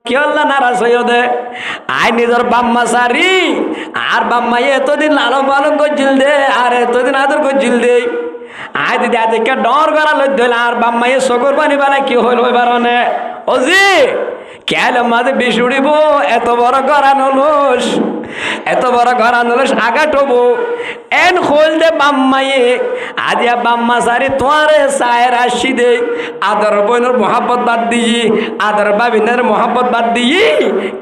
কি হল্লা নারাজ হইও দে আই নিজের বাম্মা সারি আর বাম্মা এতদিন লালন পালন করছিল দে আর এতদিন আদর করছিল দে আই দিদি আজকে ডর করা লই দিল আর বাম্মা এ শকর পানি বেলা কি হইল এবার নে ওজি কেন মাঝে বেশি উড়িব এত বড় গড়ান হলস এত বড় গড়ান হলস আঘাত হবো এন খোল দে বাম্মায়ে আজিয়া বাম্মা সারি তোমারে সায়ের আসি দে আদর বইনের মোহাব্বত বাদ দিই আদর বাবিনের মোহাব্বত বাদ দিই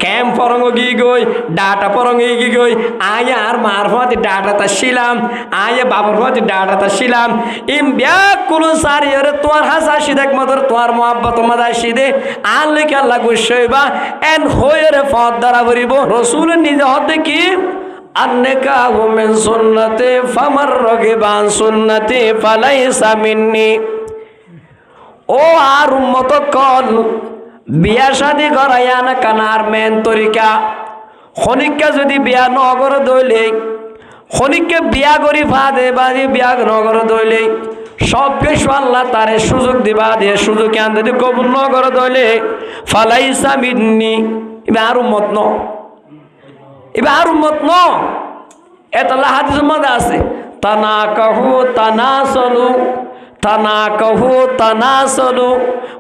ক্যাম্প পরঙ্গ গিয়ে গই ডাটা পরঙ্গে গিয়ে গই আয় আর মার ফাঁতি ডাটাটা শিলাম আয় বাবার ফাঁতি ডাটাটা শিলাম ইম ব্যাগ কুলু সারি ওরে তোমার হাস আসি দেখ মদর তোমার মোহাব্বত মাদা আসি দে আর লিখে আল্লাহ গুসইবা এন হয়ে ফদ দ্বারা ভরিব রসুলের নিজে হতে কি আন্নেকাহু মিন সুন্নতি ফামার রাগিবা আন সুন্নতি ফালাইসা মিন্নি ও আর উম্মত কল বিয়া শাদি করাইয়া না কানার মেন তরিকা খনিককে যদি বিয়া নগর দইলে খনিককে বিয়া করি ফাদে বাদি বিয়া নগর দইলে সব কিছু আল্লাহ তারে সুযোগ দিবা দিয়ে সুযোগ আন যদি কবুল নগর দইলে ফালাইসা মিন্নি এবার আর উম্মত ন এবার আর উম্মত ন এতলা হাদিসের মধ্যে আছে তানাকাহু তানাসলু তানাকাহু তানাসলু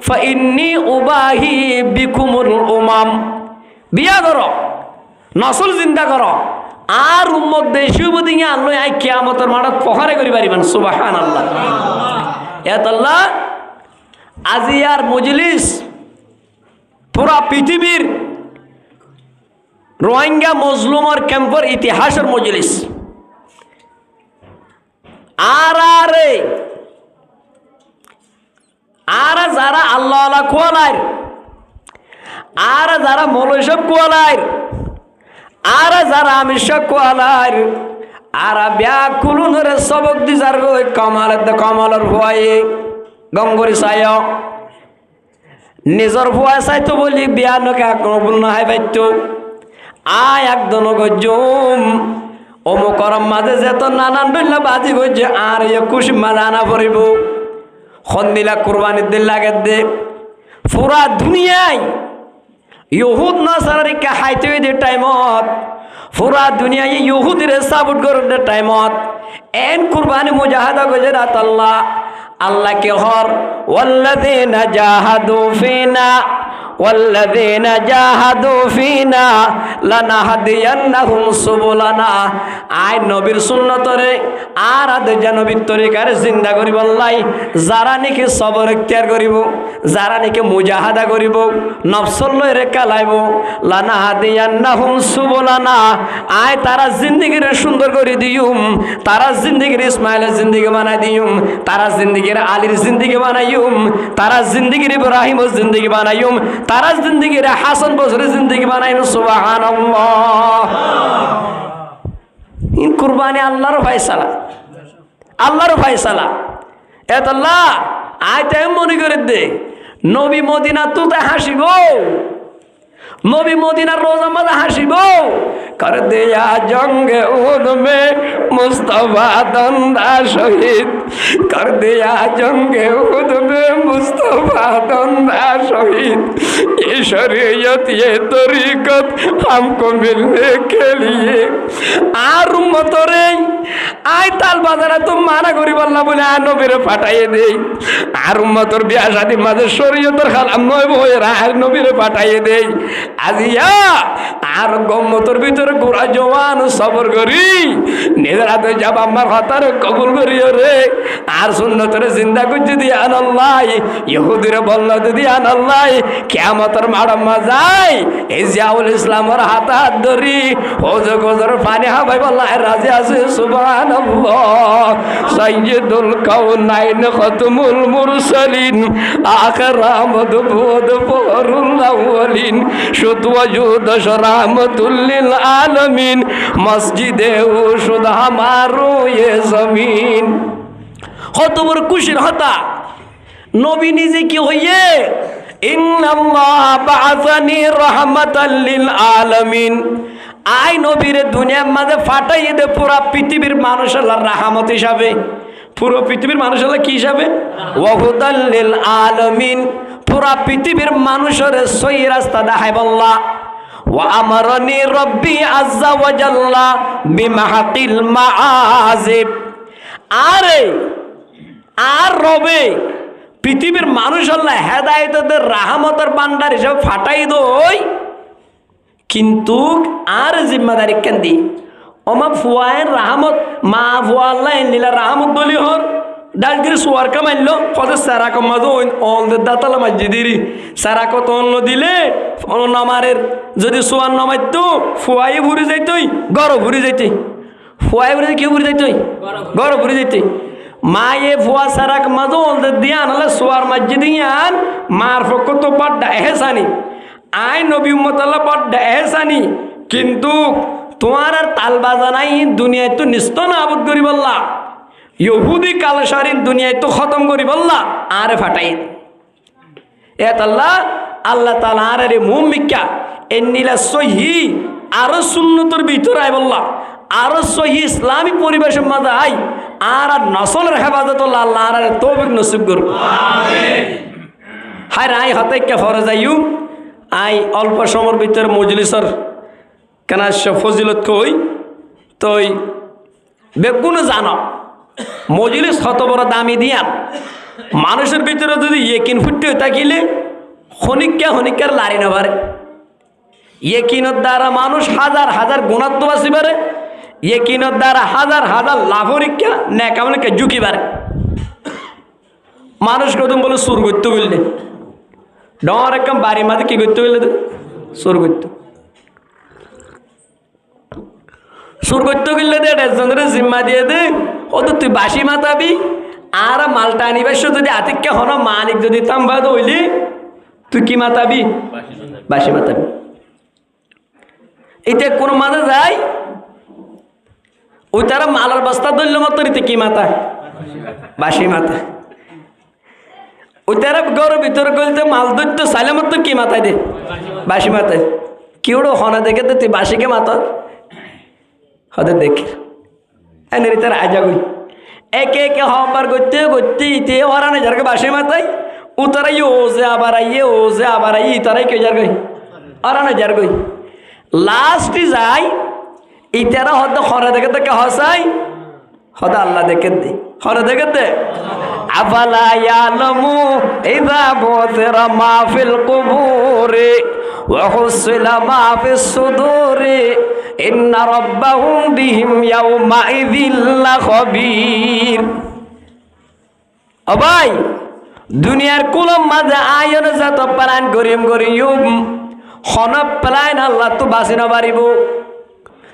ফাইন্নী উবাহি বিকুমুল উমাম বিয়া করো নসল জিন্দা করো আর উম্মত দেশীয় বুদ্ধি আনলো আই কিয়ামতের মাঠত পহারে করি পারিবেন সুবহানাল্লাহ এতলা আজিয়ার মজলিস পুরা পৃথিবীর রোহিঙ্গা মজলুমর ক্যাম্পের ইতিহাসের মজলিস আর যারা আল্লাহ আল্লাহ কুয়ালার আর যারা মৌলসব কুয়ালার আর যারা আমিষক কুয়ালার আর ব্যাকুলুনের সবক দি যার কমলের ভয়ে গঙ্গরি চাই নিজের ভয় চাইতো বলি বিয়া নকে আক্রমণ হয় পাইত আয় একদম গজুম অমুকর মাঝে যেত নানান বললে বাজি গজে আর খুশি মাঝে আনা পড়িব সন্দিলা কোরবানির দিন লাগে দে পুরা দুনিয়ায় ইহুদ নাসারিকে হাইতে দে টাইমত পুরা দুনিয়ায় ইহুদিরে সাপোর্ট করে টাইমত এন কুরবানি মুজাহাদা গজে রাত আল্লাহ আল্লাহ কে হর ওয়াল্লাযিনা জাহাদু ফিনা والذين جاهدوا فينا لنهدينهم سبلنا আই নবীর সুন্নতরে আর আদে নবীর তরিকার জিন্দা করিব আল্লাহ যারা নাকি সবর ইখতিয়ার করিব যারা নাকি মুজাহাদা করিব নফসল লইরে কালাইব লানাহাদিয়ান্নাহুম সুবুলানা আই তারা জিন্দেগিরে সুন্দর করে দিউম তারা জিন্দেগির ইসমাইলের জিন্দেগি বানাই দিউম তারা জিন্দেগির আলীর জিন্দেগি বানাইউম তারা জিন্দেগির ইব্রাহিমের জিন্দেগি বানাইউম তারা জিন্দেগির হাসান বসরির জিন্দেগি বানাইন সুবহানাল্লাহ ইন কুরবানি আল্লাহর ফয়সালা আল্লাহর ফয়সালা এতাল্লাহ আইতে মনে করে দে নবী মদিনা তুতে হাসিব নবী মদিনার রোজা মাঝে হাসিব কর দেয়া জঙ্গে উহুদ মে মুস্তাফা দন্দা শহীদ কর দেয়া জঙ্গে উহুদ মে মুস্তাফা দন্দা শহীদ ये शरीयत ये तरीकत हमको मिलने के लिए আর উম্মতরে আই তাল বাজারে তো মানা করি বললা বলে আর নবীরে পাঠাইয়ে দেই আর উম্মতর বিয়া শাদী মাঝে শরীয়তের খালাম নয় বইরা আর নবীরে পাঠাইয়ে দেই আজিয়া আর গম্মতর ভিতরে গোড়া জওয়ান সবর করি নিজের হাতে যাব আমার হাতারে কবুল করিও রে আর সুন্নতরে জিন্দা করছি দিয়ে আনাল্লাহ ইহুদিরে বললো দিদি আনাল্লাহ কিয়ামতের মাড়াম্মা যায় এই জিয়াউল ইসলামের হাত ধরি ওজো গোজর পানি হাবাই বললা রাজি আছে সুবহানাল্লাহ সাইয়্যিদুল কাউনাইন খাতমুল মুরসালিন আখির রাহমাত বুদ ফরুল আউয়ালিন শুধু ওয়াজুদ রাহমাতুল লিল আলামিন মসজিদে ও শুধু আমারো এ জমিন কত বড় খুশির হতা নবী নিজে কি হইয়ে ইন্নাল্লাহ বাআসানি রাহমাতাল লিল আলামিন আই নবীর দুনিয়ার মাঝে ফাটাইয়ে দে পুরা পৃথিবীর মানুষ আল্লাহর রাহমত হিসাবে পুরো পৃথিবীর মানুষ আল্লাহ কি হিসাবে ওয়াহুদাল লিল আলামিন পুরা পৃথিবীর মানুষের সহি রাস্তা দেখাই বললা ওয়া আমারনি রব্বি আজ্জা ওয়া জাল্লা বিমাহাকিল মাআজিব আরে আর রবে পৃথিবীর মানুষ আল্লাহ হেদায়েতের রাহমতের ভান্ডার হিসেবে ফাটাই দই কিন্তু আর জিম্মাদারি কেন দি ওমা ফুয়ায়ের রাহমত মা ফুয়া আল্লাহ নীলা রাহমত বলি হর ডালগির সোয়ার কামাইল কত সারা কমাজো অল দাতালা মসজিদেরই সারা কত অন্য দিলে নামারের যদি সোয়ার নামাইতো ফুয়াই ভুরি যাইতই গরো ভুরি যাইতে ফুয়াই ভুরি কেউ ভুরি যাইতই গরো ভুরি যাইতে মা এ ফুয়া সারা কমাজো অল দিয়া আনলে সোয়ার মসজিদ ইয়ান মার পক্ষ তো বড় এহসানি আই নবী উম্মত আল্লাহ বড় এহসানি কিন্তু তোমার আর তাল বাজা নাই দুনিয়ায় তো নিস্ত না আবুদ করি বললা ইহুদি কালসারিন দুনিয়ায় তো খতম করি বললা আরে ফাটাই এত আল্লাহ আল্লাহ তাআলা আরে মুমিক্কা এন্নিলা সহি আরো সুন্নতর ভিতর আই বললা আরো সহি ইসলামী পরিবেশের মাঝে আই আর নসলের হেফাজত আল্লাহ আর তৌফিক নসিব করুন আমিন হায় আই হতে কে ফরজ আইউ আই অল্প সময়ের ভিতর মজলিসর কেনা ফজিলত কই তই বেগুন জানো মজলিস কত বড় দামি দিয়ান মানুষের ভিতরে যদি ইয়েকিন ফুটতে থাকিলে হনিকার লারি না পারে ইয়েকিনের দ্বারা মানুষ হাজার হাজার গুণাত্ম বাঁচি পারে ইয়েকিনের দ্বারা হাজার হাজার লাভরিকা নেকামলিকা ঝুঁকি পারে মানুষ কদম বলে সুর করতে বললে ডর একদম বাড়ি মাঝে কি করতে বললে সুর করতে সুর করতে গেলে দে একজনের জিম্মা দিয়ে দে ও তো তুই বাসি মাতাবি আর মালটা আনিবার যদি আতিককে হন মালিক যদি তাম্বাদ হইলি তুই কি মাতাবি বাসি মাতাবি এটা কোনো মাঝে যায় ওই তারা মালার বস্তা ধরল মতো রীতি কি মাতা বাসি মাতা ওই তারা গরু ভিতরে গলতে মাল ধরতো সাইলে মতো কি মাথায় দে বাসি মাথায় কেউ হনা দেখে তো তুই বাসিকে মাতা হতে দেখে এনে তার আজাগুই একে একে হবার করতে করতে ইতে হরানে যারকে বাসি মাথায় ও তারাই ও যে আবার আইয়ে ও যে আবার আই তারাই কেউ যার গই হরানে যার গই লাস্টে যাই ইতারা হয়তো হরা দেখে তো কে হসাই হয়তো আল্লাহ দেখে দে হরা দেখে দে আফালা ইয়ালামু ইযা বুসিরা মা ফিল কুবুরি ওয়া হুসিলা মা ফিস সুদুরি ইন্না রাব্বাহুম বিহিম ইয়াউমা ইযিল লাখাবীর ও ভাই দুনিয়ার কুলম মাঝে আয়ন যত প্লান করিম হন প্লান আল্লাহ তো বাঁচি না পারিব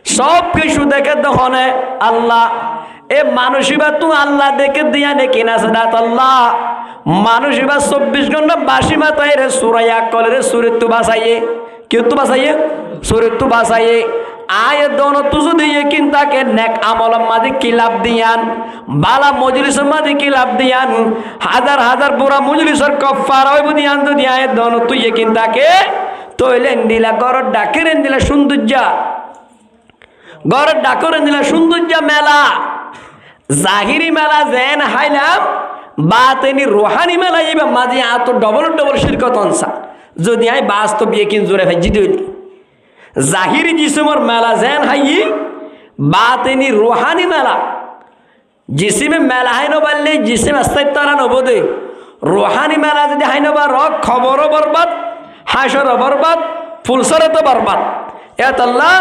সব কিছু দেখে দহনে আল্লাহ এ মানুষিবা তু আল্লাহ দেখে দিয়া দেখি না সাদাত আল্লাহ মানুষিবা 24 ঘন্টা বাসি মাতায় রে সুরাইয়া কলে রে সুরে তু বাসাইয়ে কেউ তো বাসাইয়ে সুরে তু বাসাইয়ে আয় দোন তু যদি কিন্তাকে নেক আমল মাঝে কি লাভ দিয়ান বালা মজলিসের মাঝে কি লাভ দিয়ান হাজার হাজার বুড়া মজলিসের কফার হইব দিয়ান তো দিয়া দোন তুই কিন্তাকে তৈলেন দিলা গরর ডাকেরেন দিলা সৌন্দর্য গরর ডাকরেন দিলা সৌন্দর্য মেলা জাহিরি মেলা যেন হাইলাম বাতেনি রোহানি মেলা যাইবা মাঝে আত ডবল ডবল শিরকত অনসা যদি আই বাস্তব বিয়ে কিন জোরে ভাজি দিলি জাহিরি জিসমর মেলা যেন হাই বাতেনি রোহানি মেলা জিসিমে মেলা হাই নবালে জিসিম আস্তাই তারা নবদে রোহানি মেলা যদি হাই নবা রক খবরও বরবাদ হাসরও বরবাদ ফুলসরতো বরবাদ এত আল্লাহ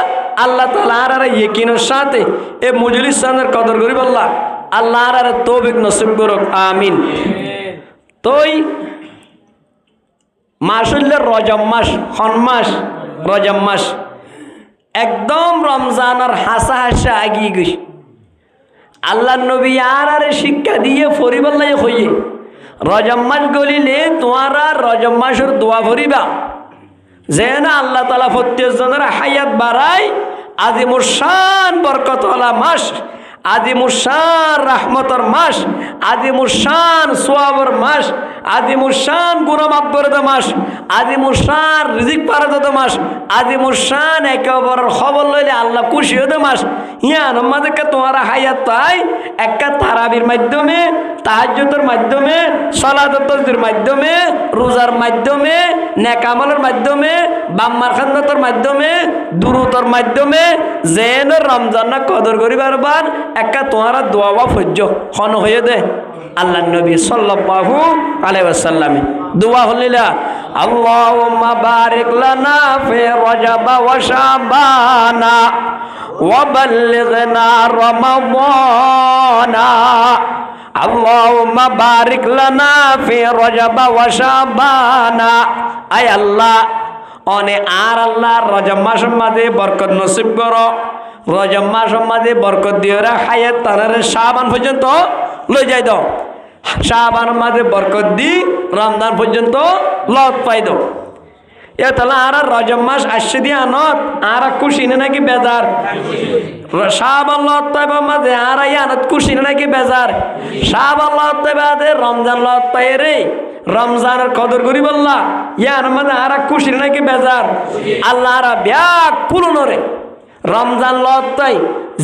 আল্লাহ তাআলা আর ইয়াকিনের সাথে এ মজলিস সানের কদর করি বললা আল্লাহ আর তৌফিক নসিব করুক আমিন তোই মাসুল্লের রজব মাস মাস রজব মাস একদম রমজানের হাসা হাসা আগিয়ে গেছে আল্লাহ নবী আর শিক্ষা দিয়ে ফরিবল্লাই হইয়ে রজব মাস গলিলে তোমারা রজব মাসের দোয়া ফরিবা যে না আল্লাহ তাআলা প্রত্যেকজনের হায়াত বাড়ায় আজিমুর শান বরকতওয়ালা মাস আজিমুর শান রহমতের মাস আজিমুর শান সোয়াবের মাস আদিমুসান গুনাহ মাফ করে দেওয়া মাস, আদিমুসান রিজিক পারে দেওয়া মাস, আদিমুসান একে অপরের খবর লইলে আল্লাহ খুশি হতে মাস। ইয়ান আমাদেরকে তোমারা হায়াত তাই একটা তারাবির মাধ্যমে, তাহাজ্জুদের মাধ্যমে, সালাতুত তাসবিহর মাধ্যমে, রোজার মাধ্যমে, নেক আমলের মাধ্যমে, বাম্মার খাদমতের মাধ্যমে, দুরুদের মাধ্যমে যেন রমজান কদর করিবার বার একটা তোমারা দোয়া বা ফজ্জ হন হয়ে দে আল্লাহ নবী সাল্লাল্লাহু আলাইহি ওয়াসাল্লাম দোয়া হলিলা আল্লাহুম্মা বারিক লানা ফি রজব ওয়া শাবানা ওয়া বাল্লিগনা রমাদানা আল্লাহুম্মা বারিক লানা ফি রজব ওয়া শাবানা। আয় আল্লাহ অনে আর আল্লাহ রজব মাসের মাঝে বরকত নসিব করো, রজব মাসের মাঝে বরকত দিও রে হায়াত তারারে শাবান পর্যন্ত লই যাই দাও, শাবান মাঝে বরকত দি রমজান পর্যন্ত লত পাই দাও। এ তাহলে আর রজব মাস আসছে দিয়ে আনত আর খুশি না নাকি বেজার? শাবান লত পাইবার মাঝে আর আনত খুশি না নাকি বেজার? শাবান লত পাইবাদে রমজান লত পাই রে, রমজানের কদর করি বললা ইয়ার মাঝে আর খুশি না নাকি বেজার? আল্লাহ আর ব্যাগ পুরনো রে রমজান লত পাই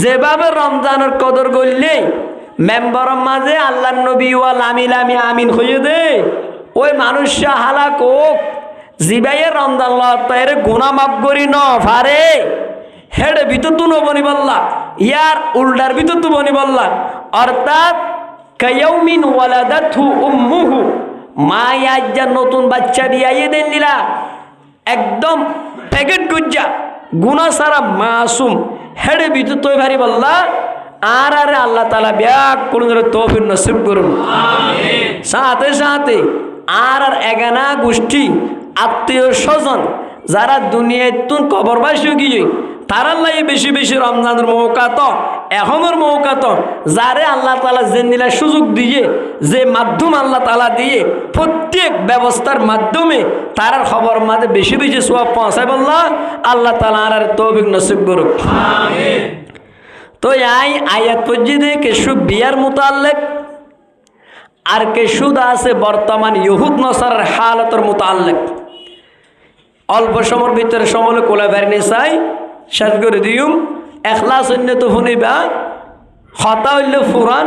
যেভাবে রমজানের কদর করলে মেম্বরের মাঝে আল্লাহ নবী ওয়াল আমিলামি আমিন হয়ে দে ওই মানুষ হালাক হোক জিবাইয়ে রমজান লের গুনাহ মাফ করি ন ফারে হেড ভিতর তু নবনি বললা ইয়ার উল্টার ভিতর তু বনি বললা অর্থাৎ কায়াউমিন ওয়ালাদাতহু উম্মুহু মা ইয়াজ্জা নতুন বাচ্চা বিয়াইয়ে দেন দিলা একদম প্যাকেট গুজ্জা গুনাহ সারা মাসুম হেড ভিতর তুই ভারি বললা আর আরে আল্লাহ তাআলা ব্যাগ কোন তৌফিক নসিব করুন আমিন। সাথে সাথে আর এগানা গোষ্ঠী আত্মীয় স্বজন যারা দুনিয়ায় তুন কবরবাসী গিয়ে তারার লাগে বেশি বেশি রমজানের মৌকা তো এখনের মৌকা তো যারে আল্লাহ তাআলা জেনিলা সুযোগ দিয়ে যে মাধ্যম আল্লাহ তাআলা দিয়ে প্রত্যেক ব্যবস্থার মাধ্যমে তারার খবর মাঝে বেশি বেশি সওয়াব পৌঁছায় বললা আল্লাহ তাআলা আর তৌফিক নসিব করুক আমিন। তো এই আয়াত পর্যন্ত কিছু বিয়ার মুতাল্লিক আর কিছু আছে বর্তমান ইহুদ নসারের হালতের মুতাল্লিক। অল্প সময়ের ভিতরে সমলে কোলা বেরিয়ে চাই শেষ করে দিউম। এখলাস অন্য তো শুনিবা হতা হইলে ফুরান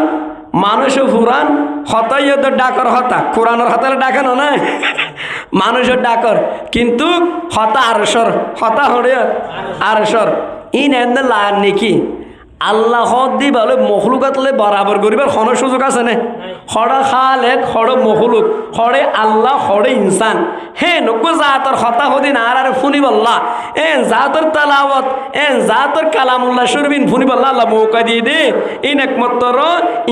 মানুষও ফুরান হতাই তো ডাকর হতা কোরআনের হতালে ডাকানো না মানুষের ডাকর কিন্তু হতা আরসর হতা হরে আরসর ইন এনে লা নাকি আল্লাহ দি বলে মখলুকাতলে বরাবর করিবার কোনো সুযোগ আছে না? হড় খালেক হড় মখলুক হড়ে আল্লাহ হড়ে ইনসান হে নকু জাতর হতা হদিন আর ফুনি বললা এ জাতর তালাওয়াত এ জাতর কালামুল্লাহ শরীফিন ফুনি বললা আল্লাহ মৌকা দিয়ে দে ইন একমাত্র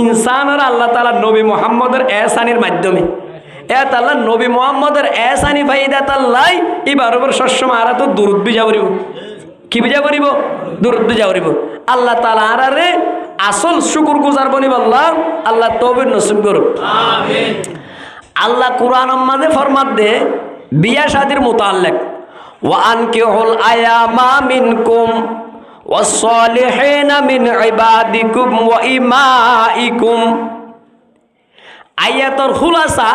ইনসান আর আল্লাহ তাআলা নবী মুহাম্মদের এহসানির মাধ্যমে এ তাআলা নবী মুহাম্মদের এহসানি ফায়দা তাল্লাই এবার ওপর সবসময় আর তো দুরুদ বিজা করিব কি বিজা করিব দুরুদ বিজা করিব আল্লাহ তাআলা আরে আসল শুকর গুজার বনি বললাম আল্লাহ তৌফিক নসিব করুক আমিন। আল্লাহ কুরআন মাঝে ফরমাত দে বিয়া শাদির মুতাল্লিক ওয়া আনকিহুল আয়ামা মিনকুম ওয়াস সালিহিনা মিন ইবাদিকুম ওয়া ইমাইকুম। আয়াতের খুলাসা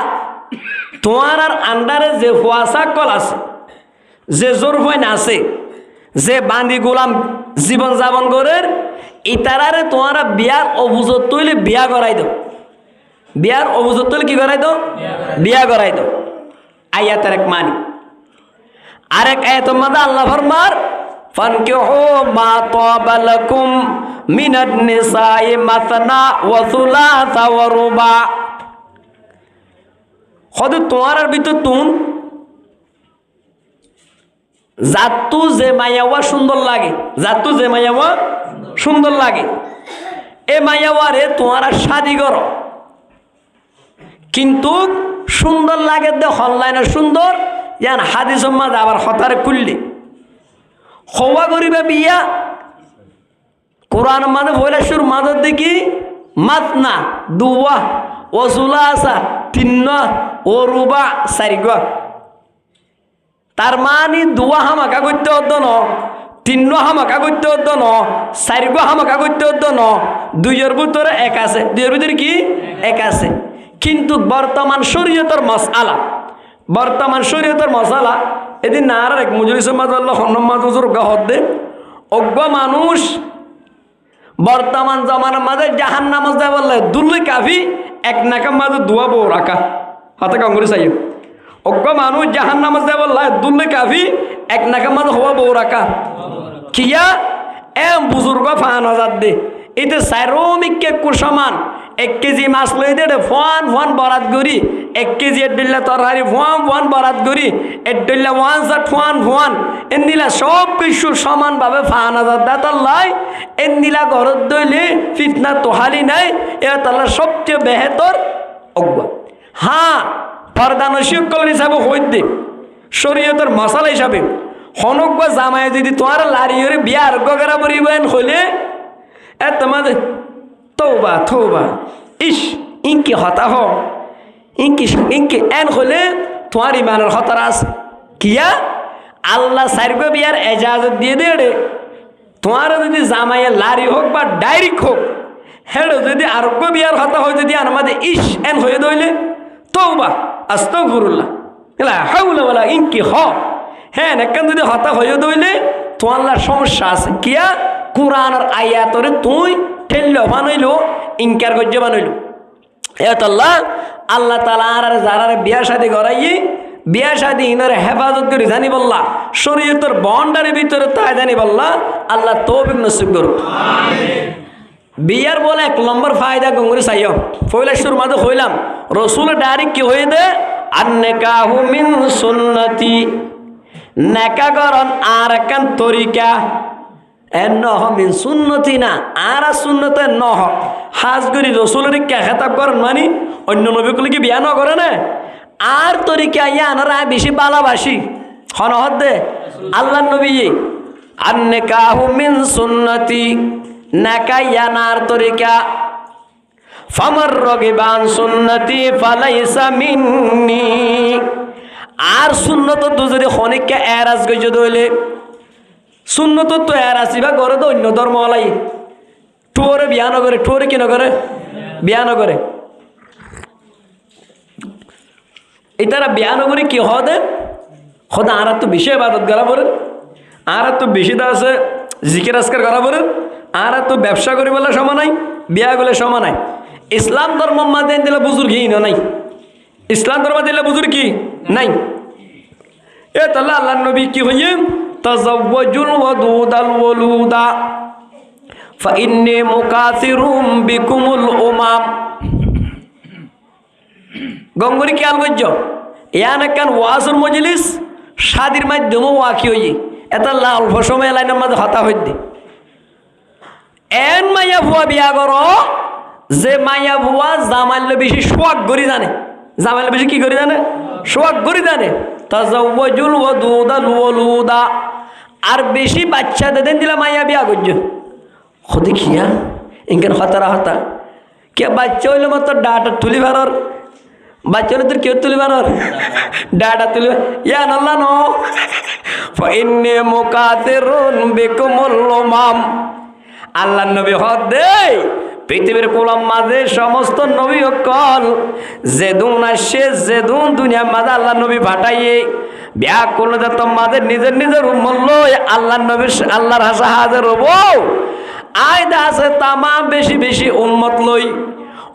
তোমার আন্ডারে যে ফুয়াসা কল আছে যে জোর হইন আছে যে বান্দি গোলাম জীবন যাপন করে ইতারারে তোমারা বিয়ার অভিযোগ তৈলে বিয়া করাই দাও, বিয়ার অভিযোগ তৈলে কি করাই দাও? বিয়া করাই দাও। আয়াতের এক মানি আরেক আয়াতের মধ্যে আল্লাহ ফরমার ফানকিহু মা তাবা লাকুম মিনান নিসাই মাসনা ওয়া সুলাসা ওয়া রুবা। খোদ তোমার ভিতর তুন জাতু যে মায়াওয়া সুন্দর লাগে, জাতু যে মায়াওয়া সুন্দর লাগে এ মায়াওয়ারে তোমার শাদি করো কিন্তু সুন্দর লাগে দে হল্লাইনের সুন্দর ইয়ান হাদিস মাঝে আবার হতারে খুললি হওয়া করিবে বিয়া কোরআন মাঝে ভৈলাসুর মাঝের দেখি মাতনা দুয়া ও সুলাসা তিন্ন ও রুবা চারিগা। তার মানে দুয়া হামাকা করতে হতো ন, তিন্ন হামাকা করতে হতো ন, চারিগো হামাকা করতে হতো ন, দুইয়ের ভিতরে এক আছে, দুইয়ের ভিতরে কি এক আছে। কিন্তু বর্তমান শরীয়তের মশালা এদিন না আর এক মুজলিসের মাঝে আল্লাহ হন্নমাজ হুজুর গাহদ দে অজ্ঞ মানুষ বর্তমান জমানার মাঝে জাহান নামাজ দেয় বললে দুল্লি কাফি এক নাকার মাঝে দুয়া বউ রাখা হাতে কংগ্রে চাই অজ্ঞ মানুষ জাহান নামাজ দেয় বললে দুল্লি কাফি এক নাকার মাঝে হওয়া বউ রাখা কিয়া বুজুর্গ ৫,০০০ দে এতে সাইরোমিককে সমান 1 কেজি মাছ লই দে ফোয়ান বরাত করি 1 কেজি এড্ডিল্লা তরকারি ফোয়ান বরাত করি এড্ডিল্লা ফোয়ান এন্দিলা সব কিছু সমানভাবে ৫,০০০ দাতার লাই এন্দিলা ঘরত দইলে ফিতনা তোহালি নাই এ তাল্লা সবচেয়ে বেহতর অজ্ঞ হ্যাঁ পর্দা নসিকল হিসাবে হইতে শরীয়তের মশালা হিসাবে হনজ্ঞ জামাই যদি তোমার লারিয়রে বিয়া আরোগ্য করা পরিবেন হলে তোমাদের থৌবা ইস ইনকি হতা হ ইনকি এন হলে তোমার ইমানের হতার আছে কিয়া আল্লাহ সার্গ বিয়ার এজাজত দিয়ে দে রে তোমার যদি জামাইয়া লারি হোক বা ডাইরেক্ট হোক হেড়ে যদি আরোগ্য বিয়ার হতা হয় যদি আমাদের ইস এন হয়ে দইলে তৌবা আস্তাগফিরুল্লাহ লা হাওলা ওয়ালা ইনকি হ হ্যাঁ একখান যদি হতা হয়ে দইলে তোমার সমস্যা আছে কিয়া কোরআনের আয়াতরে তুই ঠেলল বানাইল ইনকার গজ্য বানাইল আল্লাহ তাআলা আর যারা বিয়া শাদী করাই বিয়া শাদী ইনার হেফাজত করে জানি বললা শরীয়তের বন্ডারের ভিতরে তাই জানি বললা আল্লাহ তৌফিক নসিব করুক বিয়ার বলে 1 নম্বর ফায়দা গঙ্গুরি চাইও পয়লা শুরু মাঝে হইলাম রসুল ডাইরেক্ট কি হয়ে দে আন্নেকাহু মিন সুন্নতি নেকাগরণ আর একখান তরিকা নহ মিন সুন্নতি না আর সুন্নতে নহ হাজগরি রসুলের খেতাব করেন মানে অন্য নবীগুলি কি বিয়া ন করে না আর তরিকা ইয়ানারা বেশি ভালোবাসি হনহদ দে আল্লাহ নবী আন্নেকাহু মিন সুন্নতি নেকা ইয়ানার তরিকা ফামার রগিবান সুন্নতি ফালাইসা মিন্নি আর সুন্নত তো যদি খনিককে এরাজ গইজ দইলে সুন্নত তো এরাজ বা করে তো অন্য ধর্ম হলাই টুরে বিয়া নগরে টুরে কি নগরে বিয়া নগরে এটারা বিয়া নগরে কি হদে খোদা আর তো বেশি ইবাদত করা পড়ে আর তো বেশি দা আছে জিকির আজকার করা পড়ে আর তো ব্যবসা করি বলে সময় নাই বিয়া গেলে সময় নাই ইসলাম ধর্ম মাঝে দিলে বুজুর্গি নাই ইসলাম ধর্ম দিলে বুজুর্গি নাই এ তাহলে আল্লাহ নবী কি হইয়ে তাজাওয়াজুল ওয়াদুদাল ওয়ালুদা ফাইন্নী মুকাসিরুম বিকুমুল উমাম গঙ্গুরি খেয়াল করছ ইয়ান একখান ওয়াজুর মজলিস শাদির মাধ্যমে ওয়াকি হইয়ে এটা অল্প সময় লাইনের মাঝে হতা হইতে এন মাইয়া ভুয়া বিয়া কর যে মাইয়া ভুয়া জামাইলে বেশি সোয়াগ গরি জানে জামাইলে বেশি কি করি জানে সোয়াগ গরি জানে তাজাওয়াজুল ওয়াদুদাল ওয়ালুদা আর বেশি বাচ্চা দেন দিলা মাইয়া বিয়া করছ খুদি খিয়া ইনকেন হতা কে বাচ্চা হইলে মাত্র ডাটা তুলি ভারর বাচ্চা হলে তোর কেউ তুলি ভারর ডাটা তুলি ইয়া আল্লাহ নো ফাইন্নী মুকাসিরুন বিকুমুল উমাম আল্লাহ নবী হদ দে পৃথিবীর কোলাম মাঝে সমস্ত নবী অকল যেদুন আসে যেদুন দুনিয়ার মাঝে আল্লাহ নবী পাঠাইয়ে বিয়া করলে যে তোমাদের নিজের উম্মত আল্লাহ নবীর আল্লাহর হাসা হাজার হব আয়দা আছে তামাম বেশি উম্মত লই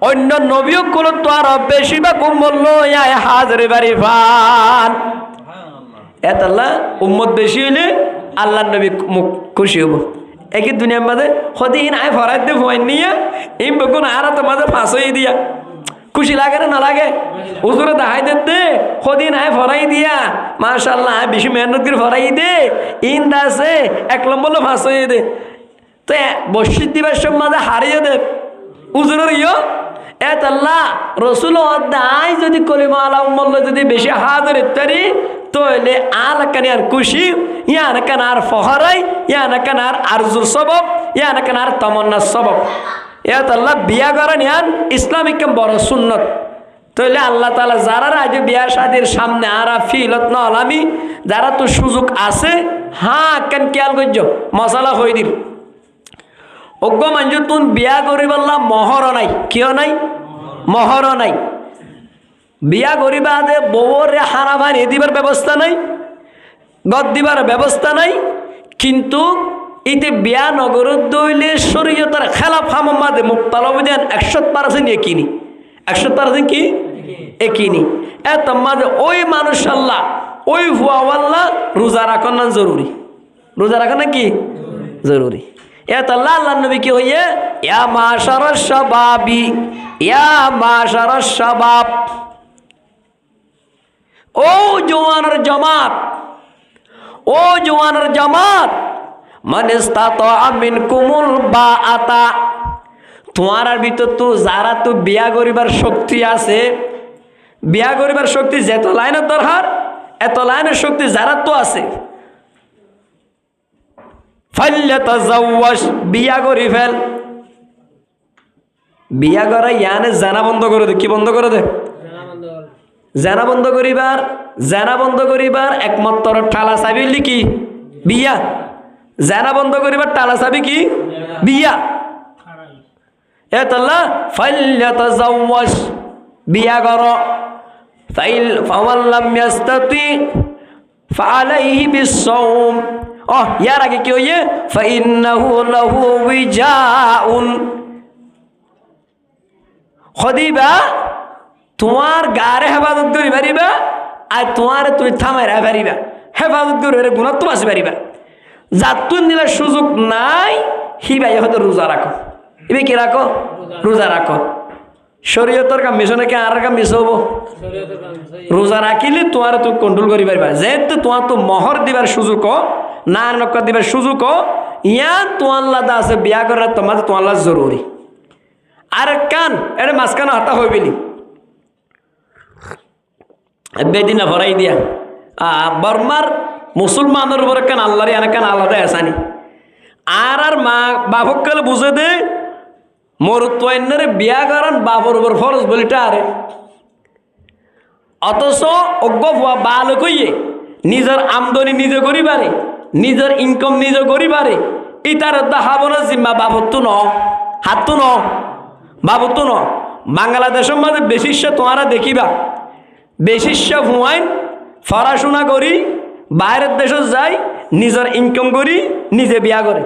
অন্য নবীও কোন তো আর বেশিরভাগ উম্মত লই আয় হাজারে বাড়ি ফান এত আল্লাহ উম্মত বেশি হইলে আল্লাহ নবী মুখ খুশি হব একই দুনিয়ার মাঝে সদিন আয় ফরাই দিয়ে ভয় নিয়ে এই বেগুন আর তো মাঝে ফাঁস হয়ে দিয়া খুশি লাগে না লাগে হুজুরে দেখাই দে সদিন আয় ফরাই দিয়া মাশাআল্লাহ বেশি মেহনত করে ফরাই দে ইন দাসে 1 নম্বর ফাঁস হয়ে দে তো বসির দিবার সব মাঝে হারিয়ে দে হুজুরের এত আল্লাহ রসুল দায় যদি কলিমা আলা উম্মত যদি বেশি হাজার ইত্যাদি তাহলে আলাকানি আর খুশি ইয়ানাকান আর ফহরাই ইয়ানাকান আর আরজুর সবব ইয়ানাকান আর তমন্নার সবব এত আল্লাহ বিয়া করেন ইয়ান ইসলামিক বড় সুন্নত তাহলে আল্লাহ তাআলা যারা আজ বিয়া শাদীর সামনে আরা ফিলত না আলামি যারা তো সুযোগ আছে হ্যাঁ কেন খেয়াল করছ মশালা হয়ে দিল অজ্ঞ মানুষ তুন বিয়া করি বললাম মহর নাই কিয় নাই মহর নাই বিয়া করিবা দে বউরে হারা ভাই দিবার ব্যবস্থা নাই, গদ দিবার ব্যবস্থা নাই, কিন্তু ইতে বিয়া নগর দইলে শরীয়তের খেলাফ হামাদে মুক্তাল অবদান 100% একিনি, 100% কি একিনি। এত মাঝে ওই মানুষ আল্লাহ ওই হুয়াওয়াল্লাহ রোজা রাখন না জরুরি, রোজা রাখন না কি জরুরি। এত আল্লাহ আল্লাহ নবী কি হইয়ে ইয়া মাশারাশ শাবাবি, ইয়া মাশারাশ শাবাব, ও জওয়ানের জামাত, ও জওয়ানের জামাত, মান ইসতাতা মিনকুমুল বাআতা, তোমার ভিতর তো যারা তো বিয়া করিবার শক্তি আছে, বিয়া করিবার শক্তি যেত লাইনের দরকার এত লাইনের শক্তি যারা তো আছে, ফাল্যাতাজাওয়াজ, বিয়া করি ফেল। বিয়া করা ইয়ানে জানা বন্ধ করে দে, কি বন্ধ করে দে? জানা বন্ধ করিবার, জানা বন্ধ করিবার একমাত্র ঠালা চাবি কি বিয়া, জানা বন্ধ করিবার টালা চাবি কি বিয়া। এতলা ফাল্যাতাজাওয়াজ, বিয়া করো। ফামান লাম ইয়াস্তাতি ফাআলাইহি বিসসাওম, ইয়ার আগে কি হইয়ে ফাইন্নাহু লাহু উইজাউন, খদিবা তোমার গারে হেফাজত করি পারিবা আর তোমার তুমি থামাই রাখা পারিবা, হেফাজত করে গুণাত্ম বাঁচি পারিবা। যার তুই নিলে সুযোগ নাই হিবাই হয়তো রোজা রাখো, এবার কি রাখো রোজা রাখো। শরীয়তের কাম মিশো নাকি আর কাম মিশো হবো? রোজা রাখিলে তোমার তুই কন্ট্রোল করি পারিবা। যেহেতু তোমার তো মহর দিবার সুযোগ না নক্কা দিবার সুযোগ ইয়া তোমার আছে বিয়া করার তোমার তোমার জরুরি। আর কান এটা মাঝখানে হাতা হইবিনি বেদিন না ভরাই দিয়া বর্মার মুসলমানের উপরে কান আল্লাহর এনে কান আলাদা আসানি। আর মা বাপকালে বুঝে দে মরুত্বরে বিয়া করান বাপর উপর ফরজ বলিটা আরে, অথচ অজ্ঞ ভুয়া বাল কইয়ে নিজের আমদনি নিজে করি পারে, নিজের ইনকাম নিজে করি পারে, ইতার হাবনের জিম্মা বাবর তো ন, হাত তো ন, বাবর তো ন। বাংলাদেশের মাঝে বেশিষ্য তোমারা দেখিবা, বেশিষ্য ভুয়াইন পড়াশোনা করি বাইরের দেশে যাই, নিজের ইনকাম করি, নিজে বিয়া করে,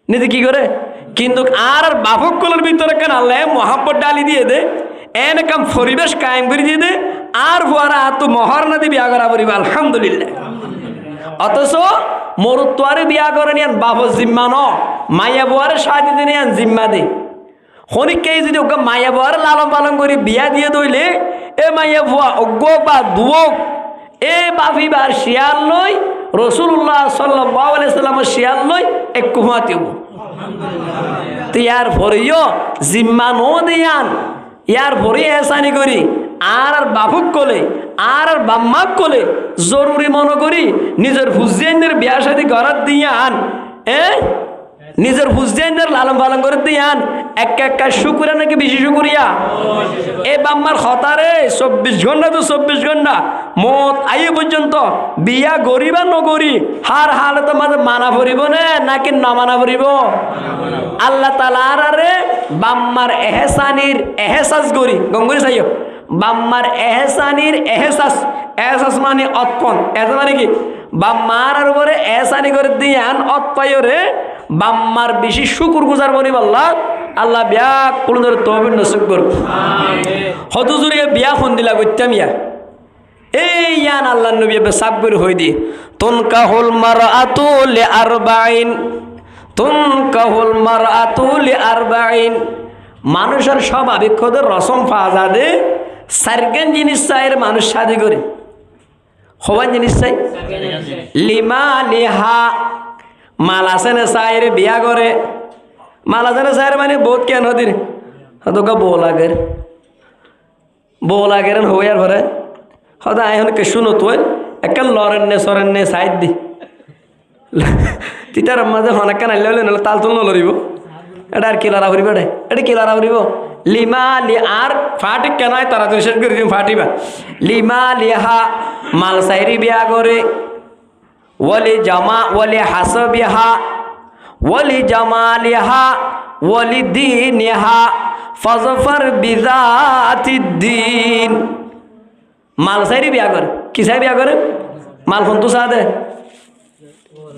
নিজে কি করে। কিন্তু আর বাপক কলের ভিতরে কেন আল্লাহ মহাব্বত ডালি দিয়ে দে, এনে কাম পরিবেশ কায়েম করে দিয়ে দে, আর ভুয়ারা তো মহর না দিয়ে বিয়া করা পরিবা আলহামদুলিল্লাহ। অথচ মরুত্বারে বিয়া করে নিয়ান বাপর জিম্মা ন, মাইয়া বুয়ারে সাহায্য নিয়ান জিম্মা দে। খনিককে যদি ওকে মাইয়া বুয়ারে লালন পালন করে বিয়া দিয়ে দইলে এ মাইয়া বুয়া অজ্ঞ বা দুয়োগ এ বাফিবার শিয়াল লই রসুল্লাহ সাল্লাল্লাহু আলাইহি সাল্লামের শিয়াল লই এক কুমাতি হব। তো ইয়ার ভরিও জিম্মা নো দিয়ান, ইয়ার ভরি এসানি করি আর বাপুক কলে আর বাম্মাক কলে জরুরি মনে করি নিজের হুজেনের বিয়া শাদী করার দিয়ান, নিজের হুজেনের লালন পালন করে দিয়ান এক একটা শুকুরিয়া নাকি বেশি শুকুরিয়া। এ বাম্মার হতারে 24 ঘন্টা তো 24 ঘন্টা মত আইয়ে পর্যন্ত বিয়া গরিবা নগরি হার হালতে মাঝে মানা ভরিব না নাকি না মানা ভরিব? আল্লাহ তাআলার আরে বাম্মার এহসানির এহসাস গরি গঙ্গুরি চাইও, বাম্মার এহসানির এহসাস, এহসাস মানে অৎপন, এত মানে কি বাম্মার উপরে এহসানি করে দিয়ান অৎপায়রে বাম্মার বেশি শুকুর গুজার বলি বললাম আল্লাহ বিয়া কোন ধরে তহবিল নসিব করুক। হত জুড়ে বিয়া ফোন দিলা করতাম ইয়া এই ইয়ান আল্লাহ নবী সাব করে হই দিয়ে তুনকাহুল মারআতু লিআরবাইন, তুনকাহুল মারআতু লিআরবাইন, মানুষের সব আবেক্ষদের রসম ফাজা দে সারগান জিনিস চাইয়ের মানুষ শাদি করে হবান জিনিস চাই লিমা লিহা মাল আছে না চাইয়ের বিয়া করে, মাল আছে না চাইয়ের মানে বহুত কেন দিন হয়তো বউ লাগের, বউ লাগের হইয়ার ভরে হয়তো এখন কে শুনো তুই একটা লরেন নে সরেন নে সাইড দি তিতার মাঝে হনাক্কা নাইলে হলে নাহলে তাল তুল নলরিব এটা আর কি লড়া ভরিব, এটা কি লড়া ভরিব লিমা লি আর ফাটি কেন তারা তো শেষ করে দিন ফাটিবা লিমা লিহা মাল সাইরি বিয়া করে ওয়ালি জামা ওয়ালি হাসবিহা ওয়ালি জামালিহা ওয়ালি দীনিহা ফাজফার বিযাতিদ্দিন। মাল চাইরি বিয়া করে কি চাই বিয়া করে মাল ফন্তু চা দে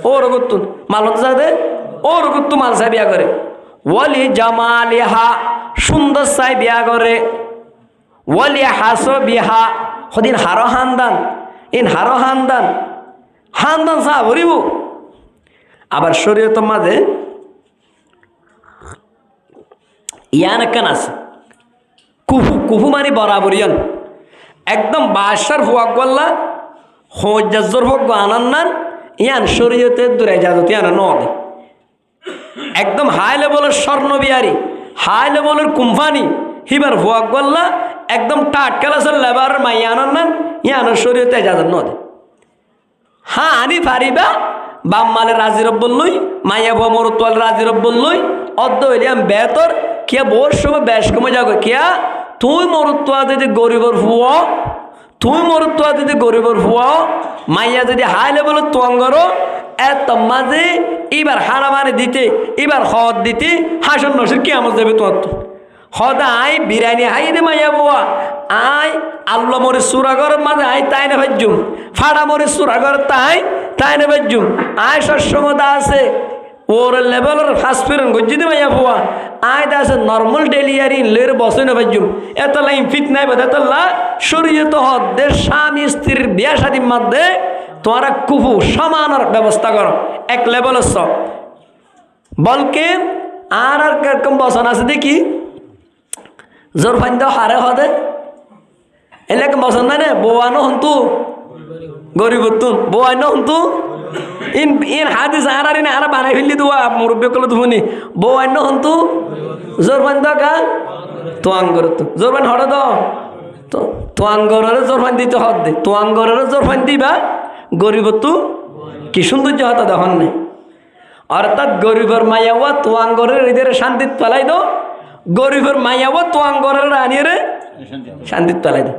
ও রগুত্তুন মাল ফন্তু চা দে ও রগুত্তু মাল চাই বিয়া করে ওয়ালি জামালিহা সুন্দর চাই বিয়া করে ওয়ালি হাসো বিহা সদিন হারো হান্দান ইন হারো হান্দান হান্দান চা ভরিব আবার শরীয়তের মাঝে ইয়ান একখান আছে কুফু কুফু মানে বরাবরিয়ান একদম বাসার ফুয়াক গল্লা হজ্জাজর হোক আনান্নান ইয়ান শরীয়তের দূরে যাজতে আনা নদ একদম হাই লেভেলের স্বর্ণ বিহারি হাই লেভেলের কোম্পানি হিবার ফুয়াক গল্লা একদম টাটকালাসের লেবার মাই আনান্নান ইয়ানোর শরীয়তে যাজত নদ হ্যাঁ আনি পারিবা বাম্মালে রাজি রব্বল্লই মাইয়া ভুয়া মরুত্বাল রাজি রব্বল্লই অদ্দ হইলিয়াম বেতর কিয়া বোর সময় বেশ কমে যাগো কিয়া তুই মরুত্বা যদি গরিবর ফুয়া তুই মরুত্বা যদি গরিবর ফুয়া মাইয়া যদি হাই লেভেলের তোয়াঙ্গর এত মাঝে এবার হারামারে দিতে এবার হদ দিতে হাসন নসির কি আমার যাবে তোমার তো হদ আই বিরিয়ানি হাই দে মাইয়া বুয়া আই আল্লাহ মরে সুরাগর মাঝে আই তাই না ভাজ্যুম ফাড়া মরে সুরাগর তাই না ভাজ্যুম আয় সস্যমতা আছে ওর লেভেলের ফার্স্ট ফিরন গজ্জি দে মাইয়া বুয়া আয় দা আছে নর্মাল ডেলিভারি লের বসে না ভাজ্যুম এতলা ইনফিট নাই বোধ এতলা শরীয়ত হদ্দের স্বামী স্ত্রীর বিয়া শাদীর মধ্যে তোমরা কুফু সমানের ব্যবস্থা করো এক লেভেলের সব বলকে আর কিরকম বসন আছে দেখি জোর ফাইন্দ হারে হদে এলাকা বসন না বৌয়ানো হন্তু গরিব তুন বৌয়ানো হন্তু ইন ইন হাদিস আরারি না আরা বানাই ফেললি দুয়া মুরব্বী কল দুনি বৌয়ানো হন্তু জোর ফাইন্দ কা তোয়াঙ্গর তো জোর ফাইন হড় দাও তো তোয়াঙ্গরের জোর ফাইন দিতে হদ দে তোয়াঙ্গরের জোর ফাইন দিবা গরিব তু কি সৌন্দর্য হতা দেখুন নাই অর্থাৎ গরিবের মাইয়াওয়া তোয়াঙ্গরের হৃদয়ের শান্তিত পেলাই দো গরিবের মাইয়াওয়া তোয়াঙ্গরের রানিয়ে শান্তিত পেলাই দো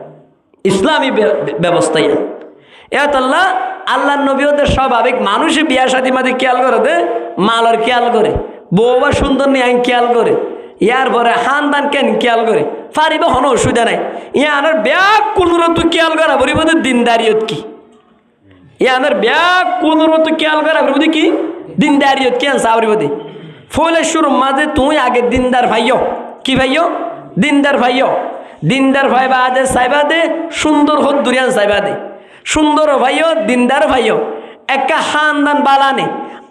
ইসলামী ব্যবস্থায় এত আল্লাহ আল্লাহ নবী ওদের স্বাভাবিক মানুষই বিয়া শাদী মাঝে খেয়াল করে দে মালর খেয়াল করে বউবা সুন্দর নিয়ে আইন খেয়াল করে ইয়ার পরে হানদান কেন খেয়াল করে পারিব হন অসুবিধা নাই ইয়া আনার ব্যাগ কোন তুই খেয়াল করা বলিব দিনদারিয়ত কি ইয়াদের ব্যাগ কোন তো খেয়াল করা বুঝি কি দিনদারিয়ত কেন সাবরি বদি ফলে শুরু মাঝে তুই আগে দিনদার ভাইও কি ভাইও দিনদার ভাই বাদে সাইবা দে সুন্দর হত দুরিয়ান সাইবা দে সুন্দর ভাইও দিনদার ভাইও একটা খানদান বালানে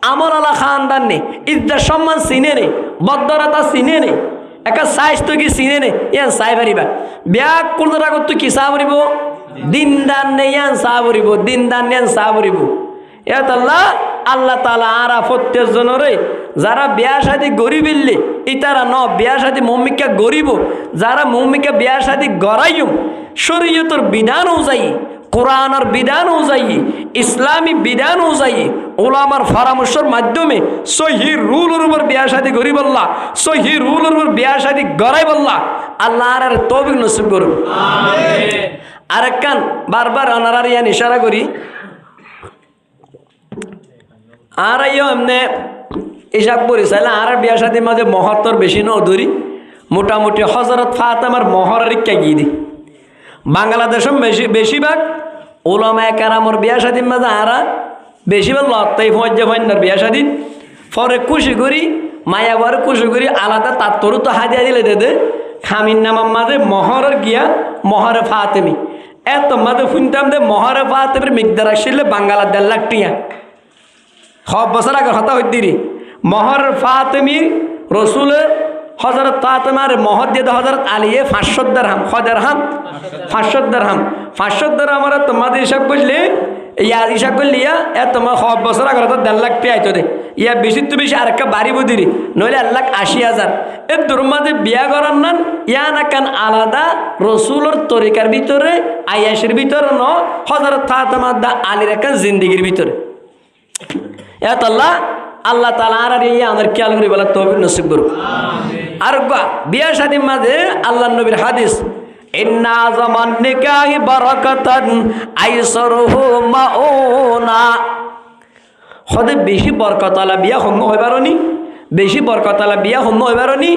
আমল আলা খানদান নে ইজ্জত সম্মান চিনে নে বদ্ধরতা চিনে নে একটা সাইজ তো কি চিনে নে ইয়ান সাইবারিবা ব্যাগ কোন রাগত তুই কি সাবরিব দিনদান নেয়ান সাবরিব দিনদান নেন সাবরিব এত আল্লাহ আল্লাহ তাআলা আরা প্রত্যেক জনরে যারা বিয়া শাদী গরিবিল্লে ইতারা ন বিয়া শাদী মম্মিকা গরিব যারা মম্মিকা বিয়া শাদী গড়াইও শরীয়তের বিধান অনুযায়ী কোরআনের বিধান অনুযায়ী ইসলামী বিধান অনুযায়ী ওলামার পরামর্শের মাধ্যমে সহি রুলের উপর বিয়া শাদী গরিব আল্লাহ সহি রুলের উপর বিয়া শাদী গড়াই বললা আল্লাহ আর তৌফিক নসিব করুন আমিন আরেকখান বারবার আনার ইয়ান ইশারা করি আর এমনি হিসাব করি চাইলে আর বিয়া শাদীর মাঝে মহত্তর বেশি ন ধরি মোটামুটি হজরত ফাতেমার মহরের গিয়ে দি বাংলাদেশে বেশিরভাগ ওলামায়ে কেরামের বিয়া শাদীর মাঝে আর বেশিরভাগ লত্তাই ফজ্জা ফান্নার বিয়া শাদী পরে খুশি করি মায়াবার খুশি করি আলাদা তার তরু তো হাদিয়া দিলে দে খামিন নামার মাঝে মহরের গিয়া মহরে ফাতেমি এত মাঝে শুনতাম যে মহরে ফাতেমের মিকদার আসলে বাংলা 1.5 লাখ টিয়া সব বছর আগে হতা হইতিরি মহর ফাতেমির রসুলের হজরত ফাতেমার মহর দিয়ে হজরত আলিয়ে 500 দিরহাম 500 দিরহাম আর তোমাদের হিসাব করলে ইয়া হিসাব করলে ইয়া তোমার সব বছর আগে হতো 1.5 লাখ টিয়া আইতো দে ইয়া বেশি তো বেশি আর একটা বাড়িব দিরি নইলে 1,80,000 এর দুর্মাদে বিয়া করার নান ইয়া না কান আলাদা রসুলের তরিকার ভিতরে আয়াসের ভিতরে ন হজরত ফাতেমার দা আলীর একটা জিন্দিগির ভিতরে এত আল্লাহ তাআলা আর ইয়া আমাদের খেয়াল করি বলা তৌফিক নসিব করুন আমিন আর বিয়া শাদীর মাঝে আল্লাহর নবীর হাদিস ইন্না জামান নিকাহি বারাকাতান আইসারুহু মাউনা হদে বেশি বরকতওয়ালা বিয়া হম হইবারনি বেশি বরকতওয়ালা বিয়া হম হইবারনি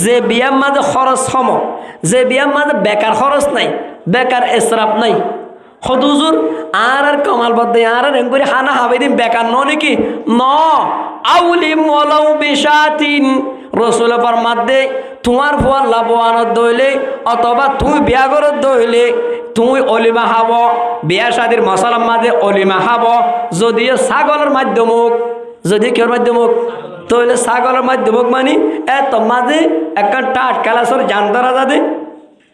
যে বিয়ার মাঝে খরচ হম যে বিয়ার মাঝে বেকার খরচ নাই বেকার ইসরাফ নাই হদুজুর আর কমাল বদ্দে আর এঙ্গুরি হানা হাবে দিন বেকার ন নাকি ন আউলি মলাউ বিশাতিন রসুল ফরমাদে তোমার ফুয়ার লাভবানত দইলে অথবা তুমি বিয়া করত দইলে তুমি অলিমা হাব বিয়া শাদির মশলার মাঝে অলিমা হাব যদিও ছাগলের মাধ্যমক যদি কেউর মাধ্যমক তইলে ছাগলের মাধ্যমক মানি এত মাঝে একটা টাট ক্যালাসর জান ধরা যাবে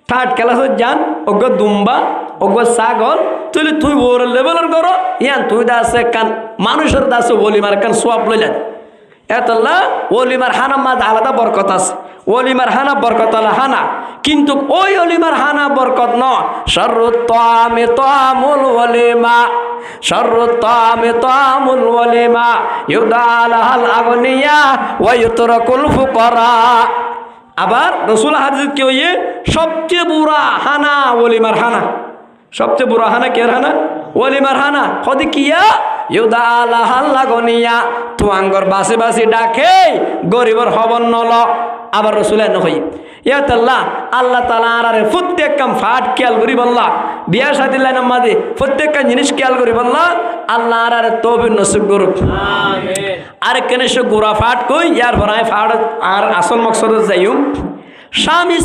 ঠাট ক্যালাসর জান অজ্ঞ দুম্বা অজ্ঞ ছাগল তুই তুই ওর লেভেলের করো ইয়ান তুই দাসে কান মানুষের দাসে অলিমার কান সোয়াব লইলেন এতলা অলিমার হানা মাঝে আলাদা বরকত আছে অলিমার হানা বরকত আলা হানা কিন্তু ওই অলিমার হানা বরকত ন শরুত্তামে তামুল ওলিমা শরুত্তামে তামুল ওলিমা ইউদালাল আগনিয়া ওয়া ইউতরাকুল ফুকারা আবার রসুল হাদিস কি হইয়ে সবচেয়ে বুড়া হানা ওলিমার হানা সবচেয়ে বুড়া হানা কে হানা ওলিমার হানা হদি কিয়া ইউদা আল্লাহ গনিয়া তুয়াঙ্গর বাসে বাসে ডাকে গরিবর হবন নল আবার রসুল নহই ইয়াতাল্লাহ আল্লাহ তাআলা আরে প্রত্যেক কাম ফাট খেয়াল করি বললা বিয়া শাদী লাইন মাঝে প্রত্যেক কাম জিনিস খেয়াল করি বললা আল্লাহ আরে তৌফিক নসিব করুক আমিন আর কেনে সে গোরা ফাট কই ইয়ার ভরাই ফাট আর আসল মকসদ যাইম স্বামী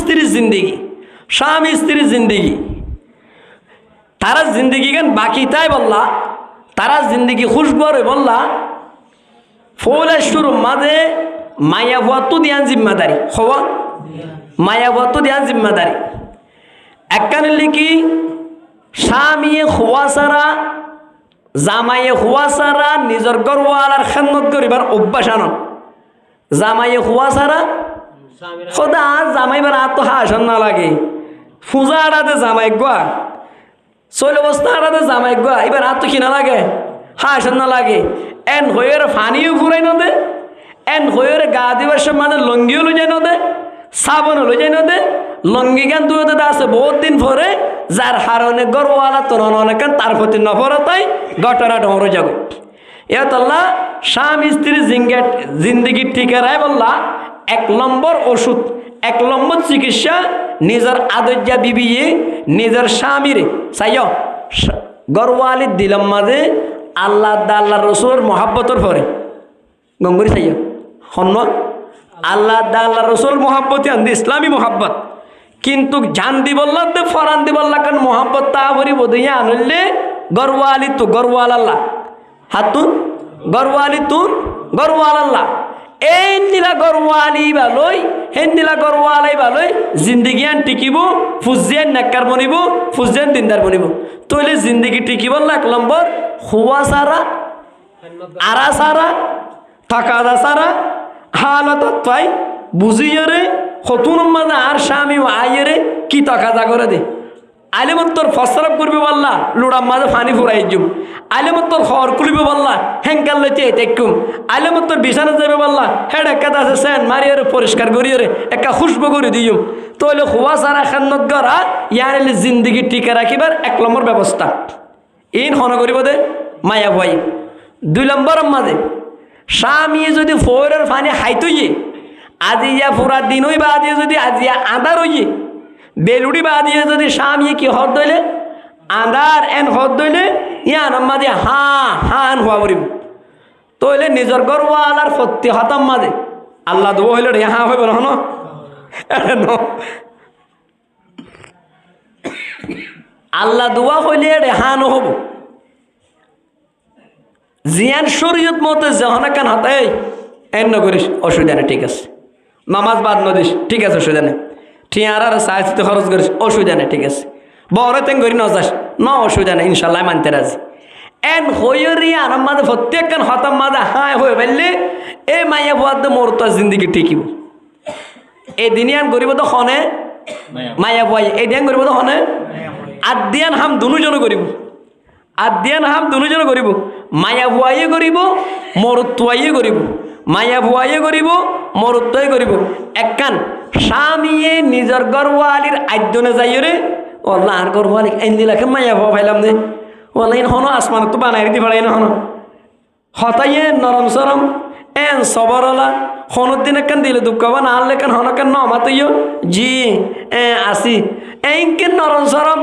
স্ত্রীর জিন্দেগি তারা জিন্দগি কেন বাকি তাই বললা তারা জিন্দগি খুশবর বললা ফৌলা শুরু মাঝে মায়া ভুয়াতো দিয়ান জিম্মাদারি হওয়া মায়া ভুয়াতো দিয়ান জিম্মাদারি একখানে লিখি স্বামীয়ে খোয়া সারা জামাইয়ে খোয়া সারা নিজের গরওয়ালার খেদমত করিবার অভ্যাস আনন জামাইয়ে খোয়া সারা খোদা জামাইবার আর তো হাসন না লাগে ফুজা আড়াতে জামাই গোয়া চৈল অবস্থা আড়াতে জামাই গোয়া এবার আর তো কিনা লাগে হাসন না লাগে এন হইয়ের ফানিও ফুরাই নদে এন হইয়ের গা দিবার সব মানে লঙ্গিও লই যায় নদে সাবনও লই যায় নদে লঙ্গি গান দুয়োতে আছে বহুত দিন পরে যার হারণে গরওয়ালা তোর অনেক তার প্রতি নফর তাই ঘটনা ঢমর যাব এতল্লা স্বামী স্ত্রীর জিন্দগি ঠিকারায় বললা এক নম্বর ওষুধ এক নম্বর চিকিৎসা নিজের আদর্যা বিবিয়ে নিজের স্বামীর চাই গরওয়ালির দিলাম মাঝে আল্লাহ আল্লাহ রসুলের মহাব্বতর পরে গঙ্গুরি চাই হন্য আল্লাহ আল্লাহ রসুল মহাব্বত ইসলামী মহাব্বত কিন্তু জান দি বললাম তো ফরান দি বললা কারণ মহাব্বত তা ভরি বোধইয়া আনলে গরওয়ালি তো গরওয়াল আল্লাহ হাতুন গরওয়ালি তুন গরওয়াল আল্লাহ এই নীলা গরওয়ালি ভালোই হেন নীলা গরওয়ালাই ভালোই জিন্দগিয়ান টিকিব ফুজিয়ান নেককার বনিব ফুজিয়ান দিনদার বনিব তইলে জিন্দগি টিকিব এক নম্বর হুয়া সারা আরা সারা থাকাদা সারা হালত পাই বুঝিয়ে রে হতুন মাঝে আর স্বামী আইয়ে কি তাকাদা করে দে আলেমত তোর ফসরফ করবে বললা লুড়ার মাঝে ফানি ফুরাই জুম আলেমত তোর খর খুলবে বললা হ্যাঙ্কাল লেচে দেখুম আলেমত তোর বিছানা যাবে বললা হেড একটা আছে সেন মারিয়ে পরিষ্কার করিয়ে রে একটা খুশবু করে দিম তোলে খোয়া সারা খান্নত গড়া ইয়ার জিন্দগি টিকে রাখিবার এক নম্বর ব্যবস্থা ইন হন করিব দে মায়া ভাই দুই নম্বরের মাঝে স্বামী যদি ফোরের ফানি হাইতইয়ে আজি ইয়া পুরা দিন হই বা আজি যদি আজি আদার হইয়ে বেলুড়ি বা দিয়ে যদি স্বামী কি হদ দইলে আন্দার এন হদ দইলে ইয়ান মাঝে হান হওয়া বলিব তইলে নিজের গরওয়ালার ফত্তি হতাম মাঝে আল্লাহ দোয়া হইলে রে হা হইব না আল্লাহ দোয়া হইলে রে হান হব জিয়ান শরীয়ত মতে যখন কান হাতে এন নগরিস অসুবিধা নেই ঠিক আছে নামাজ বাদ নদিস ঠিক আছে অসুবিধা নেই ঠিয়ার আর সাহায্যতে খরচ করিস অসুবিধা নেই ঠিক আছে বড় তেন করি নজাস ন অসুবিধা নেই ইনশাল্লাহ মানতে রাজি এন হইরি আরাম মাঝে প্রত্যেক কান হতাম মাঝে হায় হয়ে ফেললে এই মাইয়া বুয়াদ মোর তো জিন্দগি টিকিব এই দিনিয়ান করিব তো খনে মাইয়া বুয়াই এই দিন করিব তো খনে আদিয়ান হাম দুজন করিব আদিয়ান হাম দুজন করিব মায়া ভুয়াইয়ে করিব মরুত্বাইয়ে করিব মায়া ভুয়াইয়ে করিব মরুত্বাই করিব একখান স্বামীয়ে নিজের গরওয়ালির আদ্যনে যাইরে ওল্লা আর গরওয়ালি এন দিলাকে মায়া ভুয়া ফাইলাম দে ওল্লা ইন হনো আসমান তো বানাই দি ফাড়াই না হনো হতাইয়ে নরম সরম এন সবরলা হনুদ্দিন একখান দিলে দুঃখ হবা না আনলে কেন হনকেন নমাতইও জি আসি এনকেন নরম সরম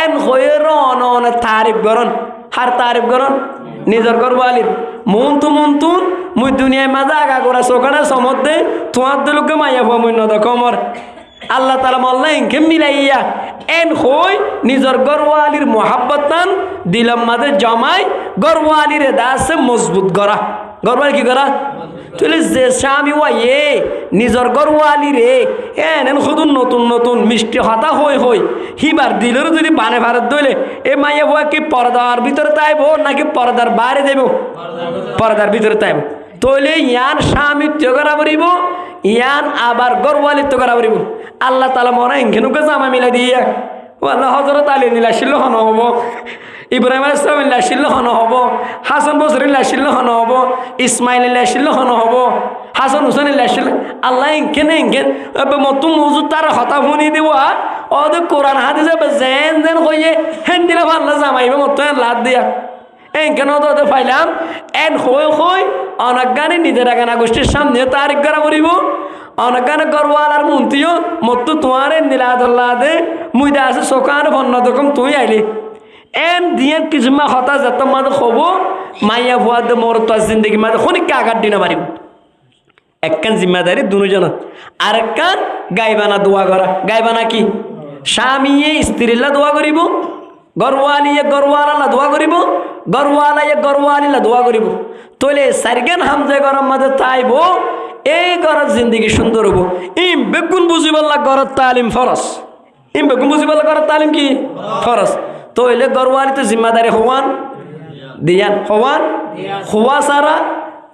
এন হয়ে রন তারিফ গরন হার তারিফ গরন নিজের গর্বালির মন্তুন মুই দুনিয়ায় মাঝে আগা করা চোখানা সমদ্দে তোমার দিলকে মাইয়া হওয়া মুই নদ কমর আল্লাহ তালা মল্লা ইনকে মিলাইয়া এন হই নিজের গর্বালির মোহাব্বত নান দিলম মাঝে জমাই গর্বালির দাসে মজবুত করা গর্বালি কি করা তুই যে স্বামী ওয়ে নিজের গর্বালি রে এন শুধু নতুন মিষ্টি হতা হই হিবার দিলেরও যদি বানে ভারত দইলে এ মাইয়া বয়া কি পর্দার ভিতরে তাইব নাকি পর্দার বাইরে দেব পর্দার ভিতরে তাইব তইলে ইয়ান স্বামীত্ব করা পারিব ইয়ান আবার গর্বালিত্ব করা পারিব আল্লাহ তালা মনে ইনখেনুকে জামা মিলা দিয়া ও আল্লাহ হজরত আলী নীলাশিল্য হন হব ইব্রাহিম আলাইহিস সালাম লাশিল্য হন হব হাসান বসরি লাশিল্য হন হব ইসমাইল লাশিল্য হন হব হাসান হুসেন লাশিল্য আল্লাহ ইনকেন মতো মজুদ তার হতা শুনি দিব ওদের কোরআন হাদিসে যেন কইয়ে হেন দিলে আল্লাহ জামাইবে মতো লাদ দিয়া এনকেন ওদের পাইলাম এন হই অনেকগানে নিজের গানা গোষ্ঠীর সামনে তারিখ করা পড়িব অনেকগানে গর্বালার মন্ত্রীও মতো তোমার নীলাদুল্লাহ দে মুইদা আছে সোকান ভন্ন দকম তুই আইলি এন দিয়ে কিছু মা হতা যেত মাঝে হব মাইয়া ভুয়া দে মোর তো জিন্দগি মাঝে খনিককে আঘাত দিনা পারিব একখান জিম্মাদারি দুজন আর একখান গাইবানা দোয়া করা গাইবানা কি স্বামীয়ে স্ত্রীলা দোয়া করিব গর্বালিয়ে গর্বালা দোয়া করিব গর্বালাইয়ে গর্বালিলা দোয়া করিব তইলে সারগান হামজে গরম মাঝে তাইব এই গরত জিন্দগি সুন্দর হব ইম বেগুন বুঝিবাল্লা গরত তালিম ফরস ইম বেগুন বুঝিবাল্লা গরত তালিম কি ফরস তইলে গর্বালিতে জিম্মাদারি হওয়ান দিয়ান হওয়ান হওয়া সারা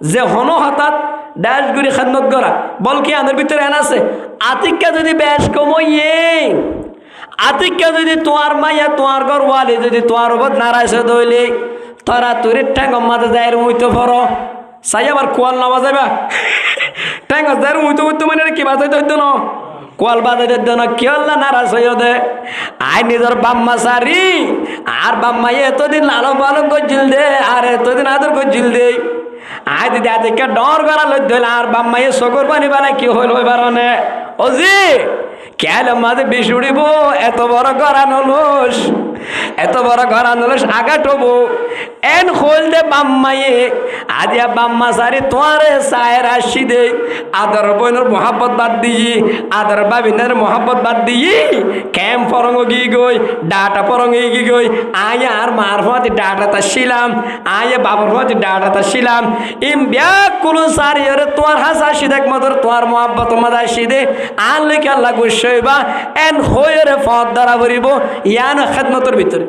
যে হন হঠাৎ ডাশগুড়ি খেদমত করা বল কি আমাদের ভিতরে এন আছে আতিককে যদি বেশ কমইয়ে আতিককে যদি তোমার মাইয়া তোমার গর্বালি যদি তোমার ওপর নারাইছে দইলে তোরা তুরির ঠ্যাঙ্গ মাঝে যাই রুইতে ফর চাই আবার কোয়াল নামা যাবা ঠ্যাঙ্গ যাই রুইতে মানে কি বাজাইতে হইতো না কোয়াল বাজাইতে হইতো না কি হল্লা নারাজ হইও দে আই নিজের বাম্মা সারি আর বাম্মা এতদিন লালন পালন করছিল দে আর এতদিন আদর করছিল দে আই দিদি আতিককে ডর করা লই দিল আর বাম্মা চকুর পানি বেলা কি হইল হইবার নে ওজি কেন মাঝে বেশি উড়িব এত বড় গড়ানোলস এত বড় গড়ানোলস আঘাট হবো এন হইল দে বাম্মাইয়ে আদিয়া বাম্মা সারি তোমারে সায়ের আসি দে আদর বইনের মোহাব্বত বাদ দিই আদর বাবিনের মোহাব্বত বাদ দিই ক্যাম্প পরঙ্গ গিয়ে গই ডাটা পরঙ্গ গিয়ে গই আয় আর মার ফাঁতি ডাটা তাছিলাম আয় বাবার ফাঁতি ডাটা তাছিলাম ইম ব্যাগ কুলু সারি ওরে তোমার হাস আসি দেখ মদর তোমার মোহাব্বত মাদ আসি দে আনলে কি আল্লাহ গুসইবা এন হইরে ফদ দ্বারা ভরিব ইয়ান খেদমতর ভিতরে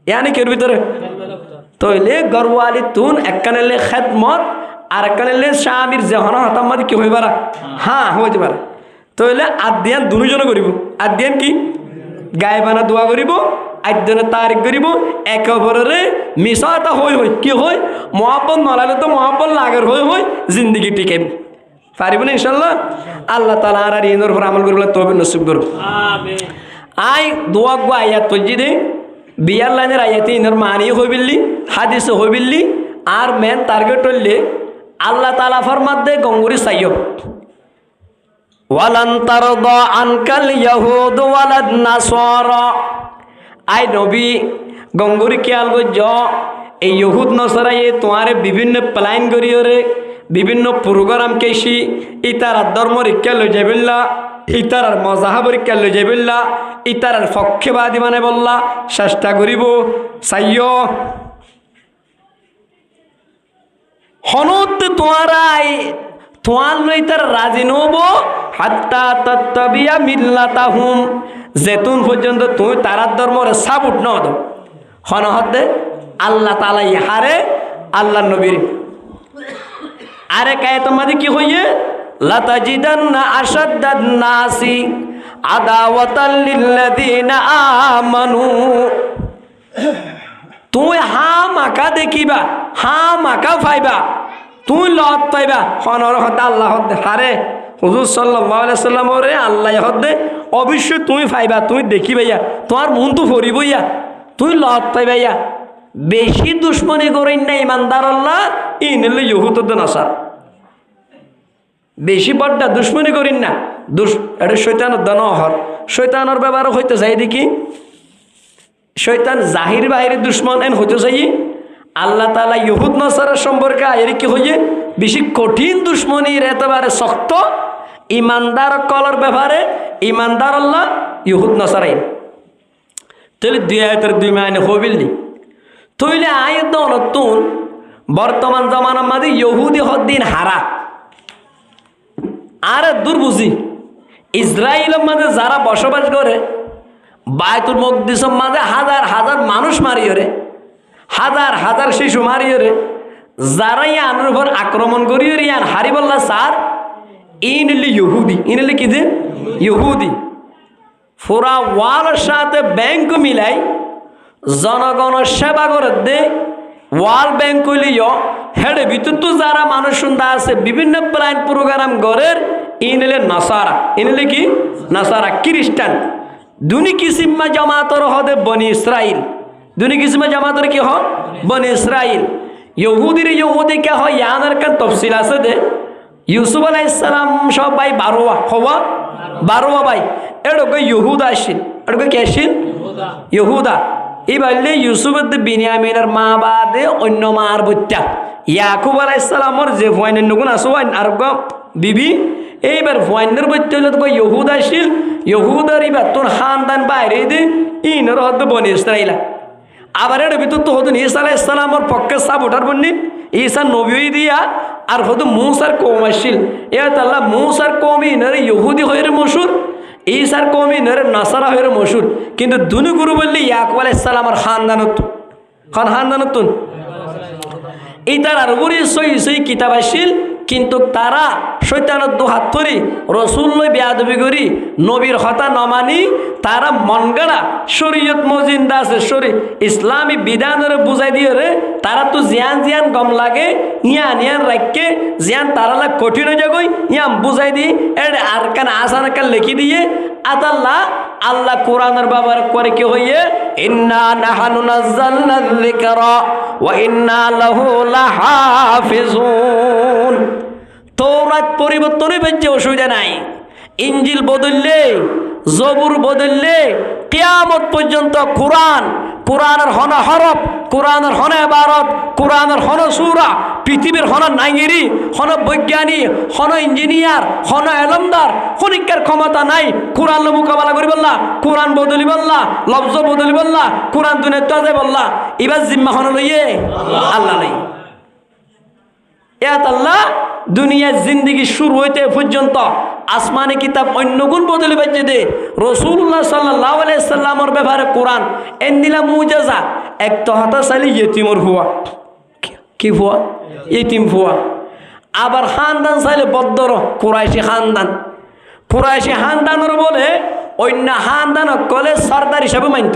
ইয়ানি কের ভিতরে তইলে গর্বালি তুন একখানেলে খেদমত আর একখানেলে স্বামীর যেহন হতাম মাদি কি হইবারা হ্যাঁ হইতে পারে তইলে আদিয়ান দুজনে করিব আদিয়ান কি গায়বানা দোয়া করিব আদ্যনে তারিখ করিব একে অপরের মিশাটা হই কি হয় মহাব্বত নলালে তো মহাব্বত লাগের হই জিন্দগি টিকে পারিব না ইনশাল্লাহ আল্লাহ তাআলা আর ইনর উপর আমল করিবলে তৌফিক নসিব করুন আমিন আই দোয়া গো আয়াত তজি দে বিয়ার লাইনের আয়াতে ইনর মানি হইবিল্লি হাদিস হইবিল্লি আর মেন টার্গেট হইলে আল্লাহ তাআলা ফরমাত দে গঙ্গুরি সাইয়ব ওয়ালান তারদা আনকাল ইয়াহুদ ওয়ালাদ নাসারা আই নবী গঙ্গুরি খেয়াল গজ এই ইহুদ নসারা তোমারে বিভিন্ন প্ল্যান করিওরে বিভিন্ন প্রোগ্রাম কেসি ইতার ধর্ম রক্ষা লই যাবিল্লা ইতার মজাহাব রক্ষা লই যাবিল্লা ইতার পক্ষবাদী মানে বললা চেষ্টা করিব চাইও হনত তোমারাই তোমার লই তার রাজি নব হাত্তা তাত্তাবিয়া মিল্লাতাহুম যেতুন পর্যন্ত তুই তারার ধর্মরে সাপোর্ট ন দাও হনহদে আল্লাহ তাআলা ইহারে আল্লাহ নবীর আরে কায়ে তোমাদের কি হইয়ে লাতাজিদান্না আশাদ্দান নাসি আদাওয়াতাল লিল্লাযিনা আমানু তুই হা মাকা দেখিবা হা মাকা পাইবা তুই লত পাইবা হনর হতে আল্লাহ হারে হুজুর সাল্লাল্লাহু আলাইহি সাল্লাম রে আল্লাহ হদে অবশ্যই তুই পাইবা তুই দেখিবাইয়া তোমার মন তো ভরিবইয়া তুই লত পাইবাইয়া বেশি দুশ্মনী করেন না ইমানদার আল্লাহ ইনলে ইহুদ নাসার বেশি বড্ডা দুশ্মনী করিন না, এটা শৈতানের দনহর। শৈতানের ব্যাপারও হইতে চাই দেখি, শৈতান জাহির বাহিরের দুশ্মন এন হইতে চাই। আল্লাহ তাআলা ইহুদ নাসারার সম্পর্কে এর কি হইয়ে বেশি কঠিন দুশ্মনীর এতবারে শক্ত। ইমানদার কলর ব্যাপারে ইমানদার আল্লাহ ইহুদ নাসারাই তাহলে 2 আয়াতের 2 মানে হবিল্লি তৈলে আয়াত নতুন বর্তমান জমানার মাঝে ইহুদি হদ্দিন হারা আর দুর্বুঝি ইসরায়েলের মাঝে যারা বসবাস করে বায়তুল মুকদ্দিসের মাঝে হাজার হাজার মানুষ মারিয়ে রে, হাজার হাজার শিশু মারিয়ে রে, যারা ইয়ানের উপর আক্রমণ করিয়ে রে ইয়ান হারিবল্লা স্যার ইনলি ইহুদি, ইনলি কি যে ইহুদি পুরা ওয়ালের সাথে ব্যাংক মিলাই জনগণের সেবা করে দে ওয়াল ব্যাংক হইলিও হেডে ভিতর তো যারা মানুষ সুন্দর আছে বিভিন্ন প্ল্যান প্রোগ্রাম গড়ের ইনলে নাসারা, ইনলে কি নাসারা খ্রিস্টান দুনি কিসিমা জামাতর হদে বনি ইসরাইল, দুনি কিসিমা জামাতর কি হ বনি ইসরাইল। ইহুদির ইহুদি কে হয় ইয়ানের কান তফসিল আছে দে ইউসুফ আলাইহিস সালাম সব ভাই 12 হওয়া 12 ভাই এডকে ইহুদা আসিল, এডকে কে আসিল ইহুদা। এই বললে ইউসুফের বিনিয়ামিনের মা বাদে অন্য মার বত্যা ইয়াকুব আলাইহিস সালামর যে ভয়নের নগুন আসো আর বিবি এইবার ভয়নের বত্যা হইল তো ইহুদা আসিল। ইহুদার এবার তোর খানদান বাইরে দে ইনর হদ বনি ইসরাইলা। আবার এর ভিতর তো হতো ঈসা আলাইহিস সালামর পক্ষে সাপোর্টার বন্নি ঈসা নবী দিয়া আর হতো মুসার কওম আসিল। এত আল্লাহ মুসার কওমি নরে ইহুদি হইরে মশহুর, ঈসার কওমি নরে নাসারা হইরে মশহুর। কিন্তু দুনু গুরু বললি ইয়াকুব আলাইহিস সালামর খানদানত খানদানত ইতার আর উপরে সই কিতাব আসিল। কিন্তু তারা শৈতানের দুহাত ধরি রসুল্লই বেয়াদবি করি নবীর হতা নমানি তারা মন গড়া শরীয়ত মজিন্দা আছে ইসলামী বিধানের বুঝাই দিয়ে রে তারা তো জিয়ান জিয়ান গম লাগে ইয়ান ইয়ান রাখকে জিয়ান তারা কঠিন হয়ে যাগই ইয়াম বুঝাই দিই এর আর কান আসান কান লিখি দিয়ে আতাল্লাহ আল্লাহ কোরআনের ব্যবহার করে কি হইয়ে ইন্না নাহানু নাযালনা যিকরা ওয়া ইন্না লাহু লাহাফিজুন। তৌরাত পরিবর্তনে বেঁচে অসুবিধা নাই, ইঞ্জিল বদললে জবুর বদললে কিয়ামত পর্যন্ত কোরআনের হন হরফ, কোরআনের হন ইবারত, কোরআনের হন সূরা পৃথিবীর হন নাইগিরি হন বৈজ্ঞানিক হন ইঞ্জিনিয়ার হন এলমদার পরীক্ষার ক্ষমতা নাই কোরআন মোকাবেলা করি বললা, কোরআন বদলি বললা, লফজ বদলি বললা, কোরআন দুনিয়া তাজে বললা, এবার জিম্মা হন লইয়ে আল্লাহ নাই। এত আল্লাহ দুনিয়ার জিন্দিগি শুরু হইতে পর্যন্ত আসমানি কিতাব অন্য গুণ বদলে বেঁচে দে রাসূলুল্লাহ সাল্লাল্লাহু আলাইহি সাল্লামের ব্যাপারে কোরআন এন দিলা মুজিজা এক তো হাতা চালি ইতিমর হুয়া কি হুয়া ইতিম হুয়া আবার খানদান চাইলে বদ্দর কুরাইশি খানদানের বলে অন্য খানদান কলে সর্দার হিসাবে মানত।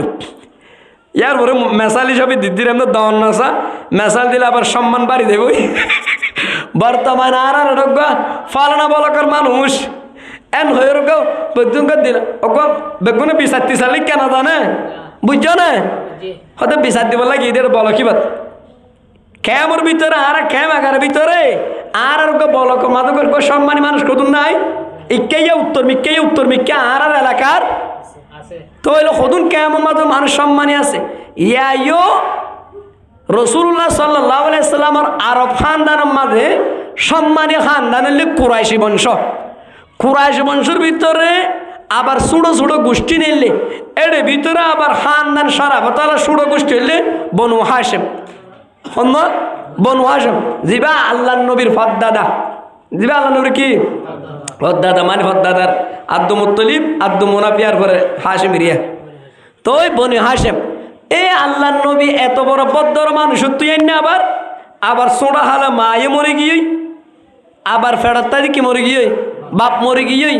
ইয়ার পরে মেসাল হিসাবে দিদির এমন দাওয়ান নাসা মেসাল দিলে আবার সম্মান বাড়ি দেবই। বর্তমান আর ফালানা বলকের মানুষ এন হয়ে বেগুন দিল বেগুনে বিচারতি চালি কেন জানে বুঝছো না হয়তো বিচার দিব লাগে এদের বলো কি বাত খেমর ভিতরে আর খেম আগার ভিতরে আর বলক মাদকের সম্মানী মানুষ কদুন নাই ইকেইয়া উত্তর মিক্কা আর এলাকার তো হইলো সদুন কেমন মাদক মানুষ সম্মানী আছে ইয়াইও রাসূলুল্লাহ সাল্লাল্লাহু আলাইহি সাল্লামের আরব খানদানের মাঝে সম্মানী খানদান হইল কুরাইশি বংশের ভিতরে আবার ছোটো ছোটো গোষ্ঠী নিলে এর ভিতরে আবার খানদান সারা তারা ছোটো গোষ্ঠী হইলে বনু হাশেম জিবা আল্লাহ নবীর ফদ্দাদা জিবা আল্লাহ নবীর কি ফদ্দাদা মানে ফদ্দাদার আব্দু মুত্তালিব আব্দু মুনাফিয়ার পরে হাশেম রিয়া তো বনু হাশেম এ আল্লাহ নবী এত বড় বদ্দর মানুষ তুই না আবার সোড়া হালে মায়ে মরে গিয়ে আবার ফেরত কি মরে গিয়ে বাপ মরে গিয়ে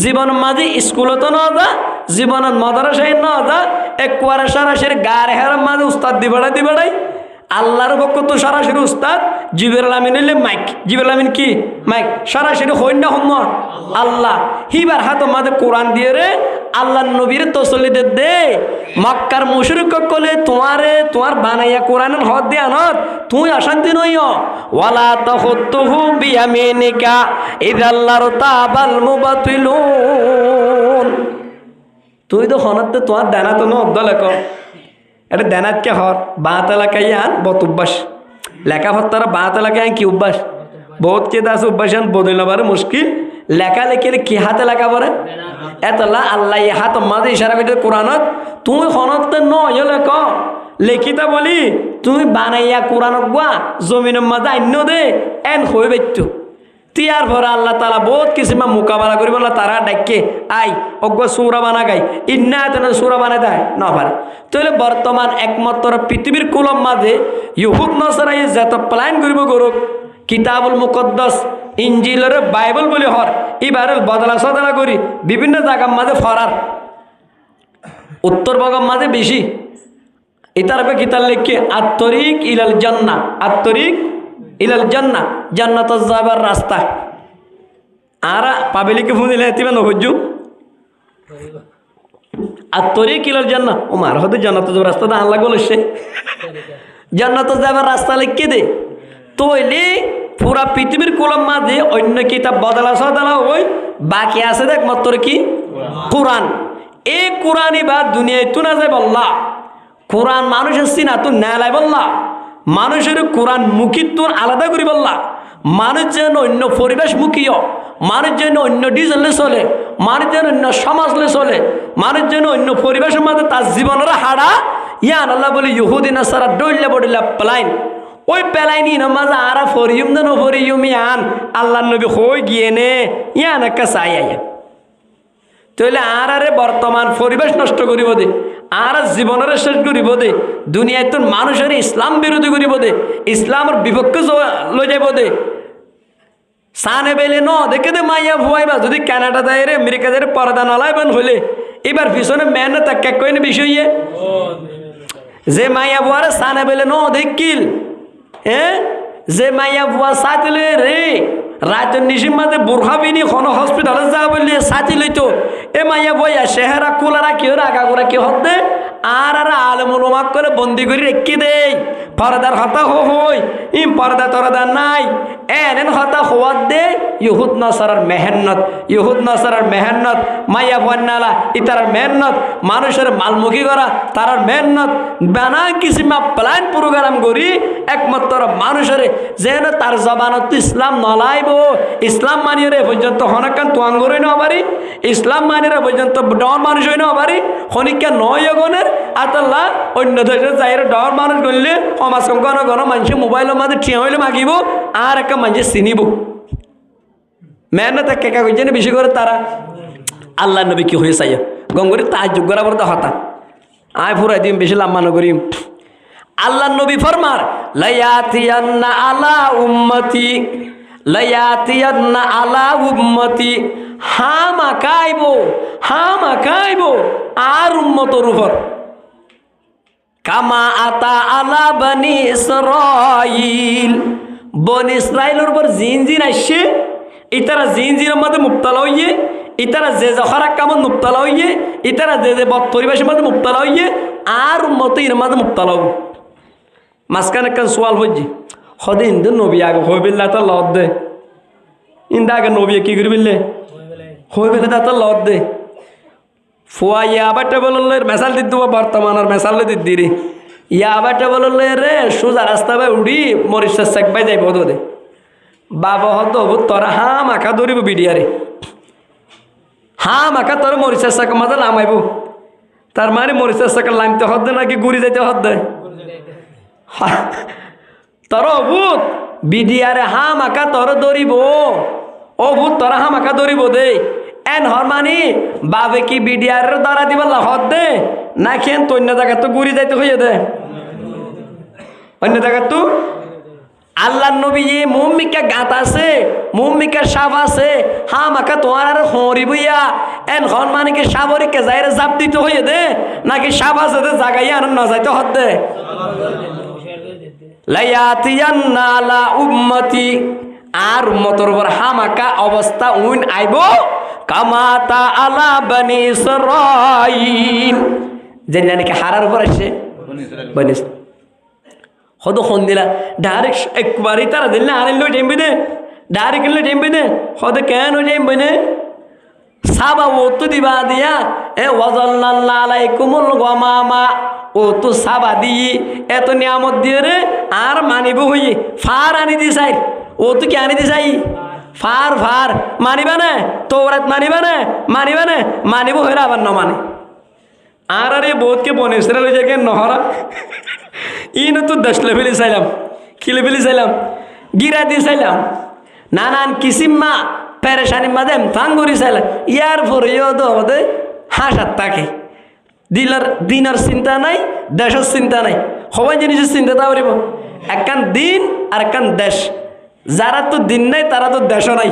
জীবন মাঝে স্কুলত না যা জীবনত মাদ্রাসায় না যা এক কুয়ারে সারাসের গার হের মাঝে উস্তাদ দি বেড়াই আল্লাহর পক্ষ তো সরাসরি উস্তাদ, জিবরাইল আমিন হইলে মাইক। জিবরাইল আমিন কি মাইক, সরাসরি হইন না হম আল্লাহ। হিবার হাত আমাদের কোরআন দিয়ে রে আল্লাহ নবীর তসলি দে মক্কার মুশরিক কলে তোমার বানাইয়া কোরআনের হদ দিয়ে আনত তুই অশান্তি নইও। ওয়ালা তাখুতুহু বিয়ামিনিকা ইযাল্লার তাবাল মুবাতিলুন। তুই তো হনতে তোমার দানা তো নদ্দলেক এটা দেনাতকে হর বাঁত এলাকায় আন বহুত অভ্যাস লেখা হত্যারা বাঁত এলাকায় আন কি অভ্যাস বহুত কেদা আছে অভ্যাস আন বদল পারে মুশকিল লেখা লেখে কি হাতে লেখা পড়ে এতলা আল্লাহ হাত মাঝে ইশারা করতে কোরআনত তুই হনতে নয় লেখ লেখিতা বলি তুমি বানাইয়া কোরআনত গোয়া জমিনের মাঝে আন্য দে এন হয়ে বেতু তিয়ার ভরা আল্লাহ তালা বহুত কিছু মোকাবেলা করি বললা তারা ডাকে আই অজ্ঞ সুরা বানা গাই ইন্না সুরা বানাই দেয় না পারে তাহলে বর্তমান একমাত্র পৃথিবীর কুলম মাঝে ইহুদ নসরাই যত প্ল্যান করিব গরুক কিতাবুল মুকদ্দাস ইঞ্জিলের বাইবেল বলি হর এবারে বদলা সদলা করি বিভিন্ন জায়গার মাঝে ফরার উত্তরবঙ্গের মাঝে বেশি এটার কিতাব লিখে আত্তরিক ইলাল জান্নাহ আত্তরিক ইলাল জান্নাহ জান্নাত যাবার রাস্তা আর পাবলিকে ফোন দিলে এতিবা নহজ্জু আত্তরিক ইলাল জান্নাহ ও মার হতে জান্নাত যাবার রাস্তা আল্লাহ বলেছে জান্নাত যাবার রাস্তা লিখে দে তৈলি পুরা পৃথিবীর কুলম মাঝে অন্য কিতাব বদলা সদলা ওই বাকি আছে দেখ মাত্র কি কোরআন এই কোরআনই বা দুনিয়ায় তু না যায় বললা কোরআন মানুষের সিনা তু নেলাই বললা মানুষের কোরআন মুখী তোর আলাদা করি বললা মানুষ যেন অন্য পরিবেশ মুখীয় মানুষ যেন অন্য ডিজেলে চলে মানুষ যেন অন্য সমাজলে চলে মানুষ যেন অন্য পরিবেশের মধ্যে তার জীবনের হাড়া ইয়ান আল্লাহ বলি ইহুদিন সারা ডইলে বডিলা প্লাইন ওই পেলাইনি নামাজ আরা ফরিয়ুম না ফরিয়ুম ইয়ান আল্লাহ নবী হই গিয়ে নে ইয়ান একটা চাই আইয়া তাহলে আরে বর্তমান পরিবেশ নষ্ট করিব দে আর জীবনের শেষ করিব দে দুনিয়ায় তো মানুষের ইসলাম বিরোধী করিব দে ইসলামের বিপক্ষে লই যাইব দে সানে বেলে ন দেখে দে মাইয়া ভুয়াইবা যদি কানাডা যায় রে আমেরিকা যায় পর্দা নলাইবেন হইলে এবার পিছনে মেহনত এক কইনে বিষয়ে যে মাইয়া ভুয়ারে সানে বেলে ন দেখিল হ্যাঁ যে মাইয়া ভুয়া সাথে রে রাতের নিশির মাঝে বোরখা বিনি কোন হসপিটালে যা বললি সাথী লইতো এ মাইয়া বইয়া চেহারা কুলারা কেউ রাগা করে কেউ হতে আর আলমুল ওমাক করে বন্দি করে রেখে দেই পর্দার হতা হই ইম পর্দা তরদা নাই এন হতা হওয়ার দে ইহুদ নসরার মেহনত মাইয়া বন্যালা ইতার মেহনত মানুষের মালমুখী করা তার মেহনত বানা কিসিমা প্ল্যান প্রোগ্রাম করি একমাত্র মানুষের যেন তার জবানত ইসলাম নলাইব ইসলাম মানিয়ে রে পর্যন্ত হনকান তোয়াঙ্গরই না পারি ইসলাম মানিয়ে রে পর্যন্ত ডর মানুষ হই না পারি হনিকা নয় গণের আতাল্লাহ অন্য দেশের যাইরে ডর মানুষ গণলে সমাজ ঘন মানুষ মোবাইলের মাঝে ঠিয়া হইলে মাগিব আর একটা মানুষ চিনিব মেহনত কেকা করছে না বেশি করে তারা আল্লাহ নবী কি হয়ে চাই গঙ্গরি তাজ যোগ্যরা বলতে হতা আয় ফুরাই দিম বেশি লাম্বা নগরিম আল্লাহ নবী ফরমার লায়াতিয়ান্না আলা উম্মতি হামাকাইব আর উম্মতর উপর কামা আতা আলা বনি ইসরাইলের উপর জিন আসছে ইতারা জিনের মধ্যে মুক্তালা হইয়ে ইতারা যে খারাপ কামত মুক্তালা হইয়ে ইতারা যে বদ পরিবেশের মধ্যে মুক্তালা হইয়ে আর উম্মত এর মধ্যে মুক্তালা হব মাঝখানে একটা সোয়াল হচ্ছে সদে ইন্দু নবী আগে হয়ে বেললে তার লত দে ইন্দা আগে নবী কি করে বেললে হয়ে বেলে তার লত দে ফুয়া ইয়াবারটা বললে মেসাল দিত বর্তমান আর মেসাল দিত দিরে ইয়াবারটা বললে রে সোজা রাস্তা বাই উড়ি মরিচ চেক বাই যাইব দে বাবা হতো তোরা মাখা ধরিব বিডিয়ারে মাখা তোর মরিচের চাকা মাঝে লামাইব তার মানে মরিচের চাকা লামতে হদ্দে নাকি গুড়ি যাইতে হদ্দে তোর অভূত বিডিয়ারে মাখা তোর ধরিব অভূত তোরা মাখা ধরিব দে এন হর মানে বাবে কি বিডিয়ারের দ্বারা দিব হদ্দে না খেন তো অন্য জায়গা তো গুড়ি যাইতে হইয়ে দে অন্য জায়গা তো আল্লাহ নবী যে মুম্মিকা গাত আছে মুম্মিকা সাপ আছে মাখা তোমার আর হরিবইয়া এন হন মানে কি সাবরিকে যাইরে জাপ দিতে হইয়ে দে নাকি সাপ আছে জাগাইয়া আর না যাইতে হদ্দে লায়াতিয়ান্না আলা উম্মতি, আর উম্মতর উপর হামাকা অবস্থা উইন আইব কামাতা আলা বনি ইসরাইল, যে নাকি হারার উপর আসছে বনি হদ খন দিলা ডাইরেক্ট একবারই তারা দিল না আরে লই টেম্বি দে ডাইরেক্ট লই টেম্বি দে হদ কেন টেম্বি নে সাবা ও তো দিবা দিয়া এ ওয়াজাল্লাল্লাহু আলাইকুমুল গামামা, ও তো সাবা দি এত নিয়ামত দিয়ে রে আর মানিব হই ফার আনি দি চাই, ও তো কি আনি দি চাই ফার ফার মানিবা না তোরাত মানিবা না মানিব হইরা আবার ন মানে আর আরে বোধকে বনেসরা লই যাকে নহরা ইন তো 10 লেভেলে চাইলাম কি লেভেলে চাইলাম গিরা দিয়ে চাইলাম নানান কিসিম্মা পেরেশানি মাঝে ফাঙ্গুরি চাইলাম ইয়ার পরেও তো আমাদের হাসার থাকে দিনের চিন্তা নাই দেশের চিন্তা নাই সবাই জিনিসের চিন্তা তা পারিব একখান দিন আর একখান দেশ, যারা তো দিন নাই তারা তো দেশও নাই,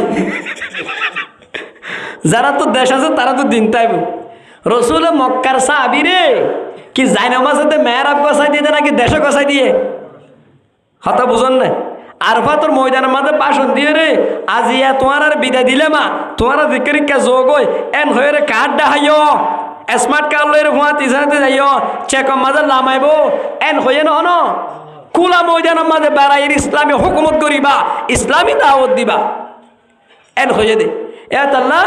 যারা তো দেশ আছে তারা তো দিন তাইব। রসুল মক্কার সাহাবী রে কি জায়নামাজে মেহরাব গসাই দিয়ে নাকি দেশে গসাই দিয়ে হতা বুঝন না আরফাতর ময়দানের মাঝে ভাষণ দিয়ে রে আজিয়া তোমার আর বিদায় দিলে মা তোমার দিকে যোগ হয় এন হয়ে রে কার্ড ডাহাইও স্মার্ট কার্ড লই হুয়া তিসাতে যাইও চেক মাঝে লামাইব এন হয়ে ন কুলা ময়দানের মাঝে বেড়াই ইসলামী হুকুমত করিবা ইসলামী দাওয়াত দিবা এন হয়ে দে এতাল্লা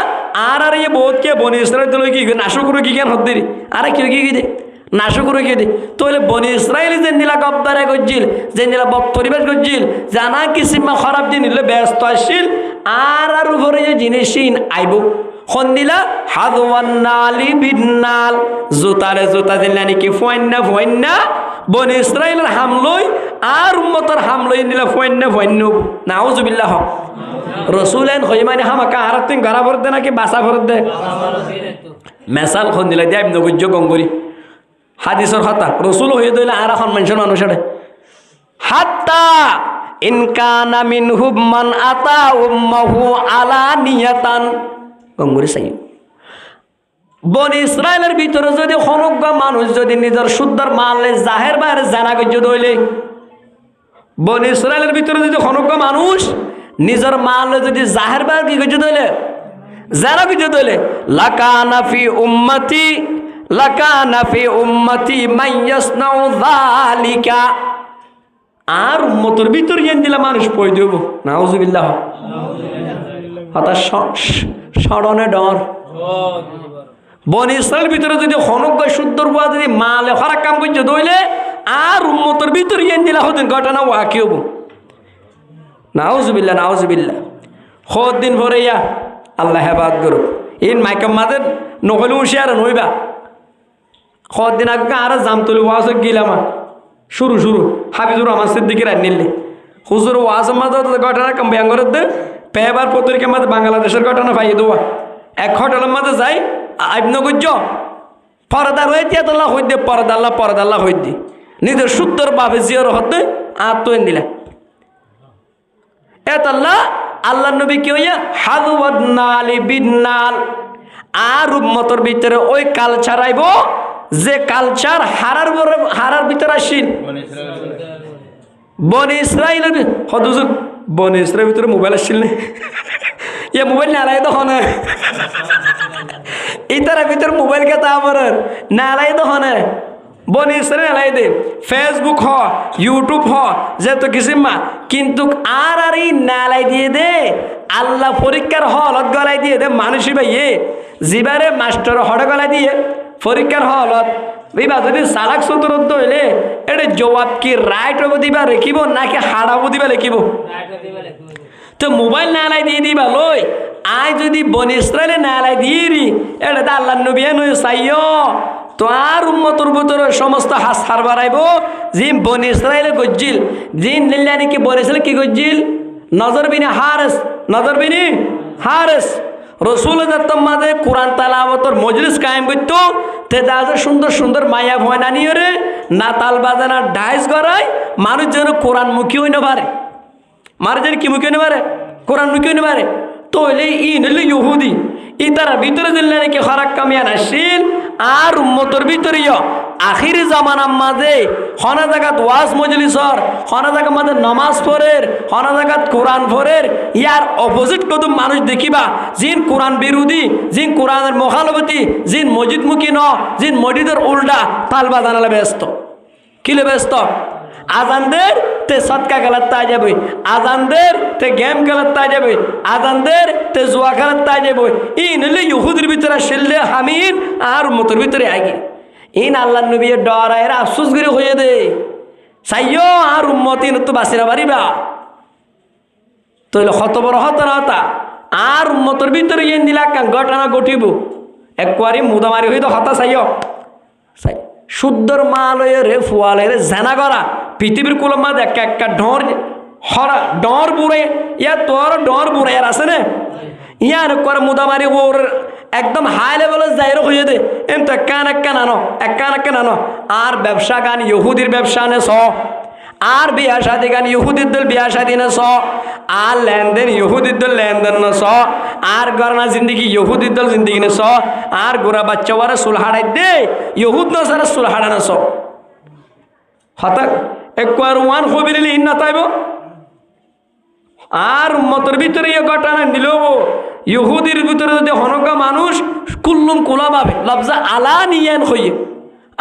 আর আর ইয়ে বোধকে বনি ইসরায়েল লই কি নাশক করে কি কেন হদ দেরি আরে কি কি দে নাশক করে কি দে তোলে বনি ইসরায়েল যে নিলা গব্বারে গজ্জিল যে নিলা পরিবেশ গজ্জিল জানা কিসিমা খারাপ দিন নিলে ব্যস্ত আসিল আর উপরে যে জিনিসিন আইব খন্দিলা হাদওয়ান্নালি বিন্নাল জুতারে জুতা দিলা নাকি ফয়ন্না বনি ইসরায়েলের হামলই আর উম্মতর হামলই নিলা ফয়ন্না নাউজুবিল্লাহ রসুলেন হই মানে হামাকা আর তুই গড়া ভর দে নাকি বাসা ভর দে মেসাল খন্দিলা দিয়ে আমি নগুজ্জ গঙ্গুরি হাদিসর কথা রসুল হয়ে দইলে আর এখন মানুষের মানুষের হাত্তা ইনকানা মিনহুম মান আতা উম্মাহু আলানিয়াতান গঙ্গুরি চাই বনি ইসরায়েলের ভিতরে যদি হনুজ্ঞ মানুষ যদি নিজের শুদ্ধর মানলে জাহের বাইরে জানা গজ্য দইলে বনি ইসরায়েলের ভিতরে যদি হনুজ্ঞ মানুষ নিজের মানলে যদি জাহের বাইরে কি গজ্য দইলে জানা গজ্য দইলে লাকানা ফি উম্মতি মাইয়াসনাউ যালিকা, আর উম্মতের ভিতর যেন দিলা মানুষ পয় দেব নাউজুবিল্লাহ হতা স্মরণে ডর বনি ইসরায়েলের ভিতরে যদি হনুজ্ঞ শুদ্ধর বুয়া যদি মালে খারাপ কাম করছে দইলে আর উম্মতের ভিতর যেন দিলা হতেন ঘটনা ওয়া কি হবো নাউজুবিল্লাহ হদ দিন ভরে ইয়া আল্লাহ হেফাজত করো ইন মাইকাম মাদের নহলে হুঁশিয়ার নইবা হদ দিন আগে আর জাম তুলি ওয়াজ গিলাম শুরু হাফিজুর রহমান সিদ্দিকীর নিলে হুজুর ওয়াজ মাঝে ঘটনা কম ব্যাঙ্গরের দে পেবার পত্রিকার মাঝে বাংলাদেশের ঘটনা পাইয়ে দেওয়া এক হোটেলের মাঝে যাই আইবনগুজ্জ পরদার হয়ে দিয়ে তোলা হই দে পরদাল্লা হই দি নিজের শুদ্ধর বাবে জিয়র হতে আর তো দিলা এতাল্লা আল্লাহ নবী কি হইয়া হাদওয়ান্নালি বিন্নাল, আর উম্মতর ভিতরে ওই কালচার আইব যে কালচার হারার ভিতরে আসিন বনি ইসরায়েলের হদুজুর বনি ইসরায়েলের ভিতরে মোবাইল আসছিল না ইয়ে মোবাইল নালাই তখন ইতার ভিতরে মোবাইল কে তা আমার নালাই তখন বনি ইসরায়েল নালাই দে ফেসবুক হ ইউটিউব হ যে তো কিসিমা কিন্তু আর এই নালাই দিয়ে দে আল্লাহ পরীক্ষার হলত গলাই দিয়ে দে মানুষই ভাইয়ে জিবারে মাস্টার হড় গলাই দিয়ে পরীক্ষার হলত বিবা যদি সালাক সতরত হইলে এটা জবাব কি রাইট হবো দিবা রেখিব নাকি হাড়াবো দিবা লেখিব তো মোবাইল নালাই দিয়ে দিবা লই আই যদি বনি ইসরায়েলে নালাই দিয়ে রি এটা তো আল্লাহ নবী নই চাইও তো আর উম্মতর ভিতরে সমস্ত হার বাড়াইব জিম বনি ইসরায়েলে গজ্জিল জিন নিল্লা নাকি বনি ইসরায়েল কি গজ্জিল নজর বিনি হারেস রসুল মাঝে কোরআন তালাওয়াতের মজলিস কায়েম করতো তে দাদা সুন্দর মায়া ভয় নানিয়ে রে না তাল বাজানা ডাইস গড়াই মানুষ যেন কোরআন মুখী হই না পারে মানুষ যেন কি মুখী হই না পারে কোরআন মুখী হই না পারে তো হইলে ই নিলে ইহুদি ই তারা ভিতরে দিলে নাকি খারাপ কামিয়ান আসিল আর উম্মতর ভিতরে আখিরি জামানার মাঝে হনা জায়গাত ওয়াজ মজলিসর, হনা জায়গার মাঝে নমাজ পড়ের, হনা জায়গাত কোরআন পড়ের, ইয়ার অপোজিট কত মানুষ দেখিবা জিন কোরআন বিরোধী, জিন কোরআনের মোখালবতী, জিন মসজিদমুখী ন, জিন মসজিদের উল্টা তাল বাজানালে ব্যস্ত। কিলে ব্যস্ত? আজানদের তে সৎকা খেলার তাই যাবে, আজানদের তে গেম খেলার তাই যাবে, আজানদের তে জুয়া খেলার তাই যাবে। ই নইলে ইহুদির ভিতরে শিল্লে হামিন আর মতর ভিতরে আগে ইন আল্লাহ নবী ডরায়ের আফসোস করে হয়ে দে চাইও আর উম্মতি তো বাঁচিরা পারিবা তইলে কত বড় হত না হতা আর উম্মতর ভিতরে ইন দিলা ঘটনা ঘটিব একবারই মুদামারি হইতো হতা চাইও চাই শুদ্ধর মালয়ের ফুয়ালের জানা করা পৃথিবীর কুলম মাঝে একটা একটা ডর হরা ডর বুড়ে ইয়া তোর ডর বুড়ে আর আছে না ইয়ার করে মুদামারি ওর একদম হাই লেভেলে যাই হয়ে দে এম তো একান একান আনো আর ব্যবসা গান ইহুদির ব্যবসা নে স আর বিয়া শাদি গান ইহুদির দল বিয়া শাদি নে স আর লেনদেন ইহুদির দল লেনদেন ন স আর গরনা জিন্দগি ইহুদির দল জিন্দগি নে স আর গোরা বাচ্চা ওরা সুলহাড়াই দে ইহুদ ন সারা সুলহাড়া না স হঠাৎ একবার ওয়ান হবিরিলি ইন না তাইব আর মতর ভিতরে ইয়ে ঘটনা নিলেও ইহুদির ভিতরে যদি হনকা মানুষ কুল্লুম কুলা পাবে লফজা আলানিয়ান হইয়ে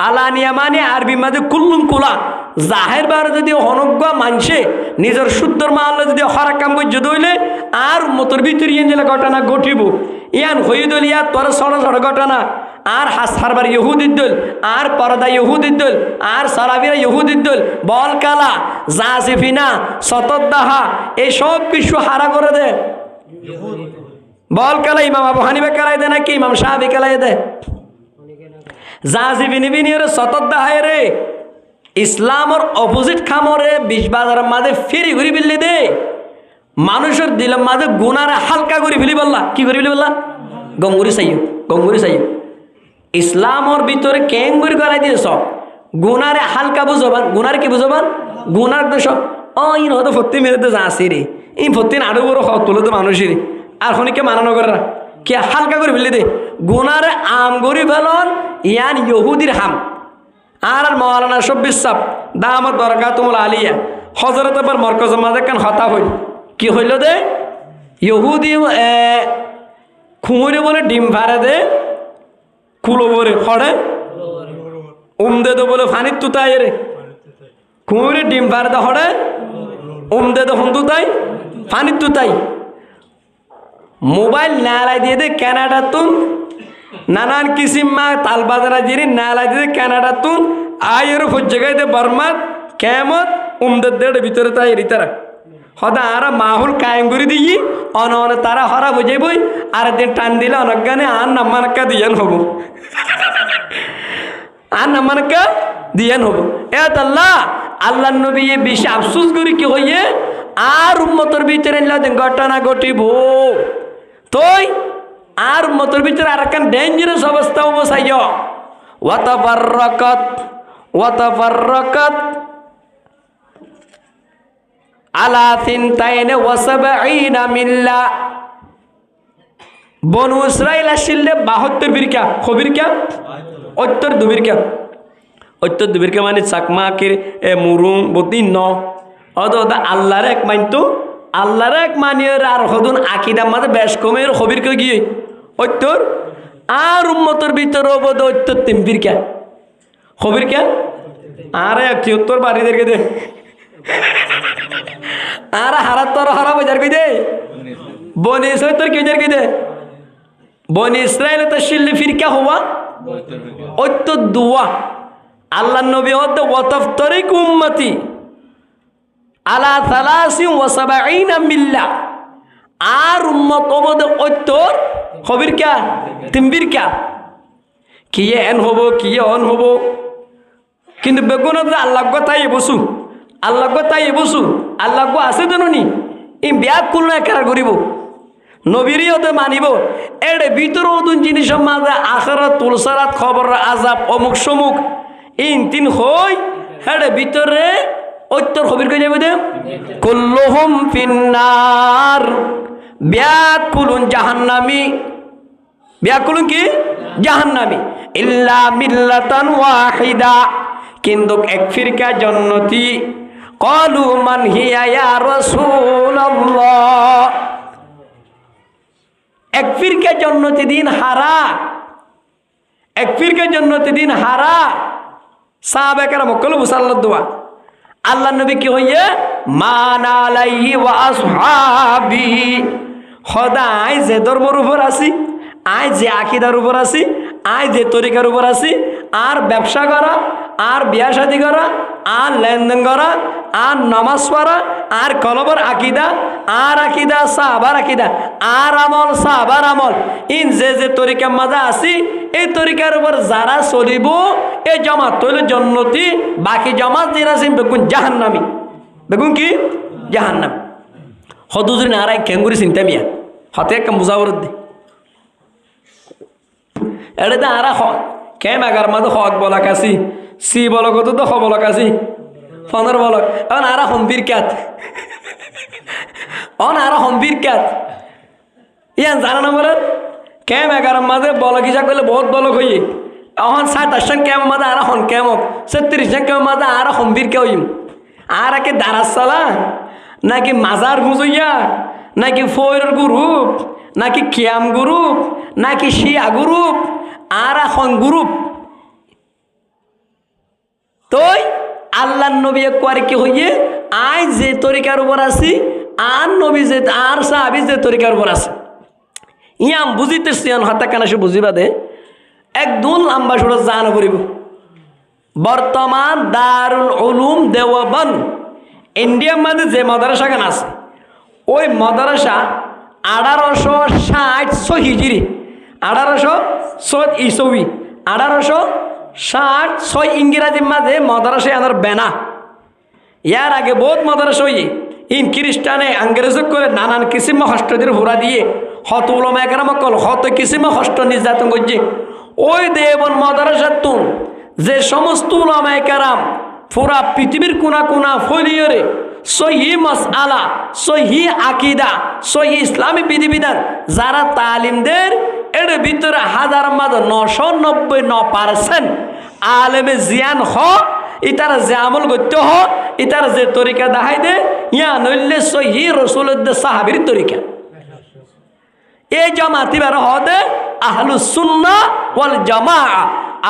আলানিয়া মানে আরবি মাঝে কুল্লুম কুলা জাহের বারে যদি হনকা মানছে নিজের শুদ্ধর মাহলে যদি হরা কাম করে যদি হইলে আর মতর ভিতরে ইয়ে যেটা ঘটনা ঘটিব ইয়ান হই দল ইয়া তোর সড় সড় ঘটনা আর হাসহারবার ইহুদির দল আর পরদা ইহুদির দল আর সারাবিরা ইহুদির দল বল কালা জাসিফিনা সতদ্দাহা এই সব কিছু হারা করে দে বল কালা ইমাম আবু হানিফা কালাই দে নাকি ইমাম শাফি কালাই দে জাসিফিনিবিনির সতদ্দাহায় রে ইসলামর অপোজিট খামরে বিশ বাজারের মাঝে ফেরি ঘুরি ফেললি দে মানুষের দিলের মাঝে গুনারে হালকা করে ফেলি বললা কি করে ফেলি বললা গঙ্গুরি চাইও ইসলামর ভিতরে কেঙ্গুরি করাই দিয়েছ গুনারে হালকা বুঝবান গুনার কি বুঝবান গুনার দেশ ইন হয়তো ফত্তি মেরেতে যা আসি রে এই ফত্তি আরো বড় তুলে তো মানুষের আর খনিকে মানানো করে না কে হালকা করে ফেলি দে গুনারে আম গরি ফেলন ইয়ান ইহুদির হাম আর মৌলানা শব্বির সাপ দামত দরকার তোমার আলিয়া হজরত আবার মরকজ মাঝে কেন হতা হইল কি হইল দে ইহুদি খুঁড়ে বলে ডিম ফাড়ে দে কুলো বরে খড়ে দে তো বলে ফানির তুতাই রে খুঁড়ে ডিম ফাড়ে দে হড়ে দে তো হুন তুতাই ফানির তুতাই মোবাইল নালাই দিয়ে দে ক্যানাডা তুন নানান কিসিম মা তাল বাজারা জিরি নালাই দিয়ে ক্যানাডা তুন আয়ের জায়গায় দে বর্মাত কেমত উমদের দেড় ভিতরে তাই রিতারা হদা আর মাহুল কায়েম করে দিই অন অন তারা হরা বুঝে বই আর দিন টান দিলে অনেক গানে আর নাম্মানকা দিয়ান হব আর নাম্মানকা দিয়ান হব আল্লাহ আল্লাহ নবী বেশি আফসুস করি কি হইয়ে আর উম্মতর ভিতরে ঘটনা ঘটিব তোই আর উম্মতর ভিতরে আর একখান ডেঞ্জারাস অবস্থা অবসাইয় ওয়াতাফাররাকাত আলা সিনতাইনে ওয়া সাবঈনা মিল্লা বনু ইসরাইল আসলে 72 বিরকা খবিরকা 72 বিরকা 72 বিরকা মানে চাকমাকের মুরুং বদিন ন অদা আল্লাহর এক মানতো আল্লাহর এক মানিয়ের আর হদুন আকীদা মাঝে বেশ কমের খবিরকা গিয়ে 72 আর উম্মতের ভিতরে বদ 73 বিরকা খবিরকা আরে 73 বাড়িদেরকে দে আর হারাত তোর হারা বাজার কই দে বনি ইসরাইল তোর কি বাজার কই দে বনি ইসরাইল তো শিল্লি ফিরকা হওয়া ওই তো দুয়া আল্লাহ নবী হতে ওয়াতাফতারিক উম্মতি আলা 73 মিল্লা আর উম্মত ওবদ ওই তোর খবির কা তিনবির কা কি এন হবো কি অন হবো কিন্তু বেগুন আল্লাহ কথাই বসু আল্লাহ তাই বসু আল্লাহ আছে জানি ই ব্যাগ করলো একার করিব নবীরই হতে মানিব এর ভিতর নতুন জিনিসের মাঝে আখরাত তুলসারাত খবর আজাব অমুক সমুক ইন তিন হই হেডে ভিতরে ঐত্তর খবির কই যাবে দে কুল্লুহুম ফিন্নার ব্যাগ কুলুন জাহান্নামি ব্যাগ কুলুন কি জাহান্নামি ইল্লা মিল্লাতান ওয়াহিদা, কিন্তু এক ফিরকা জান্নাতি। ক্বালু মান হিয়া ইয়া রাসূলুল্লাহ, এক ফিরকা জান্নাতি দিন হারা, এক ফিরকা জান্নাতি দিন হারা। সাহাবা কেরাম কল মুসাল্লাত দোয়া আল্লাহ নবী কি হইয়ে মান আলাইহি ওয়া আসহাবি, খোদা আই যে ধর্মের উপর আছি, আই যে আকীদার উপর আছি, আই যে তরিকার উপর আছি, আর ব্যবসা করা, আর বিয়া শাদী করা, আর লেনদেন করা, আর নামাজ পড়া, আর কলবর আকীদা, আর আকীদা সাহাবার আকীদা, আর আমল সাহাবার আমল, ইন যে যে তরিকার মাঝে আছি এই তরিকার উপর যারা চলিব এই জামাত তৈলে জান্নাতি, বাকি জামাত যারা আছে বেগুন জাহান্নামী। বেগুন কি জাহান্নাম। হদুজুরি নারায় কেঙ্গুরি চিন্তা মিয়া হতে একটা মুজাবরত দে এটা আরা হ কেম এগার মাঝে হক বলা কাছি সি বলক তো খ বলক আছি 15 বলক এখন আরা হম্বির ক্যাত অন আরা হম্বির ক্যাত ইয়ান জানা না বলেন কেম এগার মাঝে বলক হিসাব করলে বহুত বলক হইয়ে এখন 27 কেম মাঝে আরা হন কেমক 36 কেম মাঝে আরা হম্বির কে হইম আর একে দারাস চালা নাকি মাজার গুজইয়া নাকি ফৈরের গ্রুপ নাকি কিয়াম গ্রুপ নাকি শিয়া গ্রুপ আর এখন গ্রুপ তই আল্লাহ নবী করে কি হইয়ে আই যে তরিকার উপর আছি আর নবী যে আর সাহাবী যে তরিকার উপর আছে ইয়াম বুঝিতেছি হাতা কানা সে বুঝিবা দে একদম লম্বা সুরা জানা পড়িব বর্তমান দারুল উলুম দেওবন্দ ইন্ডিয়ার মধ্যে যে মাদ্রাসাখান আছে ওই মাদ্রাসা 1860 হিজরি 1860 ইংরেজির মাঝে মাদ্রাসা আনার বেনা ইয়ার আগে বহুত মাদ্রাসা হই ইন খ্রিস্টানে আঙ্গ্রেজ করে নানান কিসিম হস্তদের হুরা দিয়ে হত উলামা একরাম কল হত কিসিম হস্ত নির্যাতন করছে ওই দেবন মাদ্রাসার তুন যে সমস্ত উলামা একরাম পুরা পৃথিবীর কোনা কোনা ফলিয়রে সহি মাসআলা সহি আকীদা সহি ইসলামী বিধিবিধান যারা তালিম দেন এর ভিতরে হাজার মাঝে 999% আলেমে জিয়ান হ ইতারা যে আমল করতে হ ইতারা যে তরিকা দেখাই দে ইয়া নইলে সহি রাসূলুল্লাহ সাহাবীর তরিকা এই জামাতি বের হদে আহলুস সুন্নাহ ওয়াল জামাআ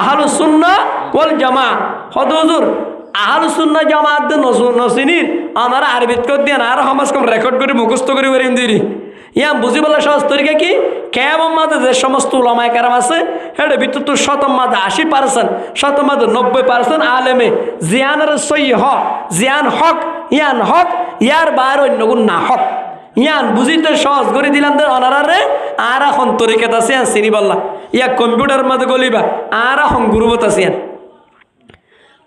আহলুস সুন্নাহ ওয়াল জামাআ হুজুর আহলুস সুন্নাহ জামাত দে নসিনির আমার আরবিত কর দেন আর সমাজ কম রেকর্ড করে মুখস্থ করে বেরিয়ে দিই ইয়া বুঝি বলা সহজ তরিকা কি কেমন মাঝে যে সমস্ত উলামায়ে কেরাম আছে হেডে ভিতর তো শতম মাঝে 80% শতম মাঝে 90% আলেমে জিয়ানের সহি হ জিয়ান হক ইয়ার বার অন্য গুণ না হক ইয়ান বুঝিতে সহজ করে দিলাম তো অনারারে আর এখন তরিকাত আছে চিনি বললা ইয়া কম্পিউটার মাঝে গলিবা আর এখন গুরুবত আছে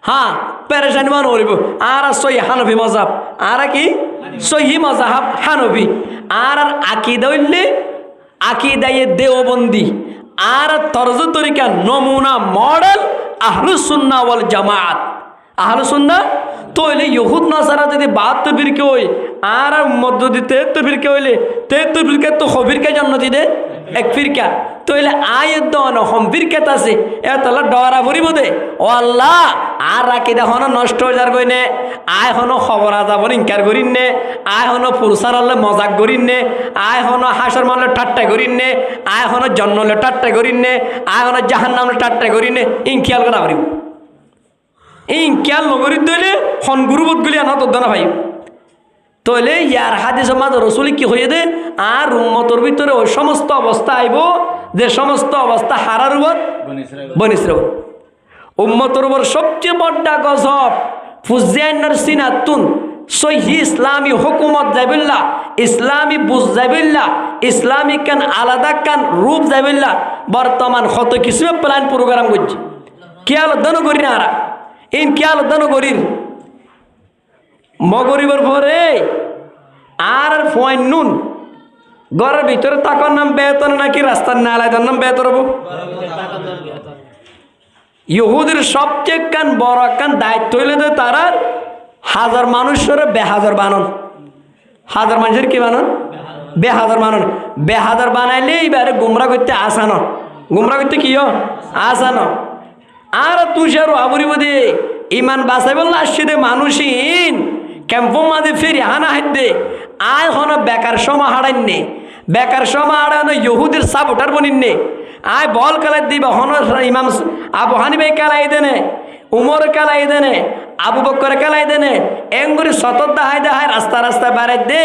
হ্যাঁ পেরেশানি মান করিব আর সহি হানফি মজাব আর কি সহি মজাহাব হানফি আর আকীদা হইলে আকীদায়ে দেওবন্দি আর তরজ তরিকা নমুনা মডেল আহলুস সুন্নাহ ওয়াল জামাআত আহলুস সুন্নাহ তো হইলে ইহুদ নাসারা যদি 72 ফিরকে হই আর মধ্য দিতে 73 ফিরকে হইলে 73 ফিরকে তো খবিরকে জান্নাতি দে এক ফিরকা তো হইলে আয়াত দন হম ফিরকাত আছে এতলা ডরা ভরিব দে ও আল্লাহ আর আকীদা হন নষ্ট হয়ে যার কইনে আয় হন খবর আযাব ইনকার করিন নে আয় হন পুরসার আল্লাহ মজাক করিন নে আয় হন হাসর মানলে ঠাট্টা করিন নে আয় হন জন্নলে ঠাট্টা করিন নে আয় হন জাহান্নামলে ঠাট্টা করিন নে ইন খেয়াল করা ভরিব ইন খেয়াল নগরী দইলে হন গুরুবত গুলি আনা তো না ভাই তইলে ইয়ার হাদিস মাঝে রসুল কি হয়ে দে আর উম্মতর ভিতরে ওই সমস্ত অবস্থা আইব যে সমস্ত অবস্থা হারার উপর বনিসরা উম্মতর উপর সবচেয়ে বড়টা গজব ফুজিয়ান্নার সিনাতুন সহি ইসলামী হুকুমত যাইবিল্লা ইসলামী বুঝ যাইবিল্লা ইসলামী কান আলাদা কান রূপ যাইবিল্লা বর্তমান কত কিছু প্ল্যান প্রোগ্রাম করছে খেয়াল দানো করি না আর ইন খেয়াল দানো করির মগরিবর পরে আর পয়েন্ট নুন ঘরের ভিতরে তাকর নাম বেতন নাকি রাস্তার নালায় তার নাম বেতন হবো ইহুদের সবচেয়ে কান বড় কান দায়িত্ব হইলে যে তারা 1000 মানুষের বেহাজার বানন 1000 মানুষের কি বানন বেহাজার বানাইলে এইবারে গুমরা করতে আসানো গুমরা করতে কিও আসানো আর তুষার আবুরি বদে ইমান বাসাই বললা আসছে দে মানুষইন ক্যাম্প মাঝে ফেরি হানা হাইতে আয় হন বেকার সমা হারাইনে বেকার সমা হারানো ইহুদির সাপোর্টার বনিনে আয় বল খেলাই দিবা হন ইমাম আবু হানিফে খেলাই দেনে উমর খেলাই দেনে আবু বকর খেলাই দেনে এঙ্গুরি সতত দাহাই দাহাই রাস্তা রাস্তা বেড়াই দে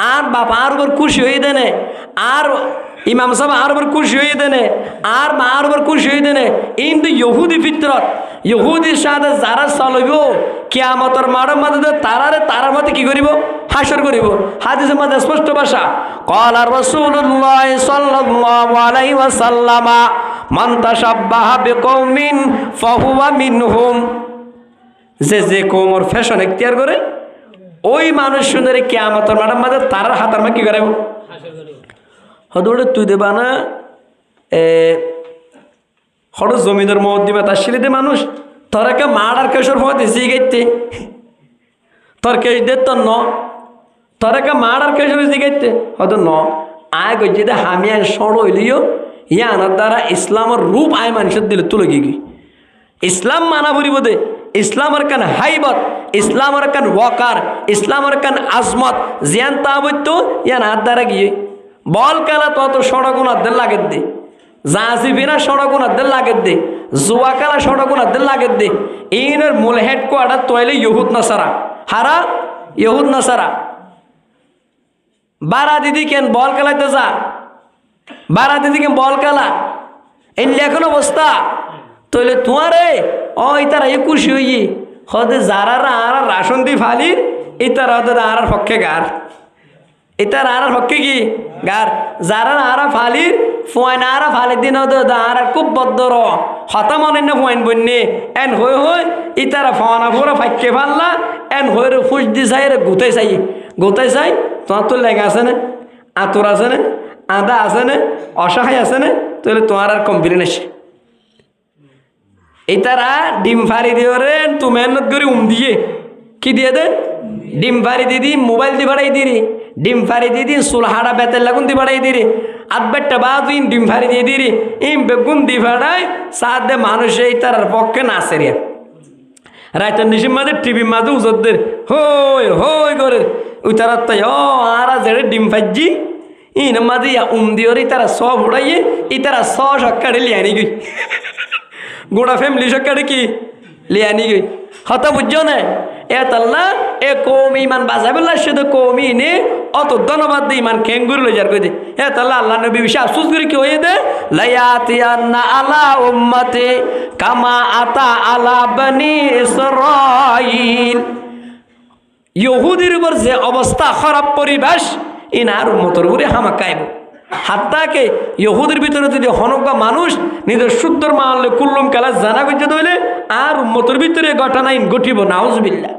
আর বাপ আর উপর খুশি হয়ে দেনে আর ইমাম সাহেব আর উপর খুশি হয়ে দেনে আর মা আর উপর খুশি হয়ে দেনে কিন্তু ইহুদি ফিতরত ইহুদির সাথে যারা চলব কিয়ামতের মাঠের মধ্যে তারার মধ্যে কি করিব হাসর করিব হাদিসের মধ্যে স্পষ্ট ভাষা ক্বালা রাসূলুল্লাহ সাল্লাল্লাহু আলাইহি ওয়াসাল্লাম মান তাশাব্বাহা বিকওমিন ফাহুয়া মিনহুম যে কওমের ফ্যাশন এখতিয়ার করে ওই মানুষ সুন্দরী কিয়ামতের মাঠের মধ্যে তারার হাতের মধ্যে কি করিব হাসর করিব হদৌড়ে তুই দেবা না হঠাৎ জমিদার মত দিবে তার শিলিতে মানুষ তোরাকে মার্ডার কেশর হতে জিগাইতে তোর কেস দে তোর ন তোরাকে মার্ডার কেশর জিগাইতে হয়তো ন আয় গজি দে হামি আয় সড় হইলিও ইয়া আনার দ্বারা ইসলামের রূপ আয় মানুষের দিলে তুলে গিয়ে ইসলাম মানা ভরিব দে ইসলামের কান হাইবত ইসলামের কান ওয়াকার ইসলামের কান আজমত জিয়ান তাবত ইয়ান হাত দ্বারা গিয়ে বল খেলা তত সড়গুণাদের লাগের দে জাঁচি বিনা সড়গুণাদের লাগের দে জুয়া খেলা সড়গুণাদের লাগের দে ইনের মূল হেডকোয়ার্টার তৈলে ইহুদ নাসারা হারা ইহুদ নাসারা বারা দিদি কেন বল খেলাইতে যা বারা দিদি কেন বল খেলা এই লেখন অবস্থা তৈলে তোমারে ও ইতারা এ খুশি হই হদে যারা আর রাশন দি ফালির ইতারা হদে আর পক্ষে গার ইতার আর হকে কি গার যারা আরা ফালির ফোয়াইন আরা ফালির দিন আর খুব বদ্ধর হতা মনে না ফোয়াইন বন্যে এন হই হই ইতারা ফোয়ানা ফোরা ফাইকে ফাললা এন হই রে ফুস দি চাই রে গোতাই চাই তোমার তো লেগা আছে না আতর আছে না আদা আছে না অসহায় আছে না তাহলে তোমার আর কমপ্লেন আসে ইতারা ডিম ফারি দিও রে তুমি মেহনত করে দিয়ে কি দিয়ে দে ডিম ফারি দিদি মোবাইল দি ভাড়াই দিরি ডিম ফারি দিয়ে দিন সুলহাড়া বেতের লাগুন দি ভাড়াই দিরি আধবেটটা বাদিন ডিম ফারি দিয়ে দিরি ইম বেগুন দি ভাড়াই সাথে মানুষ এই তার পক্ষে নাচে রে রাইতের নিশির মাঝে টিভির মাঝে উজোদের হই হই করে ওই তারা তাই ও আর জেড়ে ডিম ফাইজি ইন মাঝে দিওর তারা সব উড়াইয়ে ই তারা স সকাড়ে লিয়ানি গই গোড়া ফ্যামিলি সকাড়ে কি লিয়ানি গই হত বুঝছো না এ তাল্লা এ কৌমি ইমান বাজাবেল্লা শুধু কৌমি নে অত ধন্যবাদ দে ইমান খেঙ্গুর লই যার কই দে এ তাল্লা আল্লাহ নবী বিশা আফসোস করে কি হয়ে দে লায়াতিয়ান্না আলা উম্মতি কামা আতা আলা বনি ইসরাইল ইহুদির উপর যে অবস্থা খারাপ পরিবেশ ইনার উম্মতের উপরে হামাকাইব হাত্তাকে ইহুদির ভিতরে যদি হনকা মানুষ নিজের শুদ্ধর মানলে কুল্লুম কালা জানা করতে দইলে আর উম্মতের ভিতরে ঘটনা ঘটিব নাউজুবিল্লাহ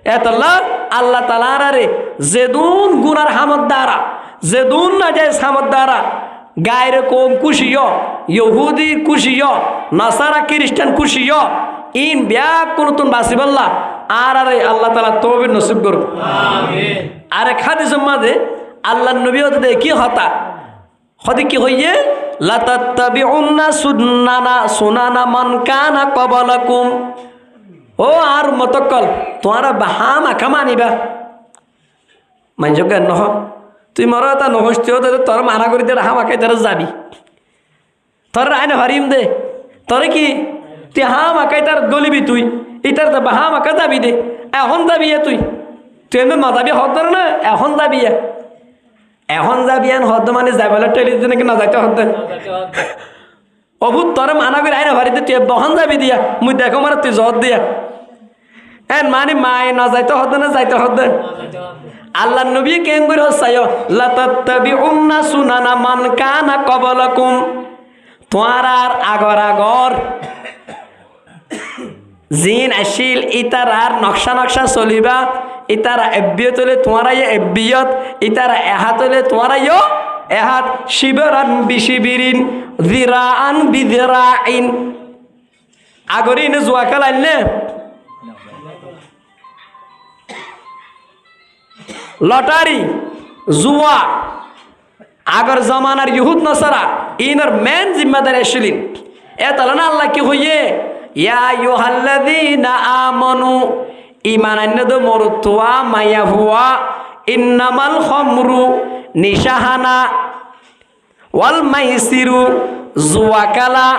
এতাল্লাহ আল্লাহ তাআলা রে যেদুন গুনার হামদ দ্বারা যেদুন না যায় হামদ দ্বারা গায়রে কম খুশিও ইহুদি খুশিও নাসারা খ্রিস্টান খুশিও ইন ব্যাক কোনতুন বাসিবাল্লাহ আর আরে আল্লাহ তাআলা তওফিক নসিব করুক আমিন আর এক হাদিসের মাঝে আল্লাহ নবী হতে কি হতা হতে কি হইয়ে লাতাত্তাবিউন্না সুনানা মান কানা ক্বাবলাকুম ও আর মতকল তোমারা বাহাম আখা মানিবা মানজক নহ তুই মর তা নহস্তি হতে তোর মানা করি দে হাম আখাই তারা যাবি তোর আইনে হারিম দে তোরে কি তুই হাম আখাই তার গলিবি তুই ইতার তো বাহাম আখা যাবি দে এখন যাবি তুই তুই এমনি মাতাবি হত না এখন যাবি এখন যাবি এন হদ মানে যাইবলে টেলিভিশনে কি না যাইতে হদ অভূত তোর মানা করে আইনে হারিতে তুই বহন যাবি দিয়া মুই দেখো মারা তুই জত দিয়া এন মানে মায়ে না যাইতে হদ না যাইতে হদ আল্লাহ নবী কেন করে হসায় লাতাত্তাবিউন্না সুনানা মান কানা ক্বাবলাকুম তোমার আর আগর আগর জিন আসিল ইতারার নকশা নকশা চলিবা ইতারা এব্বিয়ত হলে তোমারা এব্বিয়ত ইতারা এহাত হলে তোমারা এহাত শিবরান বিশিবিরিন জিরাআন বিজিরাইন আগরি নে জুয়া খেলাইলে লটারি জুয়া আগর জমানার ইহুদ নসারা ইনার মেন জিম্মাদার এসেছিলেন এ তাহলে না আল্লাহ কি হইয়ে ইয়া আইয়ুহাল্লাযীনা আমানু ঈমান আনদু মরতুয়া মায়া হুয়া ইন্নামাল খামরু নিশাহানা ওয়াল মাইসিরু জুয়াকালা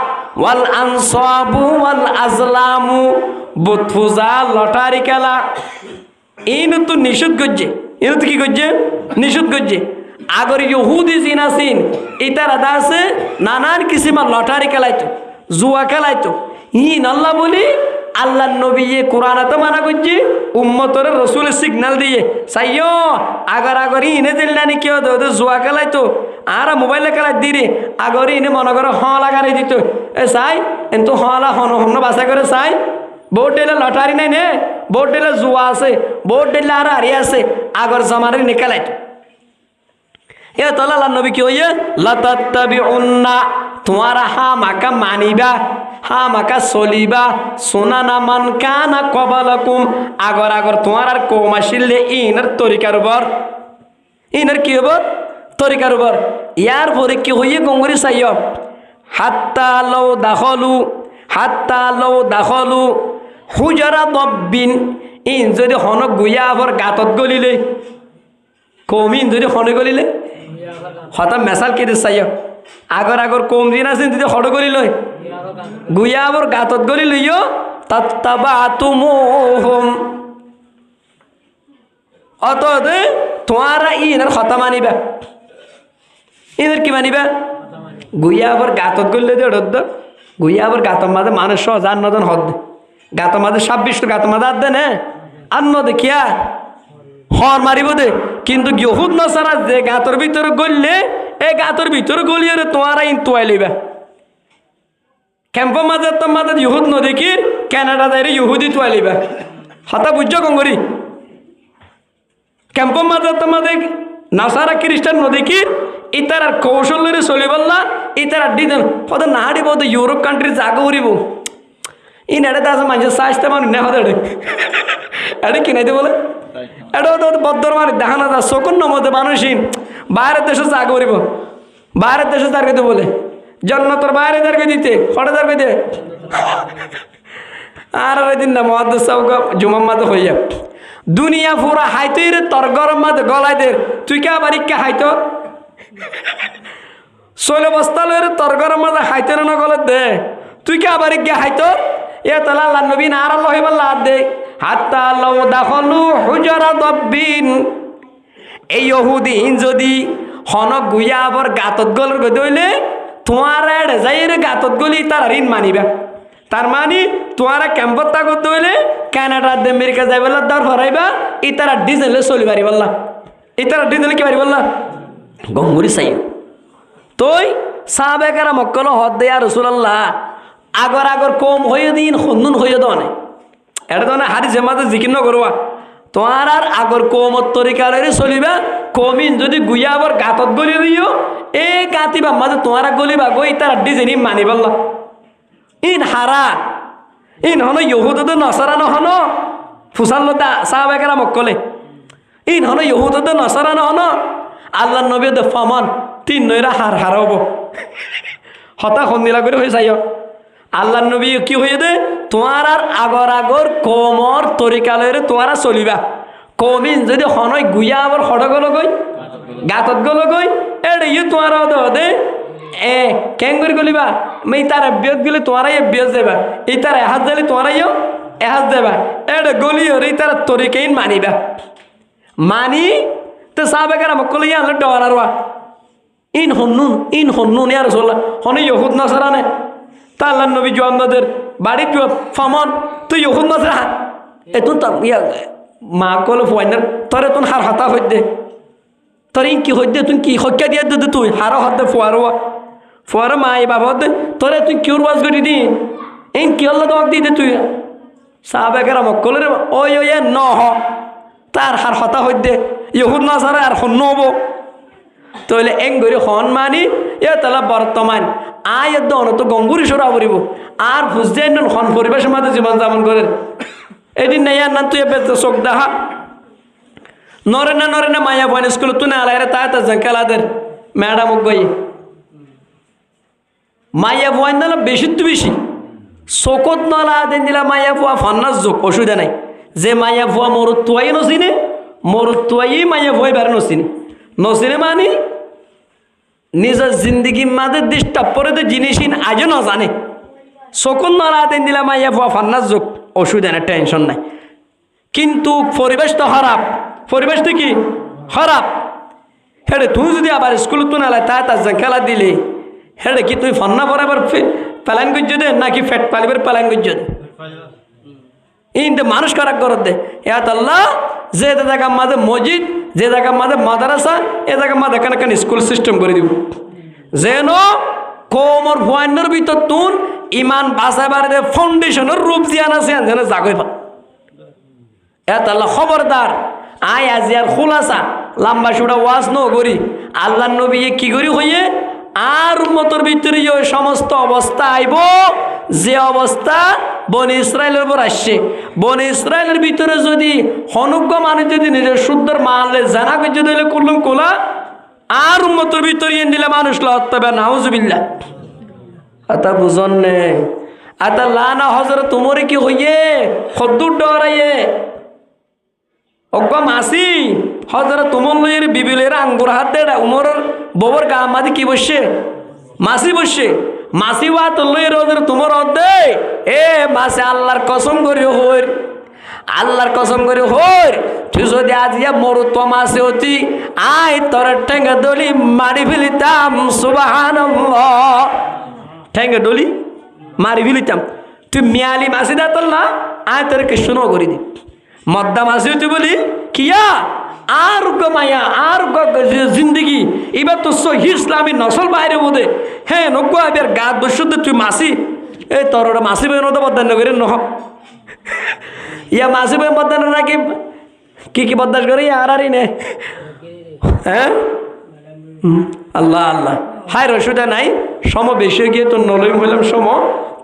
ওয়াল আনসাবু ওয়াল আজলামু বুতফুজা লটারি খেলা ইনু তো নিষেধ করছে ইনু তো কি করছে নিষেধ করছে আগর ইহুদি জিন আসিন ইতারা দাসে নানান কিসিমা লটারি খেলাইতো জুয়া খেলাইতো ইন আল্লাহ বলি আল্লাহ নবী কোরআনাতে মানা করছে উম্মতরে রসুল সিগন্যাল দিয়ে সাইয়ো আগর আগর ইনে দিল নানি কেউ দে জুয়া খেলাইতো আর মোবাইলে খেলাই দিরে আগর ইনে মনে করে লাগারে দিত এ সাই কিন্তু হলা হন বাসা করে সাই বোট দিলে লটারি নাই নে বোট দিলে জুয়া আছে বোট দিলে আর হারি আছে আগর জমারে নিকালাইতো এ তাহলে আল্লাহ নবী কি হইয়ে লাতাত্তাবিউন্না তোমারা হা মাকা মানিবা হা মাকা চলিবা সুনানা মান কানা কবালাকুম আগর আগর তোমার আর কৌম আসিলে ইনার তরিকার উপর ইনার কি হব তরিকার উপর ইয়ার পরে কি হইয়ে গঙ্গুরি চাইয় হাত্তা লও দাখলু হুজরা দব্বিন ইন যদি হনক গুয়া আবার গাতত গলিলে কৌমিন যদি হনে গলিলে হঠাৎ মেসাল কেটে চাইয় আগর আগর কম দিন আছেন যদি হট গলি লই গুয়া আবার গাতত গলি লইও তাত্তাবাতুমুহুম অতএব তোমারা ইনার কথা মানিবা ইনার কি মানিবা গুয়া আবার গাতত গলি দে ওড়দ গুয়া আবার গাতর মাঝে মানুষ সহজান নদন হদ গাতর মাঝে 26 গাতর মাঝে আর দেন আর ন দেখিয়া হর মারিব দে কিন্তু ইহুদ নসারা যে গাতর ভিতরে গললে এই গাতর ভিতরে গলিয়ে তোমারা ইন তোয়াই লইবা ক্যাম্প মাঝে তোর মাঝে ইহুদ নদেখির কানাডা যাই ইহুদি তোয়াই লইবা হতা বুঝছো কঙ্গরি ক্যাম্প মাঝে তোর মাঝে নাসারা খ্রিস্টান নদেখির ইতার আর কৌশলের চলিবল্লা ইতার ডিজাইন হত না হাড়িব ইউরোপ কান্ট্রি জাগো উড়িব ই নেড়ে আছে মানুষের সাইজতে মানুষ নেওয়া এটা কিনাইতে বলে এটাও তো বদ্ধর মানে দেখানো যা শকুন নমতে মানুষই বাইরের দেশে চা করিব বাইরের দেশে তার কেটে বলে জন্ম তোর বাইরে তারকে দিতে হঠাৎ তারকে দে আর ওই দিন না মহাদ্দ সব জুমাম্মাদ হইয়া দুনিয়া পুরা হাইতই রে তোর গরম মাদ গলায় দে তুই কে আবার ইকে হাইতো 16 বস্তা লয়ে তোর গরম মাদ হাইতে না গলে দে তুই কে আবার ইকে হাইতো এ তালা আল্লাহ নবী না আর আল্লাহ হইবাল্লাহ দে হাত্তা লাউ দাখলু হুজরা দব্বিন এই ইহুদি যদি হনক গুয়া আবার গাতত গলর গই দইলে তোমার এড়ে যাই রে গাতত গলি তার ঋণ মানিবা তার মানে তোমারা ক্যাম্পত তাকত দইলে কানাডা আমেরিকা যাইবেলা দর ভরাইবা ই তারা ডিজেলে চলি পারি বললা ই তারা ডিজেলে কি পারি বললা গঙ্গুরি চাই তুই সাহাবেকারা মক্কল হদ দেয়া রাসূলুল্লাহ আগর আগর কম হয়ে দিন হন্নুন হয়ে দনে এটা তো না হাদিসে মাঝে জিকির ন করবা তোমার আর আগর কমত তরিকারে চলিবা কমিন যদি গুয়া আবার গাতত গলি দিও এই গাতিবা মাঝে তোমার গলিবা গই তার ডিজাইন মানি বললা ইন হারা ইন হন ইহুদ নসারা নহন ফুসাল্লতা সাহাবেকেরা মক্কলে ইন হন ইহুদ নসারা নহন আল্লাহ নবী দে ফমান 3 নয়রা হার হারাব হতা সন্দিলা করে হয়ে যাইও আল্লাহ নবী কি হয়ে দে তোমার আর আগর আগর কোমর তরিকালয়ে তোমারা চলিবা কমিন যদি হনই গুয়া আবার হড় গল গই গাতত গল গই এড়ে ইয়ে তোমার দে এ কেন করে গলিবা মই তার বিয়ত গেলে তোমারাই বিয়ত দেবা এই তার এহাজ দিলে তোমারাইও এহাজ দেবা এড়ে গলি ওর এই তার তরিকাইন মানিবা মানি তো সাহাবেকেরা মক্কলে ইয়া আল্লাহ ডরারওয়া ইন হন্নুন ইয়া রাসূলুল্লাহ হন ইহুদ নাসারা নে তা আল্লাহ নবী জওয়ানদের বাড়ি ফমন তুই ইহুদ নাসারা এতুন তা ইয়া মা কল ফুয়াইনার তোরে তুন হার হাতা হই দে তোর কি হই দে তুই কি হক্কা দিয়া দে তুই হার হাত দে ফুয়ার মা এই বাবা দে তোরে তুই কিউর ওয়াজ করি দি ইন কি আল্লাহ দক দি দে তুই সাহাবেকেরা মক্কলের ওই ওই ন হ তার হার হাতা হই দে ইহুদ নাসারা আর হন্ন হবো তাহলে এঙ্গরি হন মানি এ তাহলে বর্তমান আয় দন তো গঙ্গুরি সরা পড়ব আর বুঝতে হন পরিবেশের মাঝে জীবন যাপন করেন এদিন নাই আর না তুই চোখ দেখা নরে না মায়া বন স্কুল তুই না আলাই রে তা খেলাদের ম্যাডাম গই মাইয়া ভয় দিলাম বেশি তো বেশি চকত নলা দিন দিলাম মাইয়া ভুয়া ফান্নাস যোগ অসুবিধা নাই যে মাইয়া ভুয়া মরুত্বাই নচিনে মরুত্বাই মাইয়া ভয় বেড়ে নচিনে নচিনে মানে নিজের জিন্দগি মাঝে ডিস্টার্ব করে তো জিনিসই আজও না জানে চকত নলা দিন দিলাম মাইয়া ভুয়া ফান্নাস যোগ অসুবিধা নাই টেনশন নাই কিন্তু পরিবেশ তো খারাপ পরিবেশ তো কি খারাপ হেরে তুই যদি আবার স্কুলে তো নালাই তাই তার খেলা দিলে হেরে কি তুই ফান্না পরে আবার প্যালান করছ দে নাকি ফেট পালিবার প্যালান করছ দে ইনতে মানুষ কারাক করত দে ইয়াত আল্লাহ যে জায়গা মাঝে মসজিদ যে জায়গা মাঝে মাদ্রাসা এ জায়গা মাঝে এখানে স্কুল সিস্টেম করে দিব যেন কোমর ভয়ান্নর ভিতর তুন ইমান বাঁচাবার যে ফাউন্ডেশনের রূপ জিয়ান আছে যেন জাগই পা এত আল্লাহ খবরদার আয় আজি আর খোলাসা লম্বা সুড়া ওয়াজ ন করি আল্লাহ নবী কি করি হইয়ে আর উম্মতর ভিতরে ওই সমস্ত অবস্থা আইব যে অবস্থা বনি ইসরায়েলের উপর আসছে বনি ইসরায়েলের ভিতরে যদি হনুজ্ঞ মানুষ যদি নিজের শুদ্ধর মানলে জানা করছে দিলে করলাম কোলা আর উম্মতর ভিতরে দিলে মানুষ লবে নাউজুবিল্লাহ আতা বুঝন নে আতা লানা হজরত তোমার কি হইয়ে খদ্দুর ডরাইয়ে অজ্ঞ মাসি হজরত তুমর লইয়ের বিবিলের আঙ্গুর হাতে উমর ববর গা মাদি কি বসছে মাসি বসছে মাসি ওয়া তো লইয়ের হজরত তুমর দে এ মাসি আল্লাহর কসম করি হইর আল্লাহর কসম করি হইর তুই যদি আজ ইয়া মরু তো মাসি হতি আয় তোর ঠেঙ্গা দলি মারি ফেলিতাম সুবহানাল্লাহ ঠেঙ্গা দলি মারি ফেলিতাম তুই মিয়ালি মাসি দা তোর না আয় তোর কৃষ্ণ করি দি মদ্দা মাসি তুই বলি কিয়া আর মায়া আর জিন্দগি এবার তো সহি ইসলামী নসল বাইরে বোধে হ্যাঁ নগ্য এবার গাত বসুদ্ধ তুই মাসি এই তোর ওটা মাসি বই মতো বদান করে নহ ইয়া মাসি বই বদান নাকি কি বদাস করে আরই নে হ্যাঁ আল্লাহ আল্লাহ হায় রসুদা নাই সম বেশি গিয়ে তোর নলই বললাম সম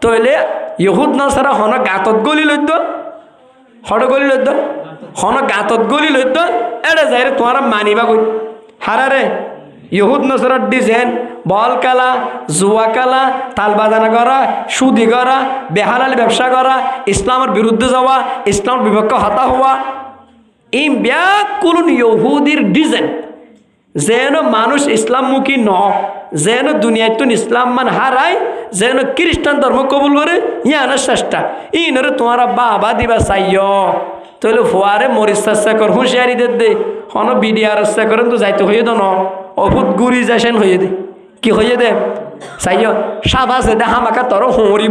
তইলে ইহুদ না সারা হন গাতত গলি লইত হট গলি লইত হন গাতত গলি লইত এটা যাই রে তোমার মানিবা কই হারারে ইহুদ নসরার ডিজাইন বল কালা জুয়া কালা তাল বাজানা করা সুদি করা বেহালালি ব্যবসা করা ইসলামের বিরুদ্ধে যাওয়া ইসলামের বিপক্ষ হতা হওয়া এই ব্যাকুলন ইহুদির ডিজাইন যেন মানুষ ইসলামমুখী ন যেন দুনিয়ায় তো ইসলাম মান হারায় যেন খ্রিস্টান ধর্ম কবুল করে ইয়ানোর চেষ্টা ইনরে তোমার বাবা দিবা চাইয় তাহলে ফুয়ারে মরিচ চেষ্টা কর হুঁশিয়ারি দে হন বিডিয়ার চেষ্টা করেন তো যাইতে হয়ে তো ন অভূত গুড়ি যাইছেন হয়ে দে কি হয়ে দে চাইয় সাপ আছে দে হামাকা তোর হরি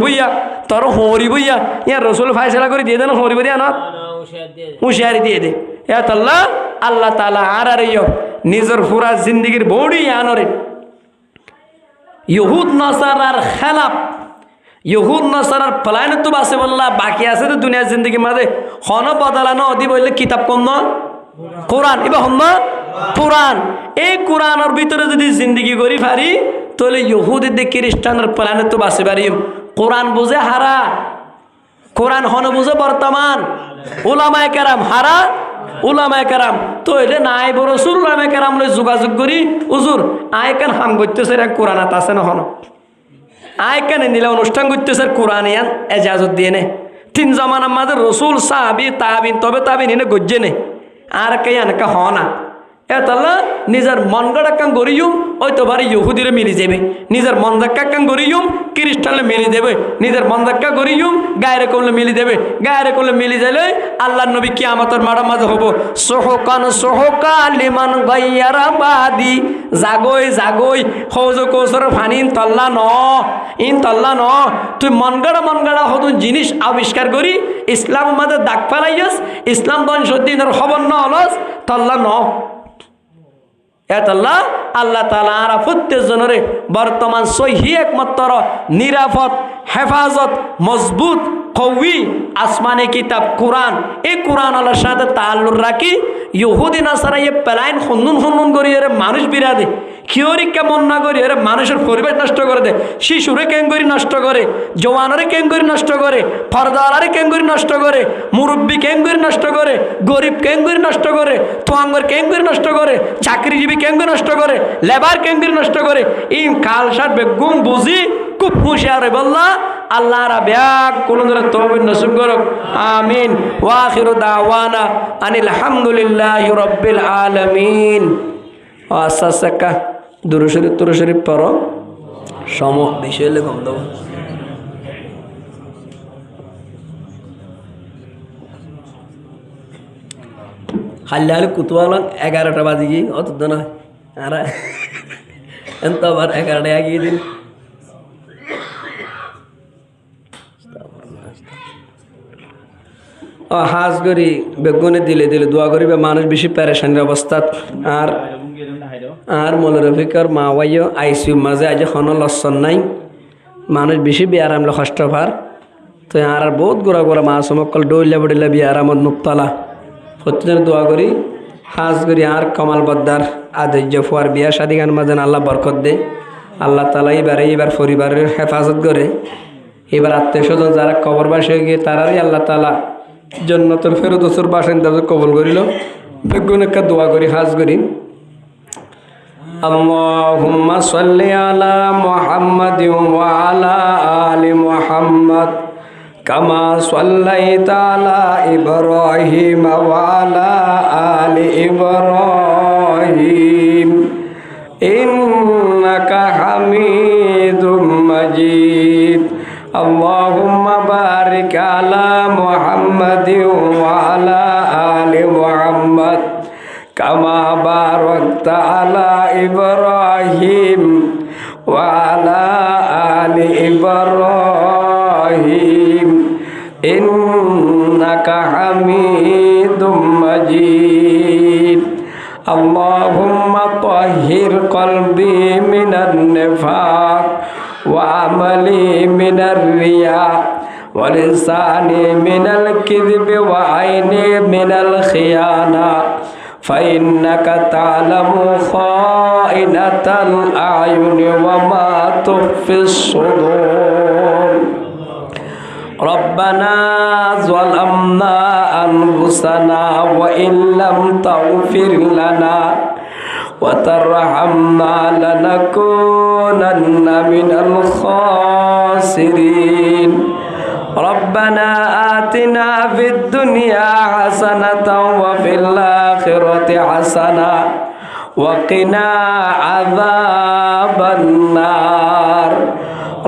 বইয়া ইয়া রসুল ফাইসলা করে দিয়ে দেন হরি বইয়া না হুঁশিয়ারি দিয়ে দে আল্লাহ আল্লাহ তালা আর নিজের পুরা জিন্দগির বড়ি আনরে ইহুদ নাসারার খেলাপ ইহুদ নাসারার প্লান তো আছে বললা বাকি আছে তো দুনিয়ার জিন্দগি মাঝে হন বদলানো অদি বললে কিতাব কোন কোরআন এবার হন কোরআন এই কোরআনের ভিতরে যদি জিন্দগি করি পারি তাহলে ইহুদের দিকে খ্রিস্টানের প্লানে তো বাঁচে পারি কোরআন বুঝে হারা কোরআন হন বুঝে বর্তমান উলামায়ে কেরাম হারা উলামায়ে কেরাম তো এটা নাই বড় সুর উলামায়ে কেরাম লই যোগাযোগ করি হুজুর আয় কেন হাম করতেছে কোরআনাত আছে না হন আয় কেন নিলে অনুষ্ঠান করতেছে কোরআন ইয়ান এজাজত দিয়ে নে তিন জমানার মাঝে রসুল সাহাবি তাবিন তবে তাবিন এনে গজ্জে নে আর কে আনকা হ না এতলা নিজের মন গড়াক্কাং গড়িয়ুম ওই তো ভারি ইহুদিরে মিলি যাবে নিজের মন ধাক্কাং গড়িয়ুম খ্রিস্টানলে মিলি দেবে নিজের মন ধাক্কা গড়িয়ুম গায়ের করলে মিলি দেবে গায়ের করলে মিলি যাইলে আল্লাহ নবী কিয়ামতের মাঠের মাঝে হবো সোহকা লিমান গাইয়ারা বাদি জাগই হৌজ কৌসর ফানিন তল্লা ন তুই মন গড়া হতুন জিনিস আবিষ্কার করি ইসলামের মাঝে দাগ ফেলাইয়াস ইসলাম বংশোদ্দিনের খবর ন অলস তল্লা ন এতল্লাহ আল্লাহ তাআলা আর প্রত্যেক জনরে বর্তমান সহি একমাত্র নিরাপদ হেফাজত মজবুত কওয়ি আসমানি কিতাব কোরআন এই কোরআন আল্লাহর সাথে তাল্লুক রাখি ইহুদি নাসারা এ প্লাইন হন্নুন করি মানুষ বিরাদে কিয়রি কেমন না করি এরা মানুষের পরিবেশ নষ্ট করে দেয়, শিশুরে কেঙ্গুরি নষ্ট করে, জওয়ানরে কেঙ্গুরি নষ্ট করে, ফরদারে কেঙ্গুরি নষ্ট করে, মুরব্বী কেঙ্গুরি নষ্ট করে, গরিব কেঙ্গুরি নষ্ট করে, তোয়াঙ্গর কেঙ্গুরি নষ্ট করে, চাকরিজীবী কেঙ্গুরি নষ্ট করে, লেবার কেঙ্গুরি নষ্ট করে। ইম কালসার বেগুম বুঝি খুব হুঁশিয়ার বললা আল্লাহ রা ব্যাগ কোন ধরে তৌবিন নসিব করুক। আমিন। ওয়া আখিরু দাওয়ানা আনিল হামদুলিল্লাহি রাব্বিল আলামিন। আস্তে আস্তে দুরূদ শরীফ পড়ো, সম বেশি হলে কম দেবো। হাল্লে হালে কুতুয়াল 11টা বাজে গিয়ে অত নয় আর এত আবার 11টায় আগিয়ে দিন। হাজ করি বেগুনে দিলে দিলে দোয়া করিবে মানুষ বেশি প্যারেশানির অবস্থাত। আর মনে রফিকর মা ওয়াইও আইসিউ মাঝে আজ এখনো লক্ষণ নাই, মানুষ বেশি বিয়ারামলে কষ্ট পার। তো আর বহুত গোড়া গোড়া মা সমকল ডইলে বডিলে বিয়ারামত মুক্তলা প্রতিদিন দোয়া করি হাজ করি। আর কমাল বদ্দার আদর্য ফুয়ার বিয়া শাদি গান মাঝে আল্লাহ বরকত দে। আল্লাহ তালা এইবার পরিবারের হেফাজত করে। এবার আত্মীয় স্বজন যারা কবরবাসী হয়ে গিয়ে তারারই আল্লাহ তালা জন্নতুল ফেরদৌসের বাসিন্দা কবুল করিল। বেগুন একটা দোয়া করি হাজ করি। আল্লাহুম্মা সাল্লি আলা মুহাম্মাদিন ওয়া আলা আলি মুহাম্মাদ কামা সাল্লাইতা আলা ইব্রাহিম ওয়া আলা আলি ইব্রাহিম ইন্নাকা হামিদুম মাজিদ। আল্লাহুম্মা বারিক আলা মুহাম্মাদিন ওয়া আলা আলি মুহাম্মাদ কামা বারাকতা আলা ইব্রাহিম ওয়া আলা আলি ইব্রাহিম ইন্নাকা হামিদুম মাজিদ। আল্লাহুম্মা তাহহির কলবি মিনান নিফাক ওয়া আমালি মিনার রিয়া ওয়া লিসানি মিনাল কিযবি ওয়া আইনি মিনাল খিয়ানা ফাইন্নাকা তা'লামু খাইনাতাল আ'য়ুনি ওয়া মা তুখফিস সুদূর। রব্বানা যালামনা আনফুসানা ওয়া ইল্লাম তাগফির লানা ওয়া তারহামনা লানাকুনান্না মিনাল খাসিরিন। ربنا آتنا في الدنيا حسنة وفي الآخرة حسنة وقنا عذاب النار.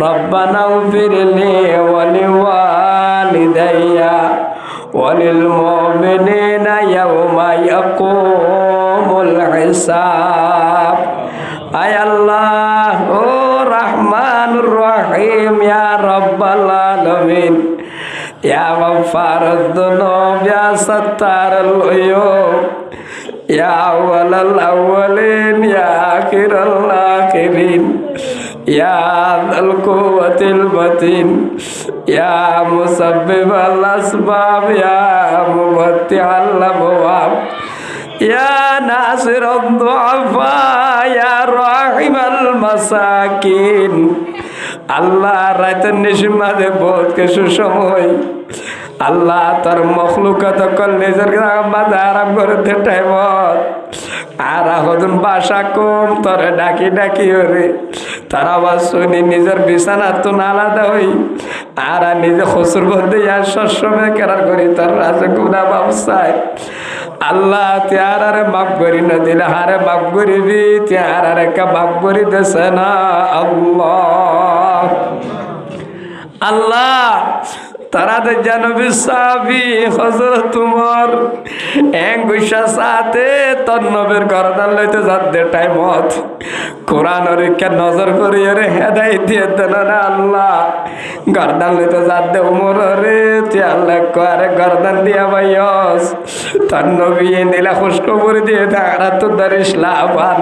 ربنا اغفر لي ولوالدي وللمؤمنين يوم يقوم الحساب. أي الله رحمن الرحيم يا رب العالمين يا غفار الذنوب يا ستار العيوب يا أول الأولين يا آخر الآخرين يا ذا القوة المتين يا مسبب الأسباب يا مفتح الأبواب يا ناصر الضعفاء يا راحم المساكين. আল্লাহ রাতের নিশিমাদে বহুত কিছু সময় আল্লাহ তার মখলুকাত নিজের মাঝে আরাম করে টাইমত আর এখন বাসা কম তোরে ডাকি ডাকি ওরে তার আওয়াজ শুনি নিজের বিছানা তো আলাদা হই আর নিজে খসুর বলতে আর সবসময় কেরার করি তার রাজে গুণা ব্যবসায়। আল্লাহ তিয়ারে মাফ করি না দিলে হারে মাফ করিবি তিয়ারে কা মাফ করি দেছে না আল্লাহ। আল্লাহ তারাদের জানবি সাবি হযরত তোমার এঙ্গুশা সাথে তন্নবের গরদান লইতে যাতে টাইমত কোরআনের কে নজর করি রে হেদায়েত দিয়ে দেন না আল্লাহ। গরদান লইতে যাতে উমর রে তে আল্লাহ করে গরদান দিয়া ভাইয়স তন্নবি নিলা খুশখবর দিয়ে তারা তো দারিস লাভান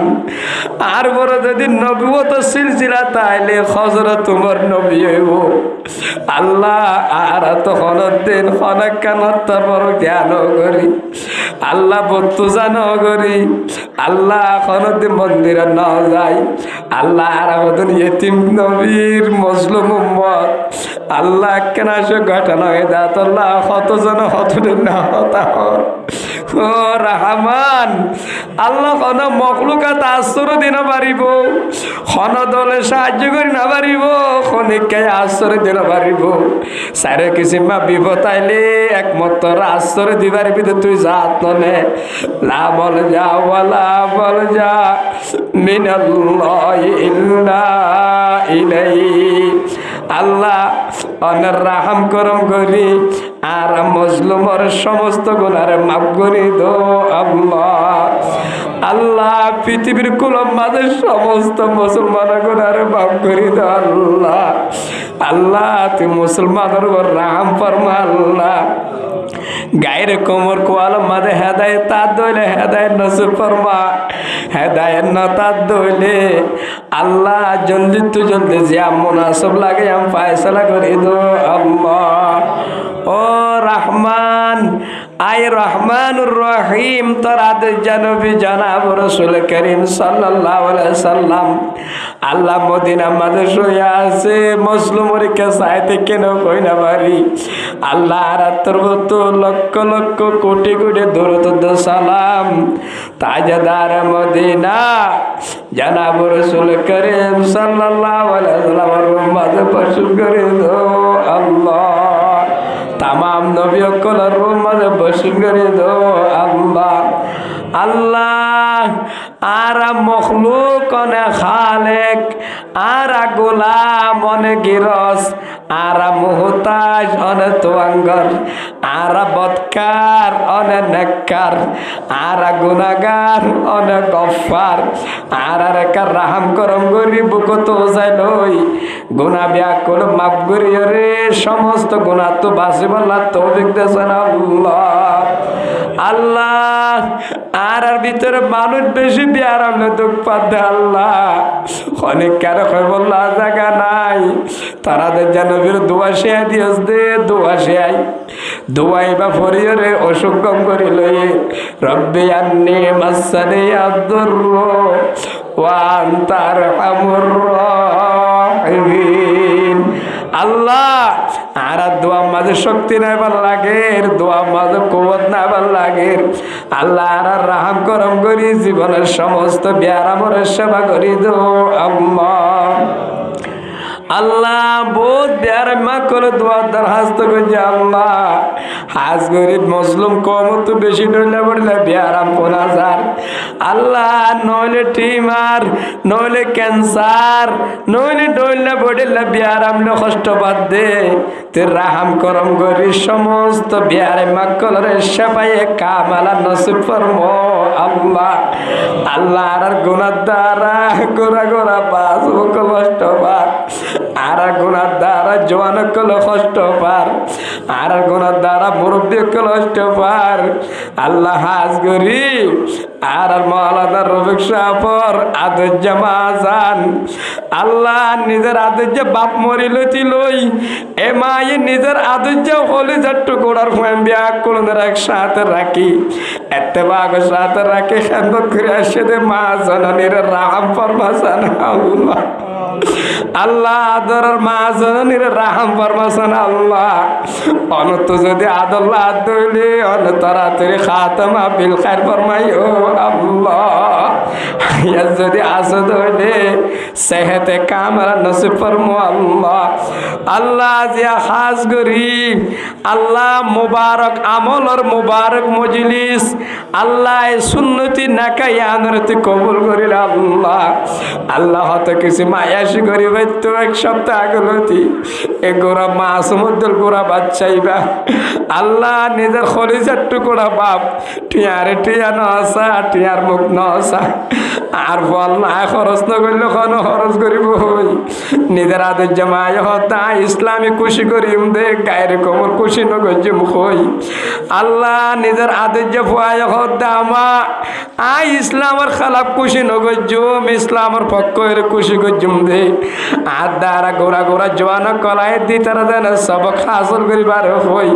আর বড় যদি নবুয়ত সিলসিলা তাইলে হযরত তোমার নবী হইব আল্লাহ। আর আর তখন দিন অনেক কানত্তর বড় জ্ঞান করি আল্লাহ বত্তু জানো করি আল্লাহ কোনদিন মন্দিরে না যাই আল্লাহ আর আমাদের ইয়েতিম নবীর মজলুম উম্মত আল্লাহ কেন সে ঘটনা হয়ে দাঁত আল্লাহ কতজন হতদিন না হতা ও রহমান আল্লাহ কোন মখলুকাত আশ্রয় দিন পারিব কোন দলে সাহায্য করি না পারিব খনিকে আশ্রয় দিন পারিব সারে কিসিমা বিপদ আইলে একমাত্র আশ্রয় দিবার ভিতরে তুই যাত নে লা বল যা ওয়ালা বল যা মিনাল্লাহি ইল্লা ইলাইহি আল্লাহ অনের রাহাম করম করি আর মজলুমর সমস্ত গুনারে মাফ করি দো আল্লাহ আল্লাহ পৃথিবীর কুলম মাঝে সমস্ত মুসলমানের গুনারে মাফ করি দো আল্লাহ আল্লাহ তুই মুসলমানের উপর রাহাম ফরমা আল্লাহ গায়ের কোমর কোয়াল মাঝে হেদায়ত তার দইলে হেদায়ত নসিব ফরমা হেদায়ত না তার দইলে আল্লাহ জলদি তু জলদি যা মুনাসব লাগে আম ফায়সালা করে দো আল্লাহ ও রহমান আয় রহমানুর রহিম তোর আদেশ জানবি জানাব রাসূল করিম সাল্লাল্লাহু আলাইহি সাল্লাম আল্লাহ মদিনা মাঝে শুয়ে আছে মুসলিমরে কে সাইতে কেন কই না পারি আল্লাহ রাতর মতো লক্ষ লক্ষ কোটি কোটি দরুদ সালাম তাজদার মদিনা জানাব রাসূল করিম সাল্লাল্লাহু আলাইহি সাল্লামের মাঝে বর্ষণ করে দো আল্লাহ तमाम नबियों को माঝে বসিন করে দো আল্লাহ আল্লাহ আরা মখলুক অনে খালেক আরা গোলাম অনে গিরস আরা মুহতাজ অনে তোয়াঙ্গর আরা বদকার অনে নেককার আরা গুনাহগার অনে গফফার আরা রেকা রাহাম করম গরি বুকত যাই লই গুনাহ ব্যাকুল মাফ করিও রে সমস্ত গুনাহ তো বাসিবাল্লাহ তৌফিক দেন আল্লাহ আল্লাহ আর ভিতরে মানুষ বেশি বিয়ার আমলে দুঃখ পাতে আল্লাহ অনেক কেন কই বললা জায়গা নাই তারাদের জানবীর দোয়া শেয়া দিয়স দে দোয়া শেয়াই দোয়াই বা ফরিও রে অসুখ কম করি লই রব্বি আন্নি মাসানি আদুর ওয়া আনতা আরহামুর রাহিমিন আল্লাহ আর দোয়া মাঝে শক্তি নাই ভাল লাগে দোয়া মাঝে কুওয়াত না ভাল লাগে আল্লাহ আর রাহাম করম করি জীবনের সমস্ত ব্যারামর সেবা করি দো আল্লাহ আল্লাহ বহুত ব্যার মা করে দোয়া দরখাস্ত করছি আল্লাহ হাজ গরিব মুসলিম কম তো বেশি ডইলে পড়লে ব্যারাম 5000 আল্লাহ নইলে টিমার নইলে ক্যান্সার নইলে ডইলে পড়লে ব্যারাম নে কষ্ট বাদ দে তে রাহাম করম করি সমস্ত ব্যারে মা করে সেবায়ে কামালা নসিব ফরমো আল্লাহ আল্লাহ আর গুনাহ দ্বারা গোরা গোরা বাস কষ্ট বাদ আর গুনার দ্বারা জওয়ান কল কষ্ট পার আর গুনার দ্বারা মুরব্বী কল কষ্ট পার আল্লাহ হাজ করি আর মাওলানা রফিক সাহর আদর জামা জান আল্লাহ নিজের আদর যে বাপ মরিলতি লই এ মায়ে নিজের আদর যে হলি যে টুকুরার ফুয়াম বিয়া কোনের একসাথে রাখি এত্তেবাগ সাথে রাখি খান্দ করে আসে দে মা জননীর রাহাম ফরমাসান আল্লাহ আল্লাহ আদরের মা জননীর রাহাম ফরমাসান আল্লাহ অনত যদি আদল্লাহ দইলে অন তাড়াতাড়ি খাতামা বিল খাইর ফরমাইও আল্লাহ ইয়া যদি আসদ হইলে সেহতে কামরা নসিব ফরমো আল্লাহ আল্লাহ জিয়া খাস গরিব আল্লাহ মুবারক আমলর মুবারক মজলিস আল্লাহ সুন্নতি নাকাই আনরতি কবুল করিল আল্লাহ আল্লাহ হতে কিছু মায়াসি গরিব তো এক সপ্তাহ আগলতি এ গোরা মাস মধ্যে গোরা বাচ্চাইবা আল্লাহ নিজের খলিজার টুকরা বাপ টিয়ারে টিয়া নসা টিয়ার মুখ নসা আর ফল না খরচ না করলে কোনো খরচ করিব হই নিজের আদর জামাই হতা ইসলামী খুশি করিম দে গায়ের কমর খুশি নগজম হই আল্লাহ নিজের আদর জাফায় হতা আমা আই ইসলামের খালাপ খুশি নগজম ইসলামের পক্ষের খুশি গজম দে আর দ্বারা গোড়া গোড়া জোয়ান কলাই দি তারা যেন সবক হাসল করিবার হই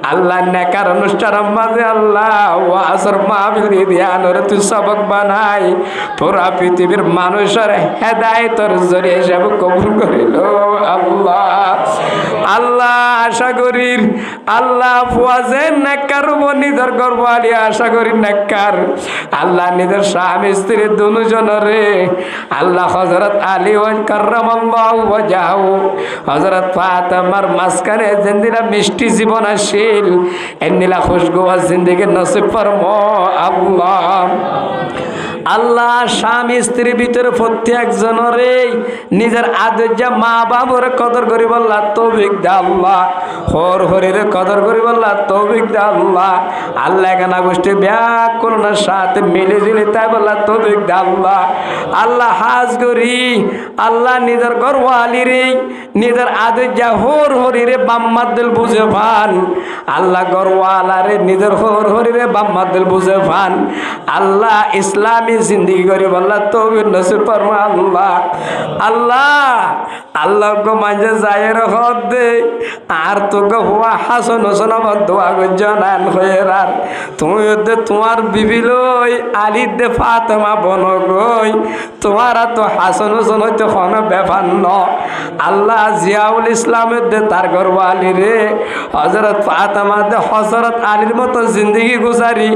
আল্লাহ নেকার অনুষ্ঠান মাঝে আল্লাহ ওয়াসর মাহফিল ধ্যান রে তুই সবক বানাই পুরা পৃথিবীর মানুষের হেদায়েতের জরিয়ে সব কবুল করিল আল্লাহ আল্লাহ আশা করি আল্লাহ ফুয়াজে নেকার নিজের গর্ব আলী আশা করি নেকার আল্লাহ নিজের স্বামী স্ত্রী দুজনরে আল্লাহ হযরত আলী ওয়াজ কাররামাল্লাহু ওয়াজহু হযরত ফাতেমার মাঝখানে জিন্দিরা মিষ্টি জীবন আসিল এন্নিলা খুশগোয়ার জিন্দেগি নসিব ফরমো আল্লাহ আল্লাহ স্বামী স্ত্রীর ভিতরে প্রত্যেকজনরে নিজের আদর্যা মা বাবার কদর করি বললা তৌফিক দে আল্লাহ হর হরির কদর করি বললা তৌফিক দে আল্লাহ আল্লাহ কানা গোষ্ঠী ব্যাকুলনার সাথে মিলে দিলে তাই বললা তৌফিক দে আল্লাহ আল্লাহ হাজ করি আল্লাহ নিজের গর্ব আলিরে নিজের আদর্যা হর হরিরে বাম্মার দিল বুঝে ভান আল্লাহ গর্ব আলারে নিজের হর হরিরে বাম্মার দিল বুঝে ভান আল্লাহ ইসলামী জিন্দগি করি বললা তৌফিক নসিব ফরমা আল্লাহ আল্লাহ আল্লাহ গো মাঝে যায়ের হদ দে আর তোকে হুয়া হাসন হোসন আমার দোয়া গজান হয়ে আর তুমি দে তোমার বিবি লই আলী দে ফাতেমা বন গই তোমার তো হাসন হোসন হইতে খন ব্যাপার ন আল্লাহ জিয়াউল ইসলামের দে তার গর্ব আলী রে হযরত ফাতেমা দে হযরত আলীর মতো জিন্দগি গুজারি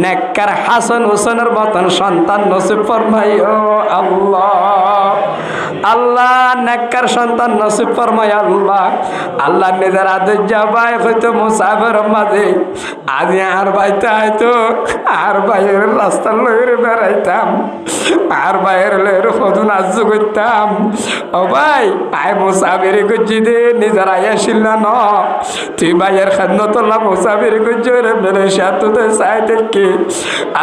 নেককার হাসন হোসেনের মতন সন্তান নসিব ফরমাইও আল্লাহ আল্লাহ নেককার সন্তান নসিব ফরমাই আল্লাহ আল্লাহ নিজের আদেশ যাবাই হয়তো মুসাফের মাঝে আজ আর বাইতে হয়তো আর বাইরের রাস্তা লইরে বেড়াইতাম আর বাইরের লইরে সদুন আজ করতাম ও ভাই আয় মুসাফিরি করছি দে নিজের আয়াসিল না ন তুই ভাইয়ের খাদ্যতলা মুসাফিরি করছি রে মেরে সাথে চাই দেখি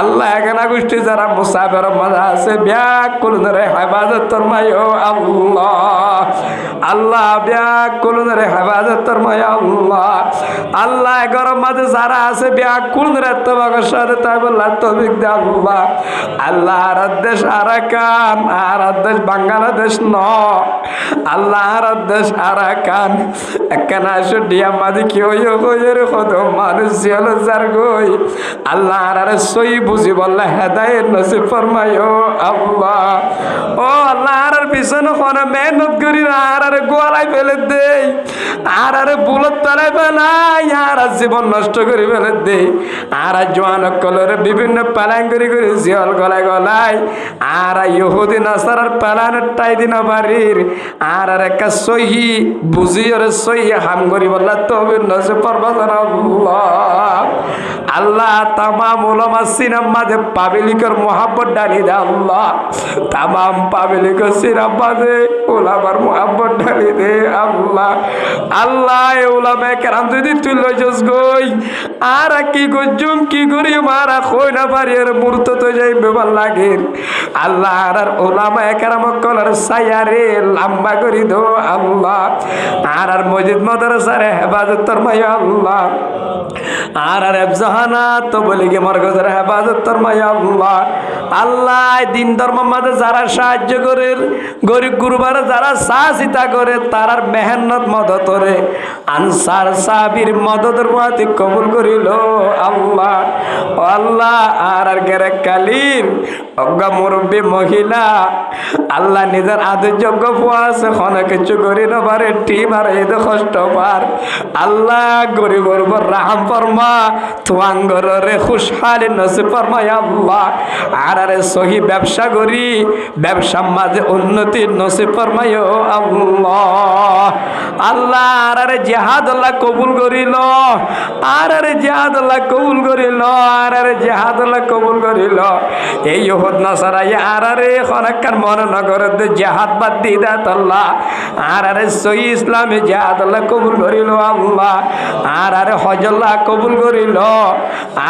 আল্লাহ এখানে গোষ্ঠী যারা মুসাফের মাঝে আছে ব্যাকুল ধরে হেফাজত ফরমাই ও আল্লাহ আল্লাহ ব্যাকুল ধরে হেফাজত ফরমাই আল্লাহ আল্লাহ গরম মাঝে যারা আছে ব্যাকুল ধরে তোমাকে সাথে তাই বললা তৌফিক দে আল্লাহ আল্লাহ আর দেশ আরাকান আর দেশ বাংলাদেশ ন আল্লাহ আর দেশ আরাকান একখানা আসো ডিয়া মাঝে কি হইও হইয়ের কত মানুষ জিয়াল যার গই আল্লাহ আর সই বুঝি বললা হেদায়েত নসিব ফরমাই ও আল্লাহ ও আল্লাহ আর পিছনে কোনো মেহনত করি না আর গোয়ালাই ফেলে দেই আর বুলত তলায় ফেলাই আর জীবন নষ্ট করে ফেলে দেই আর জোয়ান কলরে বিভিন্ন পালান করি করে জিয়াল গলায় গলায় আর ইহুদি নাসারার পালানের টাই দিন বাড়ির আর একটা সহি বুঝি ওরে সহি হাম করি বললা তবে নসিব ফরমাই আল্লাহ আল্লাহ তামাম উলামা সিনাম মাঝে পাবলিকের মোহাব্বত ডালি দে আল্লাহ তামাম পাবলিকের সিনাম মাঝে উলামার মোহাব্বত ডালি দে আল্লাহ আল্লাহ উলামা কেরাম যদি তুই লইছস গই আর কি গজুম কি করি মারা কই না পারি এর মূর্ত তো যাই বেবার লাগে আল্লাহ আর উলামা কেরাম কলর সায়ারে লম্বা করি দো আল্লাহ আর মসজিদ মাদ্রাসার হেফাজত ফরমাই আল্লাহ আর এফজাহানা তো বলি গে মরগজের হেফাজত ফরমাই আল্লাহ আল্লাহ দিন ধর্ম মাঝে যারা সাহায্য করে গরিব গুরুবার যারা সাহসিতা করে তারার মেহনত মদত করে আনসার সাহাবীর মদতের প্রতি কবুল করিল আল্লাহ আল্লাহ আর গেরে কালীন অজ্ঞা মুরব্বী মহিলা আল্লাহ নিজের আদের যোগ্য আছে অনেক কিছু করি না পারে টিম আর এই কষ্ট পার আল্লাহ গরিব গরিবর রাহাম ফরমা তুয়াঙ্গরে খুশহালি নসিব ফরমাই আল্লাহ আর আরে সহি ব্যবসা করি, ব্যবসার মাঝে উন্নতি নসিব ফরমাইও আল্লাহ। আল্লাহ আরে জিহাদ আল্লাহ কবুল করিল, আরে জিহাদ আল্লাহ কবুল করিল, আরে জিহাদ আল্লাহ কবুল করিল। এই ইহুদ নাসারাই আরে খনাকার মহানগরের জিহাদ বাদ দি দাত আল্লাহ, আরে সহি ইসলামে জিহাদ আল্লাহ কবুল করিল আল্লাহ। আরে হজ আল্লাহ কবুল করিল,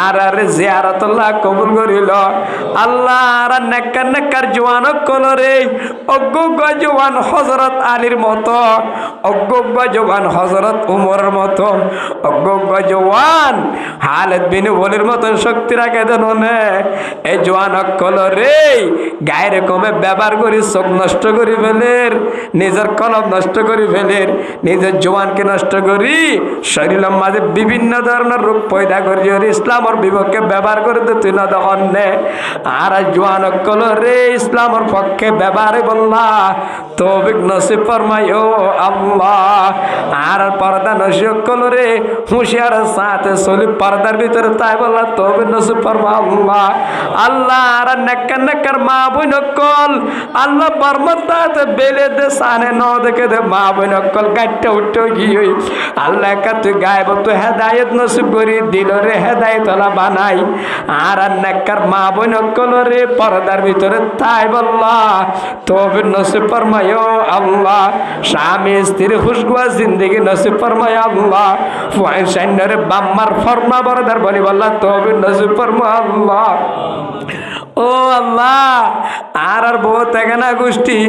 আরে জিয়ারত আল্লাহ কবুল করিল আল্লাহ। আর নেককার নেককার জওয়ান কলরে অজ্ঞ জওয়ান হযরত আলীর মতো, অজ্ঞ জওয়ান হযরত উমরের মতো, অজ্ঞ জওয়ান খালিদ বিন ওয়ালিদের মতো শক্তি রাখে দেন। এই জওয়ান কলরে গায়ের কমে ব্যবহার করি চোখ নষ্ট করি ফেলের, নিজের কলম নষ্ট করি ফেলের, নিজের জওয়ানকে নষ্ট করি, শরীরের মাঝে বিভিন্ন ধরনের রোগ পয়দা করি, ইসলামের বিপক্ষে ব্যবহার করে তো তুই না তখন নে। আর জওয়ান কলরে ইসলামের পক্ষে ব্যবহারে বললা তৌফিক নসিব ফরমাইও আল্লাহ। আর পর্দা নসিব কলরে হুঁশিয়ার সাথে চলি পর্দার ভিতরে তাই বললা তৌফিক নসিব ফরমা আল্লাহ। আল্লাহ আর নেককার নেককার মা বোন কল আল্লাহ বর্মতাতে বেলে দে সানে ন দেখে দে মা বোন কল গাট্টা উঠে গিয়ে আল্লাহ কা তুই গায়ব তুই হেদায়েত নসিব করি দিল রে হেদায়েত ওলা বানাই। আর নেককার মা বোন কলরে পর্দার ভিতরে তাই বললা তৌফিক নসিব ফরমাইও আল্লাহ। স্বামী স্ত্রীর খুশগুয়া জিন্দেগি নসিব ফরমাই আল্লাহ। ফুয়াইন সাইন্নরে বাম্মার ফরমা বরদার বলি বললা তৌফিক নসিব ফরমা আল্লাহ। ও আল্লাহ আর বহুত এখানা গোষ্ঠী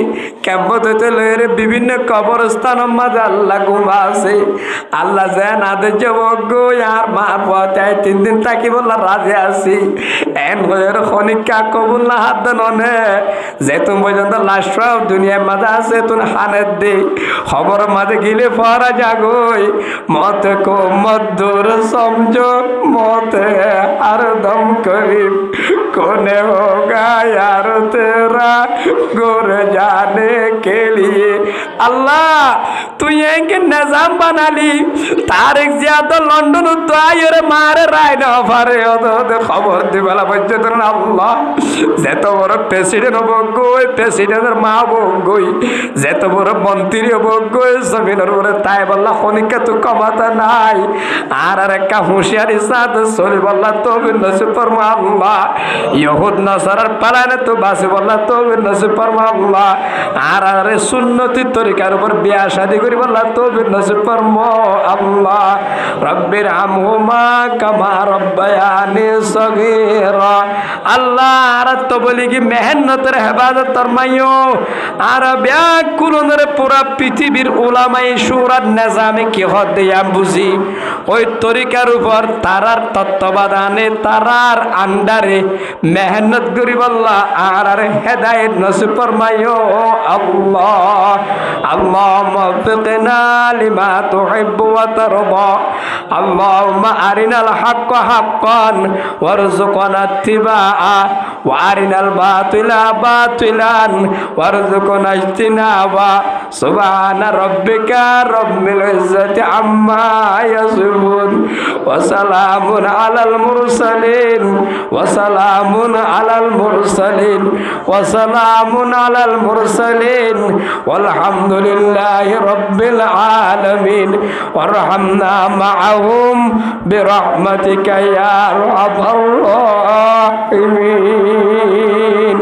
ক্যাম্পত হইতে লইরে বিভিন্ন কবরস্থান মাঝে আল্লাহ গুমা আছে। আল্লাহ যেন আদেশ যাবো আর মার পথে 3 দিন থাকি বললা রাজে আছি এন হয়ের খনিকা কবুল না হাত ননে যে তুমি পর্যন্ত লাস্ট দুনিয়ার মাঝে আছে তুমি হানের দে খবর মাঝে গিলে ফরা যাগই মতে কো মধুর সমঝোক মতে আর দম করিব কোনে होगा यार तेरा गुर जाने के लिए। अल्लाह तू ये निजाम बना ली तारिक ज्यादा लंडन तो आये मारे राय ना फारे खबर दिवाला बच्चे तो अल्लाह যেত বড় প্রেসিডেন্ট হবো গই প্রেসিডেন্টের মা হবো গই যেত বড় মন্ত্রী হবো গই জমিনের উপরে তাই বললা খনিকা তো কমাতা নাই। আর একটা হুঁশিয়ারি সাথে চলি বললা তবে নসিব ফরমা আল্লাহ। ইহুদ নাসারার পালানে তো বাসে বললা তবে নসিব ফরমা আল্লাহ। আর আরে সুন্নতি তরিকার উপর বিয়া শাদি করি বললা তবে নসিব ফরমা আল্লাহ। রব্বির আমহুমা কামা রব্বায়ানি সগীরা। আল্লাহ আর তো বলি কি মেহনতের হেফাজত ফরমাইও। আর ব্যাকুলনের পুরা পৃথিবীর উলামায়ে শুরার নিজামে কি হদ দিয়া বুঝি ওই তরিকার উপর তারার তত্ত্বাবধানে তারার আন্ডারে মেহনত করি বললা আর আরে হেদায়েত নসিব ফরমাইও আল্লাহ। আল্লাহুম্মা ওয়াফিকনা লিমা তুহিব্বু ওয়া তারদা। আল্লাহুম্মা আরিনাল হাক্কা হাক্কান ওয়ারযুকনা ইত্তিবাআ ওয়া আরিনাল বাতিলা বাতিলান ওয়ারযুকনা ইজতিনাবা। সুবহানা রাব্বিকা রাব্বিল ইজ্জাতি আম্মা ইয়াসিফুন ওয়া সালামুন আলাল মুরসালিন ওয়া সালামুন আলাল মুরসালিন ওয়া সালামুন আলাল মুরসালিন ওয়ালহামদুলিল্লাহি রাব্বিল আলামিন ওয়ারহামনা মাআহুম বিরহমাতিকা ইয়া আরহামার রাহিমিন।